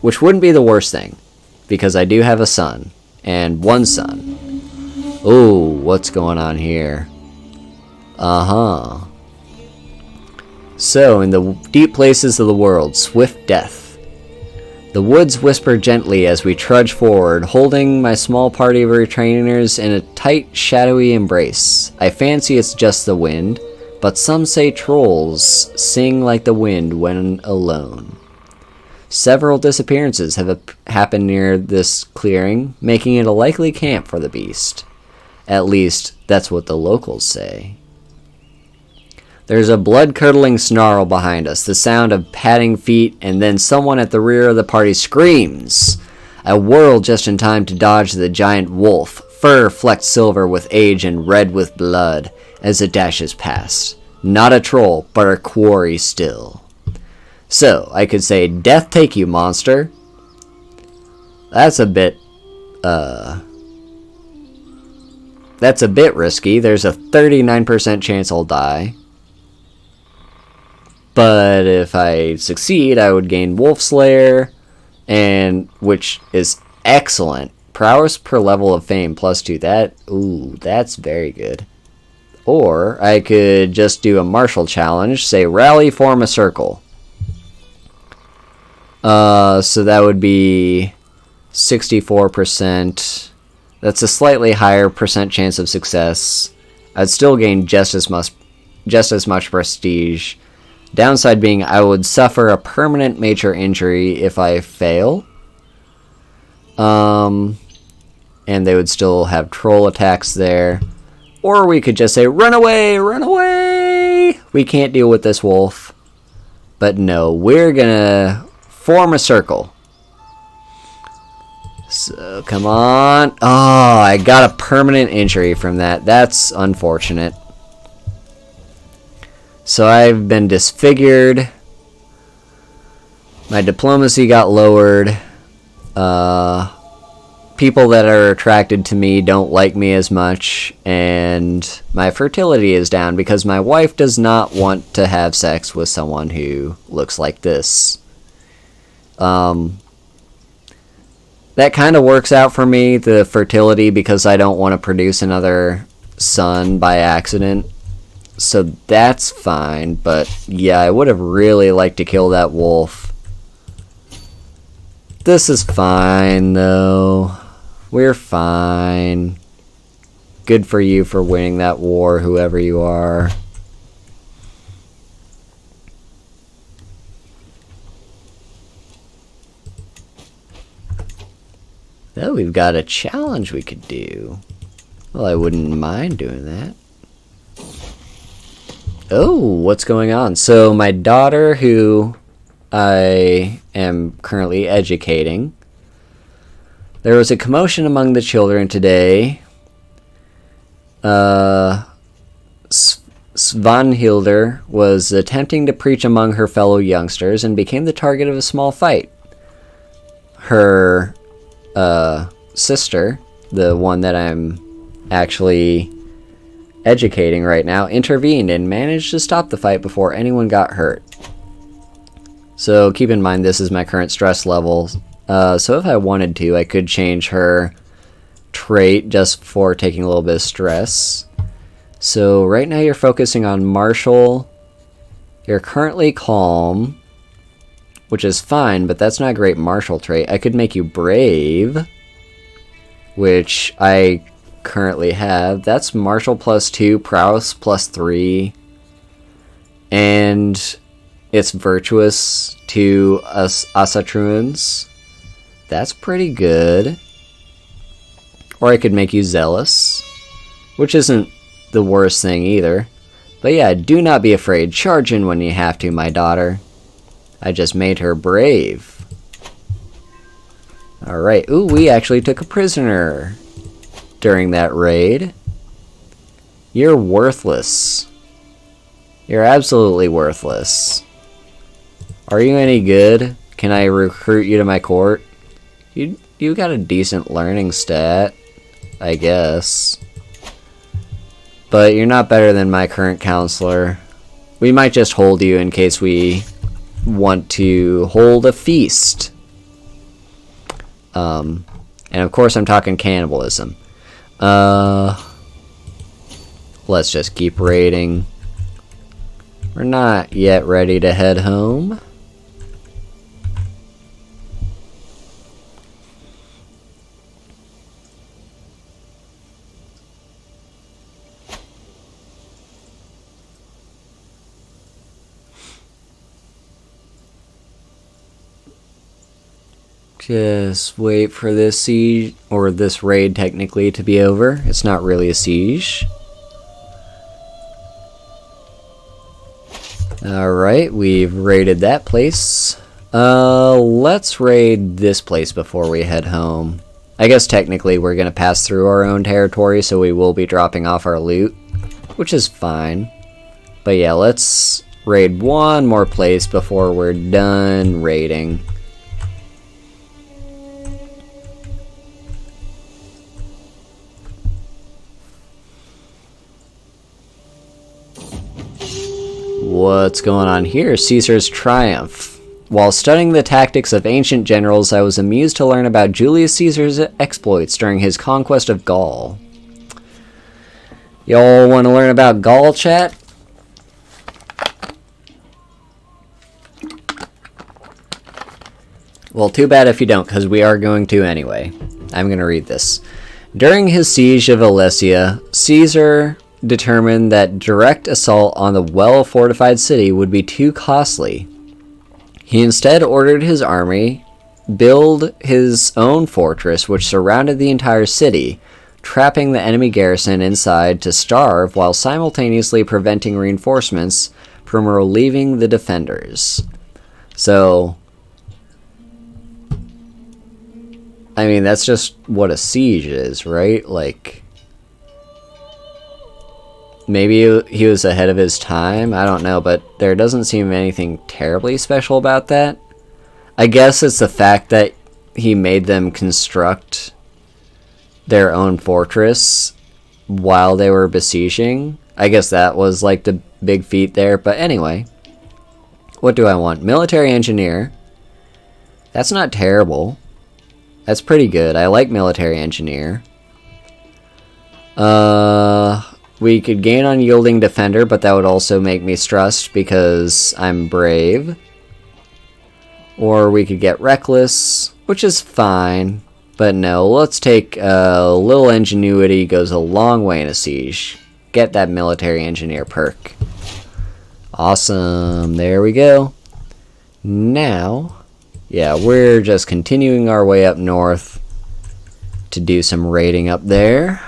Which wouldn't be the worst thing, because I do have a son, and one son. Ooh, what's going on here? Uh-huh. So, in the deep places of the world, swift death. The woods whisper gently as we trudge forward, holding my small party of retainers in a tight, shadowy embrace. I fancy it's just the wind, but some say trolls sing like the wind when alone. Several disappearances have happened near this clearing, making it a likely camp for the beast. At least, that's what the locals say. There's a blood-curdling snarl behind us, the sound of padding feet, and then someone at the rear of the party screams. I whirl just in time to dodge the giant wolf, fur flecked silver with age and red with blood, as it dashes past. Not a troll, but a quarry still. So, I could say, death take you, monster. That's a bit risky. There's a 39% chance I'll die. But if I succeed, I would gain Wolf Slayer, and which is excellent. Prowess per level of fame +2. That's very good. Or I could just do a martial challenge, say rally, form a circle. So that would be 64%. That's a slightly higher percent chance of success. I'd still gain just as much prestige. Downside being I would suffer a permanent major injury if I fail. And they would still have troll attacks there. Or we could just say, run away, run away! We can't deal with this wolf. But no, we're gonna form a circle. So, come on. Oh, I got a permanent injury from that. That's unfortunate. So I've been disfigured. My diplomacy got lowered. People that are attracted to me don't like me as much. And my fertility is down because my wife does not want to have sex with someone who looks like this. That kind of works out for me, the fertility, because I don't want to produce another son by accident. So that's fine, but yeah, I would have really liked to kill that wolf. This is fine, though. We're fine. Good for you for winning that war, whoever you are. Oh, we've got a challenge we could do. Well, I wouldn't mind doing that. Oh, what's going on? So my daughter, who I am currently educating, there was a commotion among the children today. Svanhilder was attempting to preach among her fellow youngsters and became the target of a small fight. Her sister, the one that I'm actually educating right now, intervened and managed to stop the fight before anyone got hurt. So keep in mind this is my current stress level. So if I wanted to, I could change her trait just for taking a little bit of stress. So right now you're focusing on martial. You're currently calm, which is fine, but that's not a great martial trait. I could make you brave, which I currently have. That's martial +2, prowess +3, and it's virtuous to Asatruans. That's pretty good. Or I could make you zealous, which isn't the worst thing either. But yeah, do not be afraid. Charge in when you have to, my daughter. I just made her brave. Alright. Ooh, we actually took a prisoner during that raid. You're worthless. You're absolutely worthless. Are you any good? Can I recruit you to my court? You got a decent learning stat, I guess. But you're not better than my current counselor. We might just hold you in case we want to hold a feast. And of course I'm talking cannibalism. Let's just keep raiding. We're not yet ready to head home. Just wait for this siege, or this raid technically, to be over. It's not really a siege. Alright, we've raided that place. Let's raid this place before we head home. I guess technically we're gonna pass through our own territory, so we will be dropping off our loot, which is fine. But yeah, let's raid one more place before we're done raiding. What's going on here? Caesar's triumph. While studying the tactics of ancient generals, I was amused to learn about Julius Caesar's exploits during his conquest of Gaul. Y'all want to learn about Gaul, chat? Well, too bad if you don't, because we are going to anyway. I'm going to read this. During his siege of Alesia, Caesar determined that direct assault on the well-fortified city would be too costly. He instead ordered his army build his own fortress which surrounded the entire city, trapping the enemy garrison inside to starve while simultaneously preventing reinforcements from relieving the defenders. So, I mean, that's just what a siege is, right? Like, maybe he was ahead of his time, I don't know, but there doesn't seem anything terribly special about that. I guess it's the fact that he made them construct their own fortress while they were besieging. I guess that was like the big feat there, but anyway. What do I want? Military engineer. That's not terrible. That's pretty good. I like military engineer. We could gain unyielding defender, but that would also make me stressed because I'm brave. Or we could get reckless, which is fine. But no, let's take a little ingenuity, goes a long way in a siege. Get that military engineer perk. Awesome, there we go. Now, yeah, we're just continuing our way up north to do some raiding up there.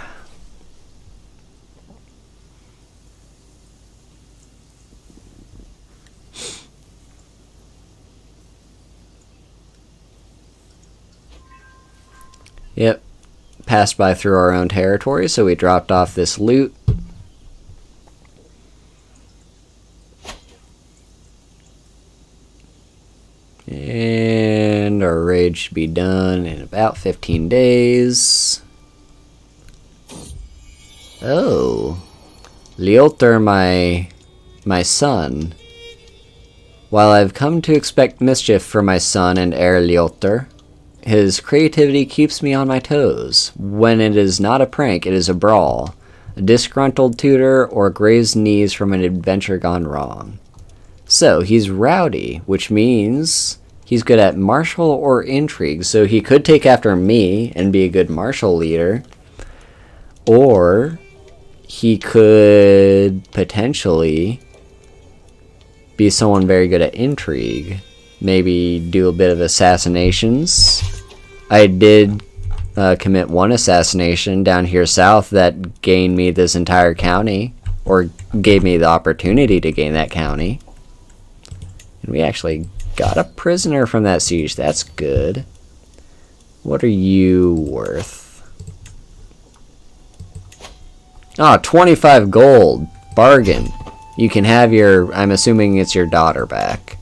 Yep, passed by through our own territory, so we dropped off this loot. And our raid should be done in about 15 days. Oh, Leoter, my son. While I've come to expect mischief from my son and heir Leoter, his creativity keeps me on my toes. When it is not a prank, it is a brawl, a disgruntled tutor, or grazed knees from an adventure gone wrong. So, he's rowdy, which means he's good at martial or intrigue, so he could take after me and be a good martial leader. Or he could potentially be someone very good at intrigue. Maybe do a bit of assassinations. I did commit one assassination down here south that gained me this entire county, or gave me the opportunity to gain that county. And we actually got a prisoner from that siege. That's good. What are you worth? Ah, 25 gold. Bargain. You can have your, I'm assuming it's your daughter back.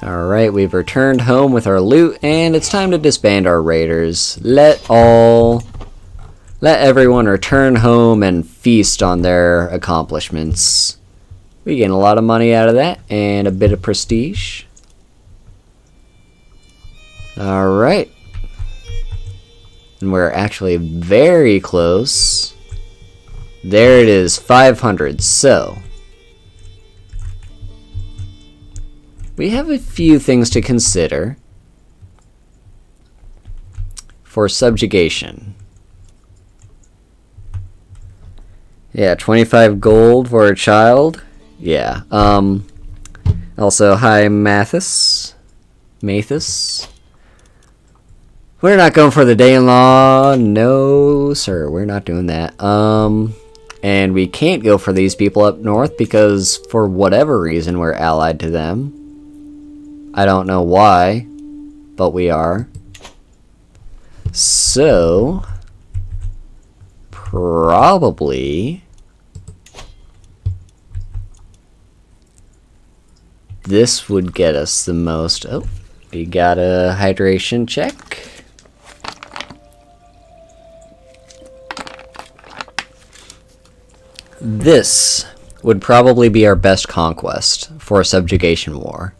Alright, we've returned home with our loot, and it's time to disband our raiders. Let everyone return home and feast on their accomplishments. We gain a lot of money out of that, and a bit of prestige. Alright. And we're actually very close. There it is, 500. So we have a few things to consider for subjugation. Yeah, 25 gold for a child. Yeah. Also, hi, Mathis. We're not going for the day-in-law. No, sir. We're not doing that. And we can't go for these people up north because for whatever reason we're allied to them. I don't know why, but we are. So, probably this would get us the most. Oh, we got a hydration check. This would probably be our best conquest for a subjugation war.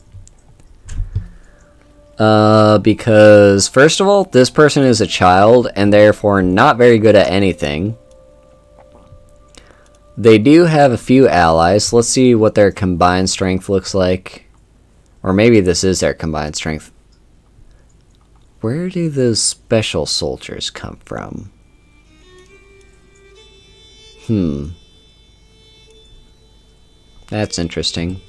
Because, first of all, this person is a child and therefore not very good at anything. They do have a few allies. Let's see what their combined strength looks like. Or maybe this is their combined strength. Where do those special soldiers come from? That's interesting.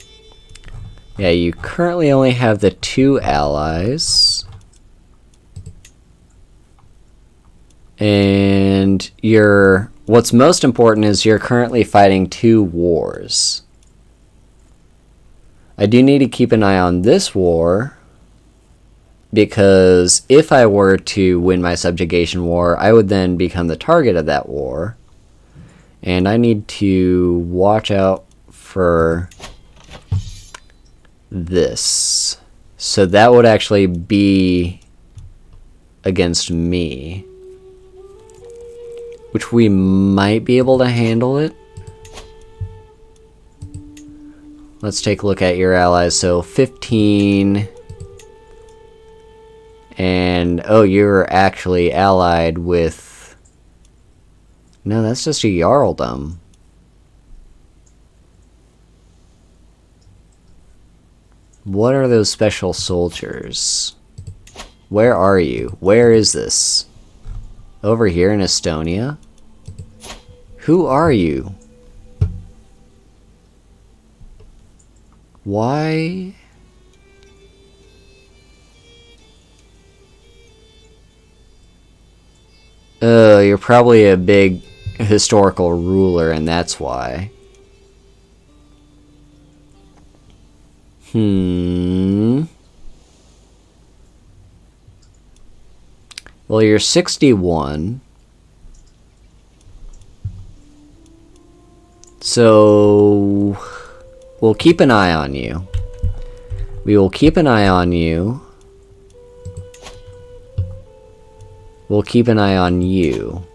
Yeah, you currently only have the 2 allies. And what's most important is you're currently fighting 2 wars. I do need to keep an eye on this war, because if I were to win my subjugation war, I would then become the target of that war. And I need to watch out for this. So that would actually be against me, which we might be able to handle it. Let's take a look at your allies. So 15, and oh, you're actually allied with, no, that's just a Jarldom. What are those special soldiers? Where are you? Where is this? Over here in Estonia? Who are you? Why? Oh, you're probably a big historical ruler, and that's why. Well, you're 61. So we'll keep an eye on you. We will keep an eye on you. We'll keep an eye on you.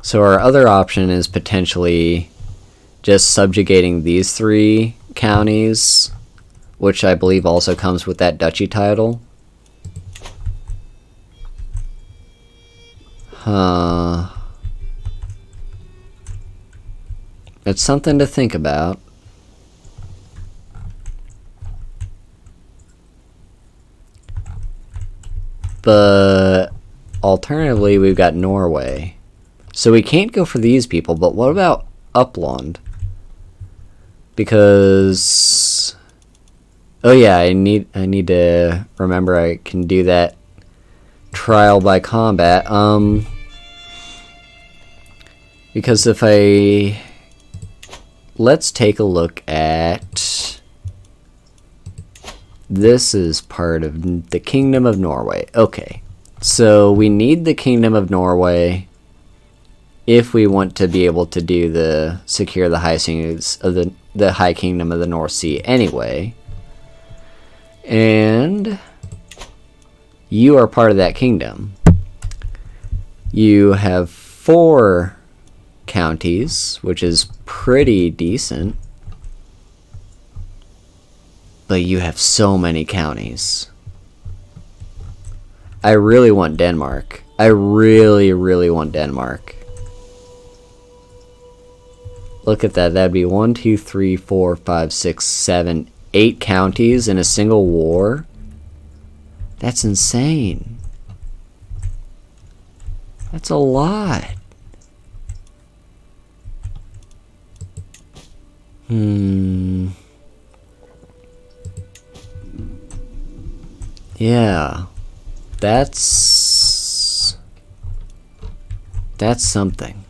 So our other option is potentially just subjugating these 3 counties, which I believe also comes with that duchy title. It's something to think about. But alternatively, we've got Norway. So we can't go for these people, but what about Uppland? Because Oh yeah, I need to remember I can do that trial by combat. Because if I... Let's take a look at... This is part of the Kingdom of Norway. Okay. So we need the Kingdom of Norway if we want to be able to do the secure the high seas of the High Kingdom of the North Sea anyway. And you are part of that kingdom. You have 4 counties, which is pretty decent. But you have so many counties. I really want Denmark. I really, really want Denmark. Look at that. That'd be 1, 2, 3, 4, 5, 6, 7, 8 counties in a single war. That's insane. That's a lot. Yeah. That's something.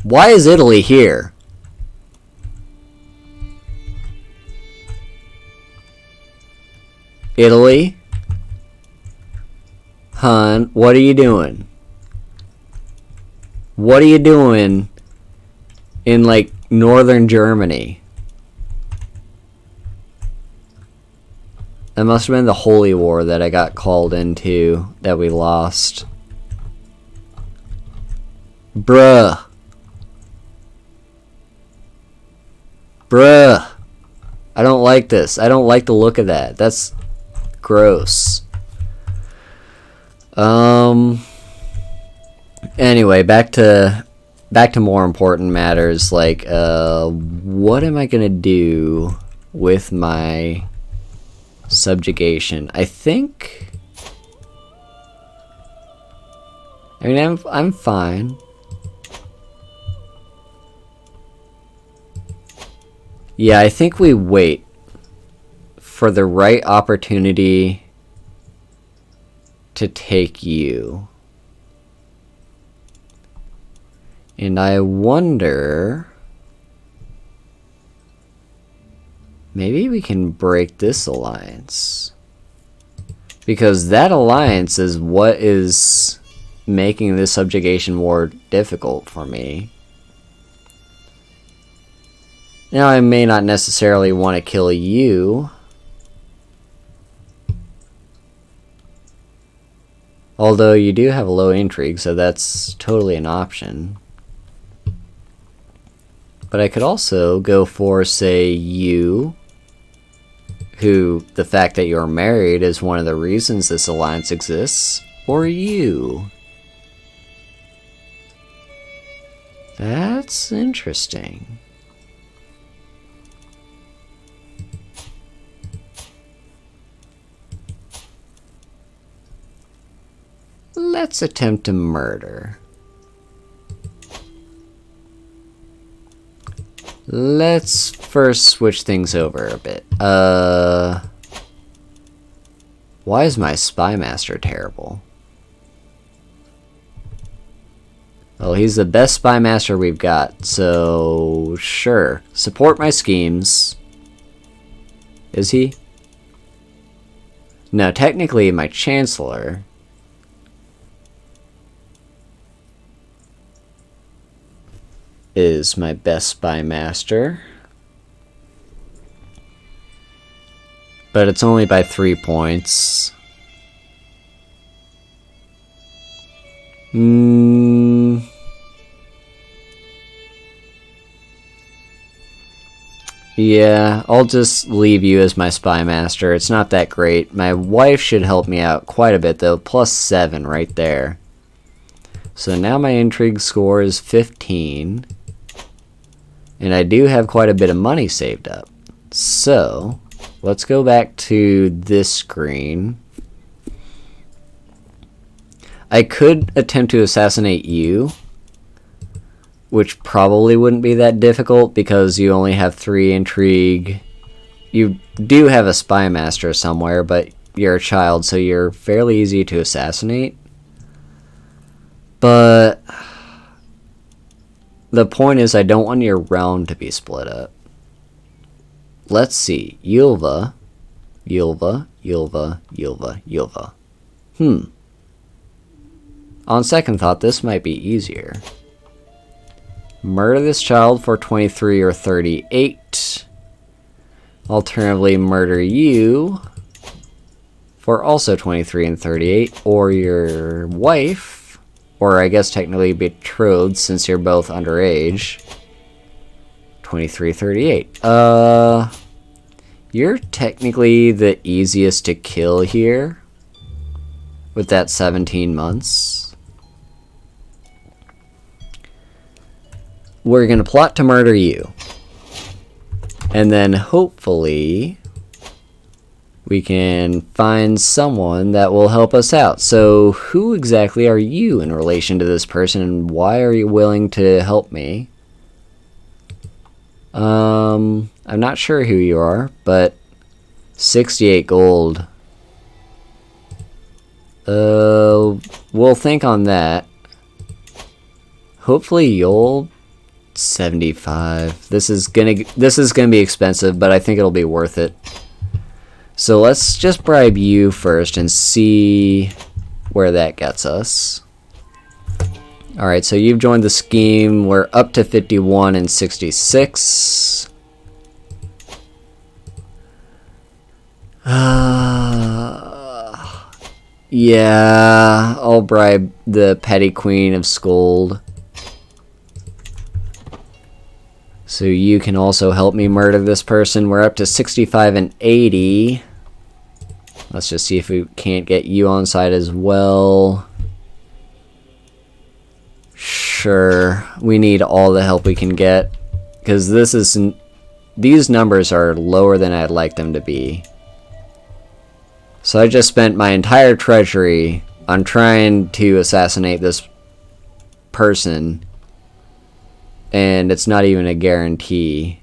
Why is Italy here? Italy? Hun, what are you doing? What are you doing in, like, northern Germany? That must have been the Holy War that I got called into that we lost. Bruh. Bruh. I don't like this. I don't like the look of that. That's gross. Anyway, back to more important matters, like what am I gonna do with my subjugation? I mean, I'm fine. Yeah, I think we wait for the right opportunity to take you. And I wonder... Maybe we can break this alliance. Because that alliance is what is making this subjugation war difficult for me. Now, I may not necessarily want to kill you. Although you do have a low intrigue, so that's totally an option. But I could also go for, say, you, who the fact that you're married is one of the reasons this alliance exists, or you. That's interesting. Let's attempt to murder. Let's first switch things over a bit. Why is my spy master terrible? Well, he's the best spy master we've got, so sure. Support my schemes. Is he? No, technically my chancellor. Is my best spy master. But it's only by 3 points. Yeah, I'll just leave you as my spy master. It's not that great. My wife should help me out quite a bit though. +7 right there. So now my intrigue score is 15. And I do have quite a bit of money saved up. So, let's go back to this screen. I could attempt to assassinate you. which probably wouldn't be that difficult because you only have 3 intrigue. You do have a spy master somewhere, but you're a child, so you're fairly easy to assassinate. But the point is, I don't want your round to be split up. Let's see. Yulva. On second thought, this might be easier. Murder this child for 23 or 38. Alternatively, murder you for also 23 and 38. Or your wife, or I guess technically betrothed since you're both underage. 23, 38. You're technically the easiest to kill here with that 17 months. We're gonna plot to murder you. And then hopefully we can find someone that will help us out. So who exactly are you in relation to this person, and why are you willing to help me? I'm not sure who you are, but 68 gold. We'll think on that. Hopefully you'll 75. This is gonna be expensive, but I think it'll be worth it. So let's just bribe you first and see where that gets us. Alright, so you've joined the scheme. We're up to 51 and 66. Yeah, I'll bribe the petty queen of Scold. So you can also help me murder this person. We're up to 65 and 80. Let's just see if we can't get you on side as well. Sure, we need all the help we can get, because these numbers are lower than I'd like them to be. So I just spent my entire treasury on trying to assassinate this person, and it's not even a guarantee.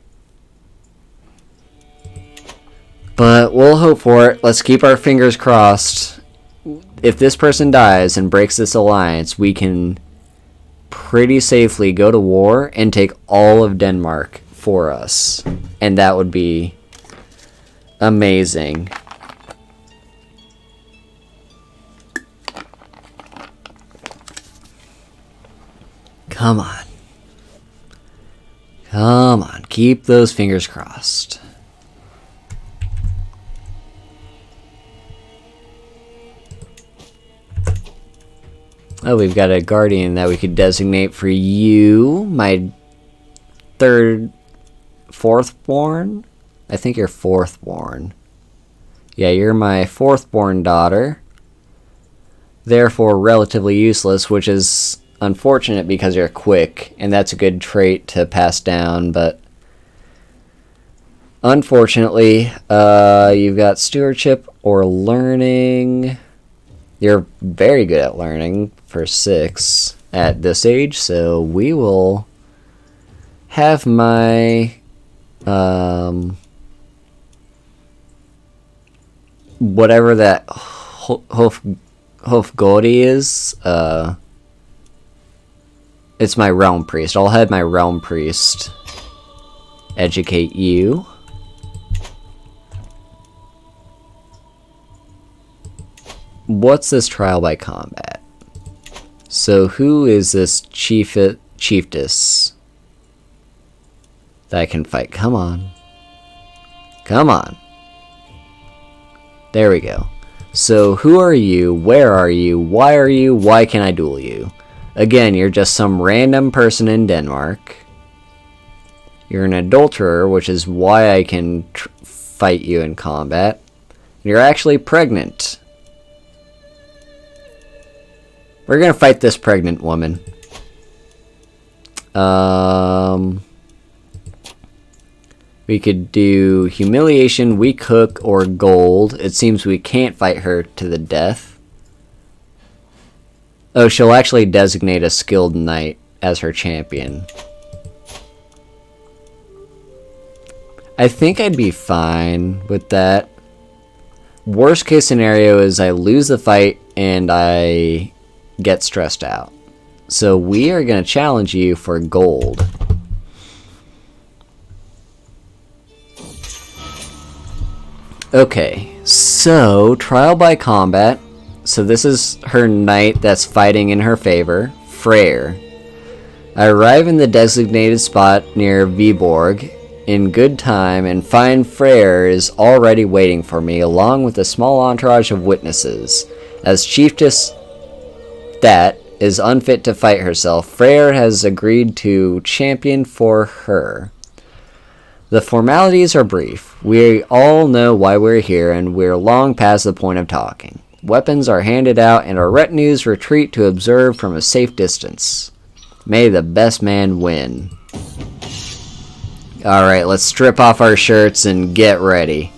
But we'll hope for it. Let's keep our fingers crossed. If this person dies and breaks this alliance, we can pretty safely go to war and take all of Denmark for us. And that would be amazing. Come on. Come on. Keep those fingers crossed. Oh, we've got a guardian that we could designate for you. My fourth born? I think you're fourth born. Yeah, you're my fourth born daughter. Therefore, relatively useless, which is unfortunate because you're quick, and that's a good trait to pass down, but unfortunately, you've got stewardship or learning. You're very good at learning for 6 at this age, so we will have my whatever that Hofgodi is. It's my realm priest. I'll have my realm priest educate you. What's this trial by combat? So who is this chiefess that I can fight? Come on. Come on. There we go. So who are you? Where are you? Why can I duel you? Again, you're just some random person in Denmark. You're an adulterer, which is why I can fight you in combat. You're actually pregnant. We're gonna fight this pregnant woman. We could do humiliation, weak hook, or gold. It seems we can't fight her to the death. Oh, she'll actually designate a skilled knight as her champion. I think I'd be fine with that. Worst case scenario is I lose the fight and I get stressed out. So we are going to challenge you for gold. Okay, so trial by combat. So this is her knight that's fighting in her favor, Freyr. I arrive in the designated spot near Viborg in good time and find Freyr is already waiting for me along with a small entourage of witnesses. As chiefess that is unfit to fight herself, Freyr has agreed to champion for her. The formalities are brief. We all know why we're here and we're long past the point of talking. Weapons are handed out and our retinues retreat to observe from a safe distance. May the best man win. Alright, let's strip off our shirts and get ready.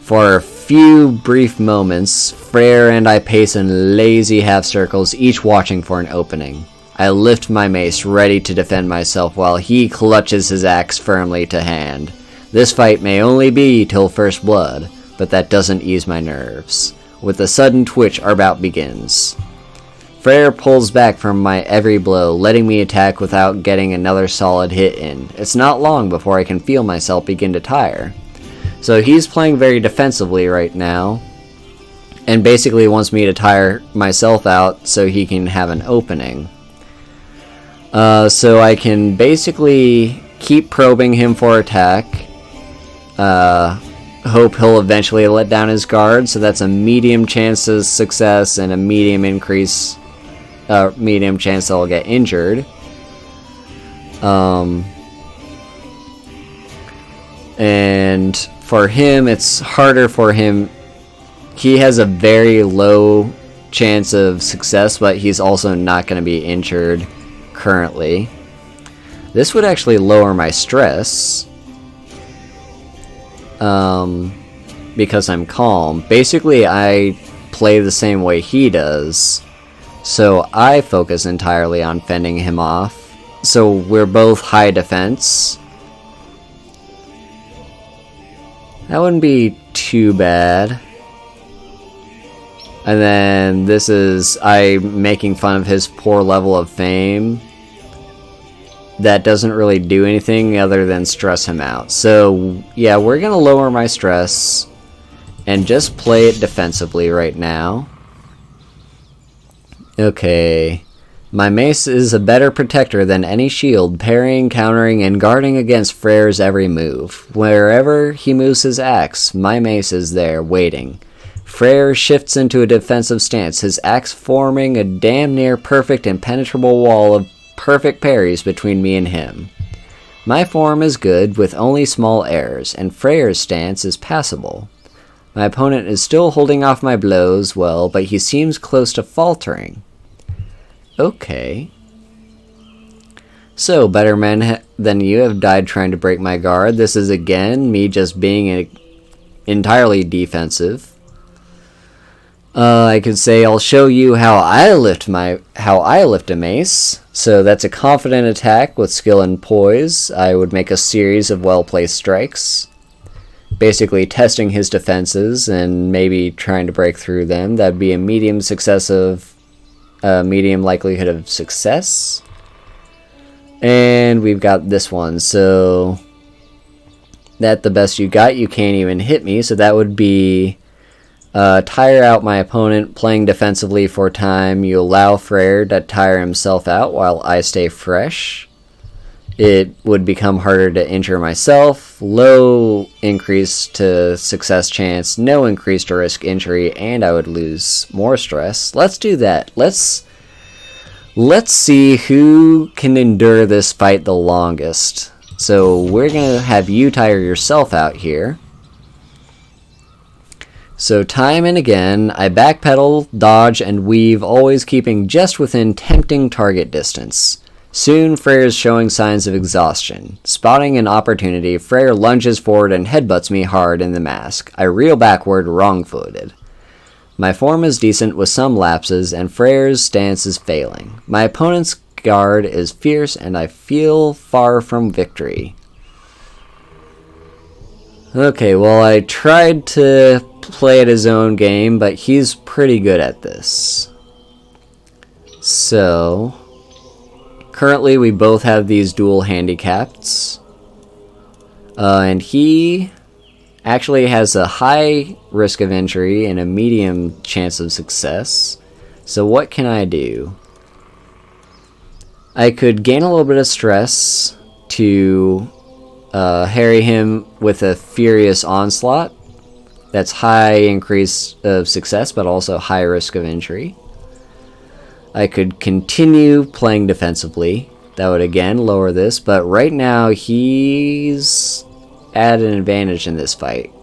For a few brief moments, Freyr and I pace in lazy half circles, each watching for an opening. I lift my mace, ready to defend myself, while he clutches his axe firmly to hand. This fight may only be till first blood, but that doesn't ease my nerves. With a sudden twitch, our bout begins. Freyr pulls back from my every blow, letting me attack without getting another solid hit in. It's not long before I can feel myself begin to tire. So he's playing very defensively right now, and basically wants me to tire myself out so he can have an opening. So I can basically keep probing him for attack. Hope he'll eventually let down his guard, so that's a medium chance of success and a medium chance that I'll get injured. And for him, it's harder for him. He has a very low chance of success, but he's also not going to be injured currently. This would actually lower my stress. Because I'm calm. Basically, I play the same way he does. So I focus entirely on fending him off. So we're both high defense. That wouldn't be too bad. And then this is I making fun of his poor level of fame. That doesn't really do anything other than stress him out. So yeah, we're gonna lower my stress and just play it defensively right now. Okay. My mace is a better protector than any shield, parrying, countering, and guarding against Freyr's every move. Wherever he moves his axe, my mace is there, waiting. Freyr shifts into a defensive stance, his axe forming a damn near perfect impenetrable wall of perfect parries between me and him. My form is good, with only small errors, and Freyr's stance is passable. My opponent is still holding off my blows well, but he seems close to faltering. Okay. So, better men than you have died trying to break my guard. This is again me just being entirely defensive. I could say I'll show you how I lift a mace. So that's a confident attack with skill and poise. I would make a series of well-placed strikes, basically testing his defenses and maybe trying to break through them. That'd be a medium likelihood of success. And we've got this one. So that the best you got. You can't even hit me. So that would be tire out my opponent, playing defensively for time. You allow Freyr to tire himself out while I stay fresh. It would become harder to injure myself. Low increase to success chance, no increase to risk injury, and I would lose more stress. Let's do that. Let's see who can endure this fight the longest. So we're gonna have you tire yourself out here. So time and again, I backpedal, dodge, and weave, always keeping just within tempting target distance. Soon, Freyr is showing signs of exhaustion. Spotting an opportunity, Freyr lunges forward and headbutts me hard in the mask. I reel backward, wrong-footed. My form is decent with some lapses, and Freyr's stance is failing. My opponent's guard is fierce, and I feel far from victory. Okay, well, I tried to play at his own game, but he's pretty good at this. So, currently we both have these dual handicaps. And he actually has a high risk of injury and a medium chance of success. So what can I do? I could gain a little bit of stress to harry him with a furious onslaught. That's high increase of success, but also high risk of injury. I could continue playing defensively. That would again lower this, but right now he's at an advantage in this fight.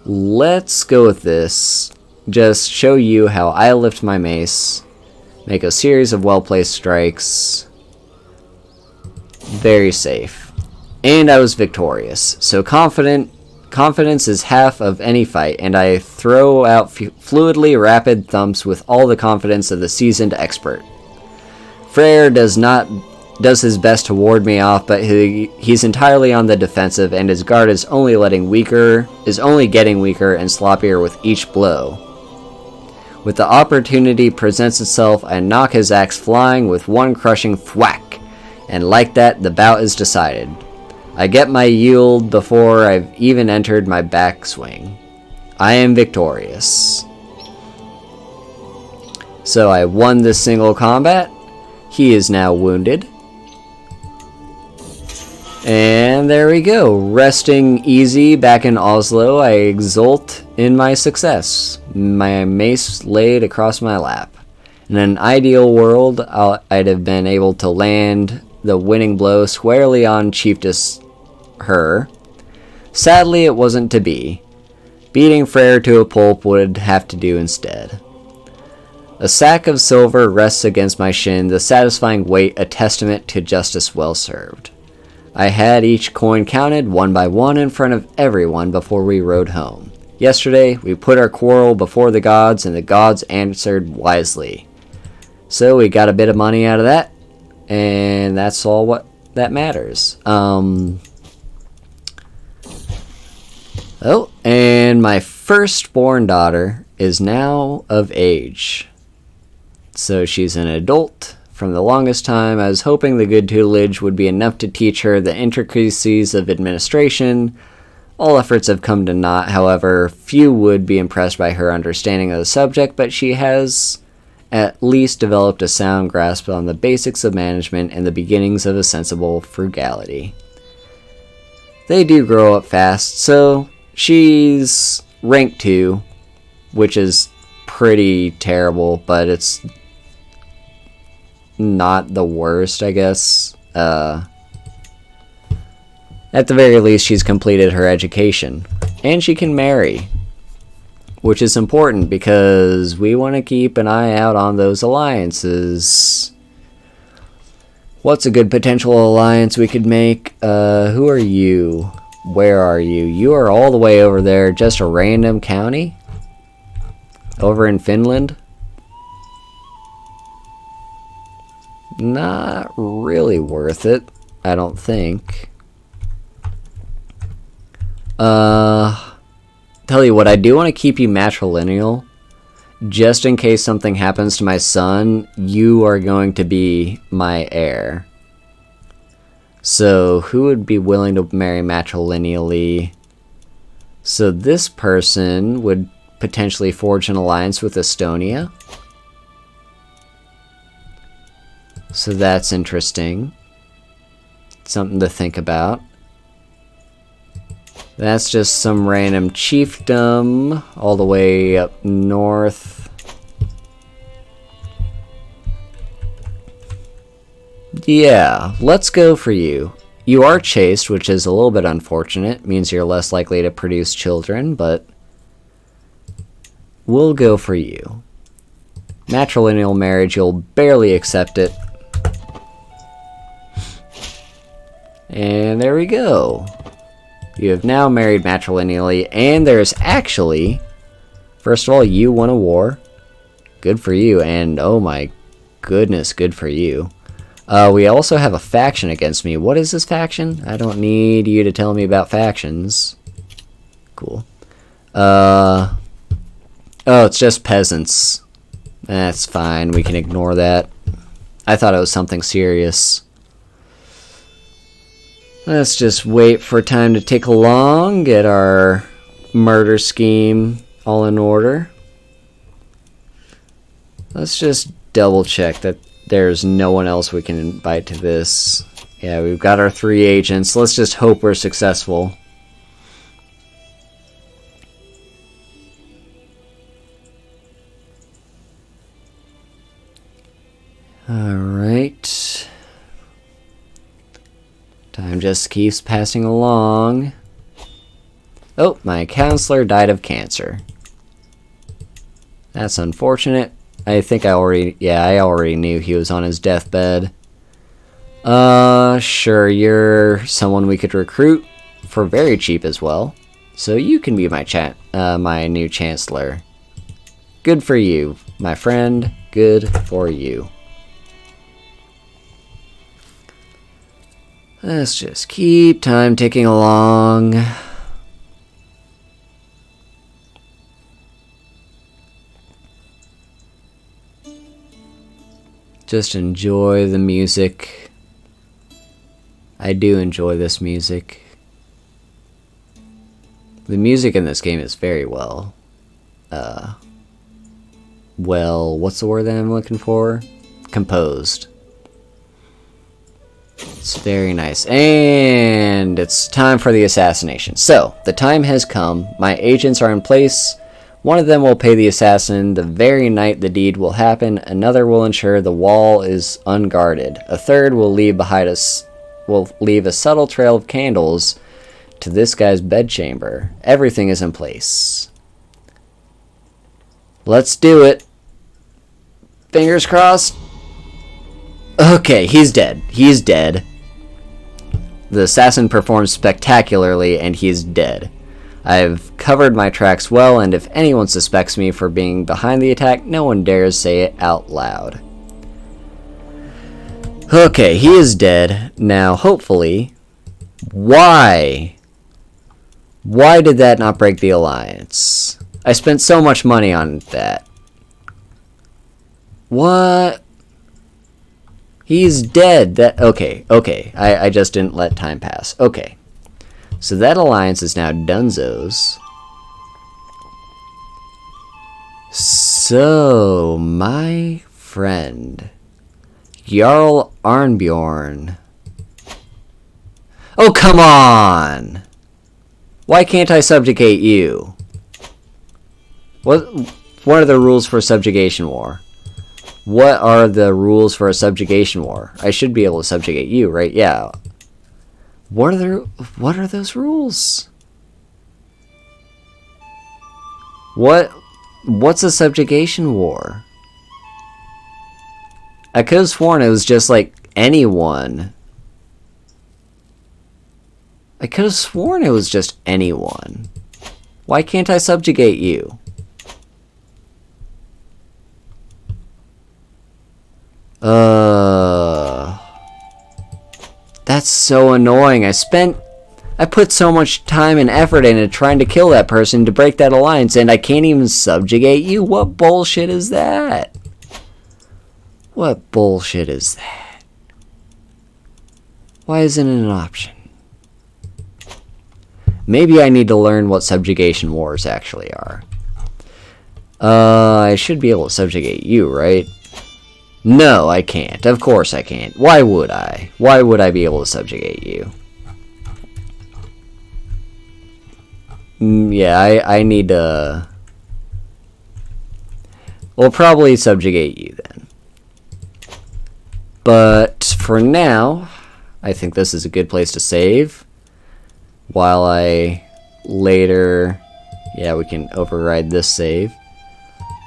Let's go with this. Just show you how I lift my mace, make a series of well-placed strikes. Very safe. And I was victorious. So confidence is half of any fight, and I throw out fluidly rapid thumps with all the confidence of the seasoned expert. Freyr does his best to ward me off, but he's entirely on the defensive, and his guard is only getting weaker and sloppier with each blow. With the opportunity presents itself, I knock his axe flying with one crushing thwack, and like that, the bout is decided. I get my yield before I've even entered my backswing. I am victorious. So I won this single combat. He is now wounded. And there we go. Resting easy back in Oslo, I exult in my success. My mace laid across my lap. In an ideal world, I'd have been able to land the winning blow squarely on Chiefess her. Sadly, it wasn't to be. Beating Freyr to a pulp would have to do instead. A sack of silver rests against my shin, the satisfying weight a testament to justice well served. I had each coin counted one by one in front of everyone before we rode home. Yesterday, we put our quarrel before the gods, and the gods answered wisely. So we got a bit of money out of that, and that's all what that matters. Oh, and my firstborn daughter is now of age. So she's an adult. From the longest time, I was hoping the good tutelage would be enough to teach her the intricacies of administration. All efforts have come to naught, however. Few would be impressed by her understanding of the subject, but she has at least developed a sound grasp on the basics of management and the beginnings of a sensible frugality. They do grow up fast, so she's rank 2, which is pretty terrible, but it's not the worst, I guess. At the very least, she's completed her education. And she can marry. Which is important, because we want to keep an eye out on those alliances. What's a good potential alliance we could make? Who are you? Where are you? You are all the way over there, just a random county? Over in Finland? Not really worth it, I don't think. Tell you what, I do want to keep you matrilineal. Just in case something happens to my son, you are going to be my heir. So, who would be willing to marry matrilineally? So this person would potentially forge an alliance with Estonia. So that's interesting. Something to think about. That's just some random chiefdom all the way up north. Yeah, let's go for you. You are chaste, which is a little bit unfortunate. Means you're less likely to produce children, but we'll go for you. Matrilineal marriage, you'll barely accept it. And there we go. You have now married matrilineally, and there's actually, first of all, you won a war. Good for you, and oh my goodness, good for you. We also have a faction against me. What is this faction? I don't need you to tell me about factions. Cool. Oh, it's just peasants. That's fine. We can ignore that. I thought it was something serious. Let's just wait for time to tick along, get our murder scheme all in order. Let's just double check that there's no one else we can invite to this. Yeah, we've got our 3 agents. Let's just hope we're successful. Alright. Time just keeps passing along. Oh, my counselor died of cancer. That's unfortunate. I think I already knew he was on his deathbed. Sure, you're someone we could recruit for very cheap as well. So you can be my new chancellor. Good for you, my friend. Good for you. Let's just keep time ticking along. Just enjoy the music. I do enjoy this music. The music in this game is very well, what's the word that I'm looking for? Composed. It's very nice. And it's time for the assassination. So, the time has come. My agents are in place. One of them will pay the assassin the very night the deed will happen. Another will ensure the wall is unguarded. A third will leave a subtle trail of candles to this guy's bedchamber. Everything is in place. Let's do it. Fingers crossed. Okay, he's dead. He's dead. The assassin performed spectacularly, and he's dead. I've covered my tracks well, and if anyone suspects me for being behind the attack, no one dares say it out loud. Okay, he is dead. Now, hopefully... Why? Why did that not break the alliance? I spent so much money on that. What? He's dead. Okay. I just didn't let time pass. Okay. So that alliance is now Dunzo's. So, my friend, Jarl Arnbjorn. Oh, come on! Why can't I subjugate you? What are the rules for subjugation war? What are the rules for a subjugation war? I should be able to subjugate you, right? Yeah. What are those rules? What's a subjugation war? I could have sworn it was just like anyone. I could have sworn it was just anyone. Why can't I subjugate you? That's so annoying. I put so much time and effort into trying to kill that person to break that alliance, and I can't even subjugate you? What bullshit is that? What bullshit is that? Why isn't it an option? Maybe I need to learn what subjugation wars actually are. I should be able to subjugate you, right? No, I can't. Of course I can't. Why would I? Why would I be able to subjugate you? Yeah, I need to... We'll probably subjugate you then. But for now, I think this is a good place to save. While I later... Yeah, we can override this save.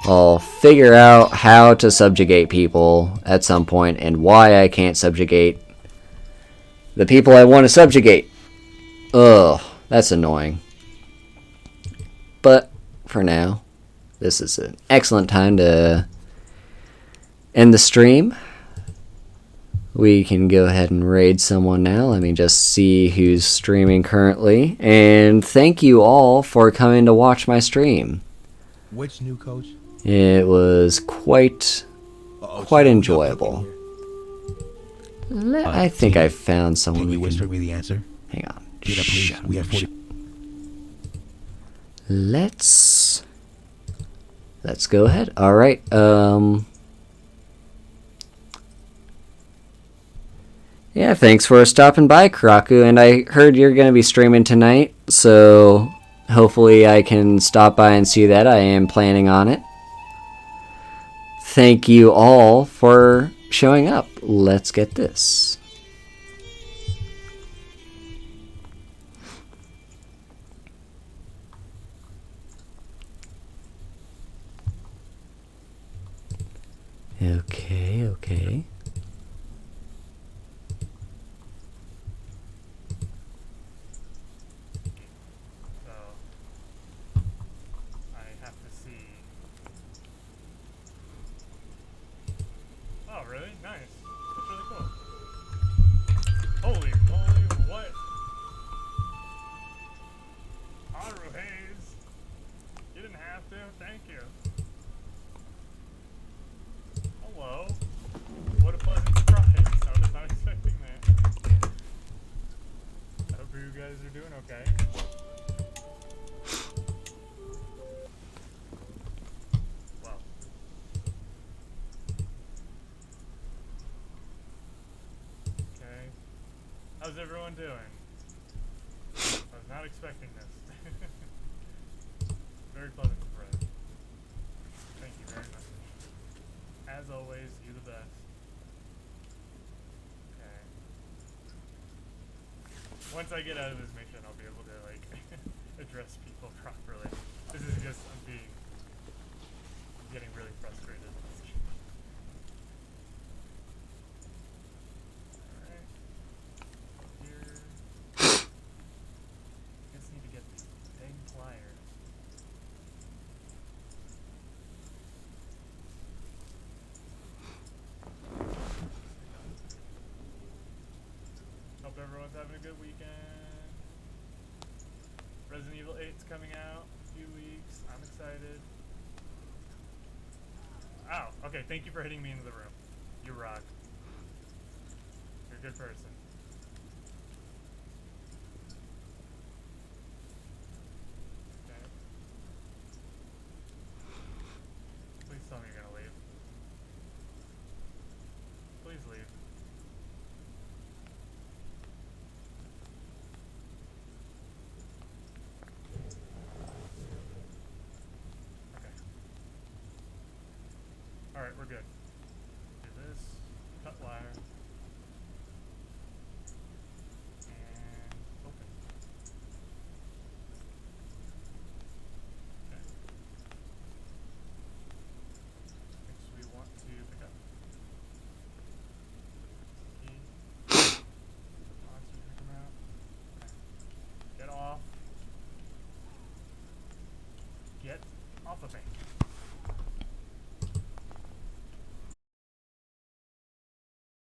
I'll figure out how to subjugate people at some point and why I can't subjugate the people I want to subjugate. Ugh, that's annoying. But for now, this is an excellent time to end the stream. We can go ahead and raid someone now. Let me just see who's streaming currently. And thank you all for coming to watch my stream. Which new coach? It was quite enjoyable. I think I found someone. Can you whisper me the answer? Hang on. Get up, please. We have 40. Let's go ahead. All right. Yeah, thanks for stopping by, Karaku. And I heard you're going to be streaming tonight, so hopefully I can stop by and see that. I am planning on it. Thank you all for showing up. Let's get this. Okay. I have to see. Oh, really? Nice. That's really cool. Holy moly, what? Haru Hayes. You didn't have to. Thank you. Hello. What a pleasant surprise. I was not expecting that. I hope you guys are doing okay. Wow. Okay. How's everyone doing? I was not expecting this. Very pleasant surprise. Thank you very much. As always, you the best. Okay. Once I get out of this mission, I'll be able to, like, address people properly. This is just, I'm getting really frustrated. Alright. Here. Just need to get these dang pliers. Hope everyone's having a good weekend. Resident Evil 8's coming out in a few weeks. I'm excited. Ow, okay, thank you for hitting me into the room. You rock. You're a good person. Okay. Please tell me you're gonna leave. Please leave. Okay. Alright, we're good. Do this, cut wire, and open. Okay. Next we want to pick up. Key. Monsters are coming out. Okay. Get off. Get off of me.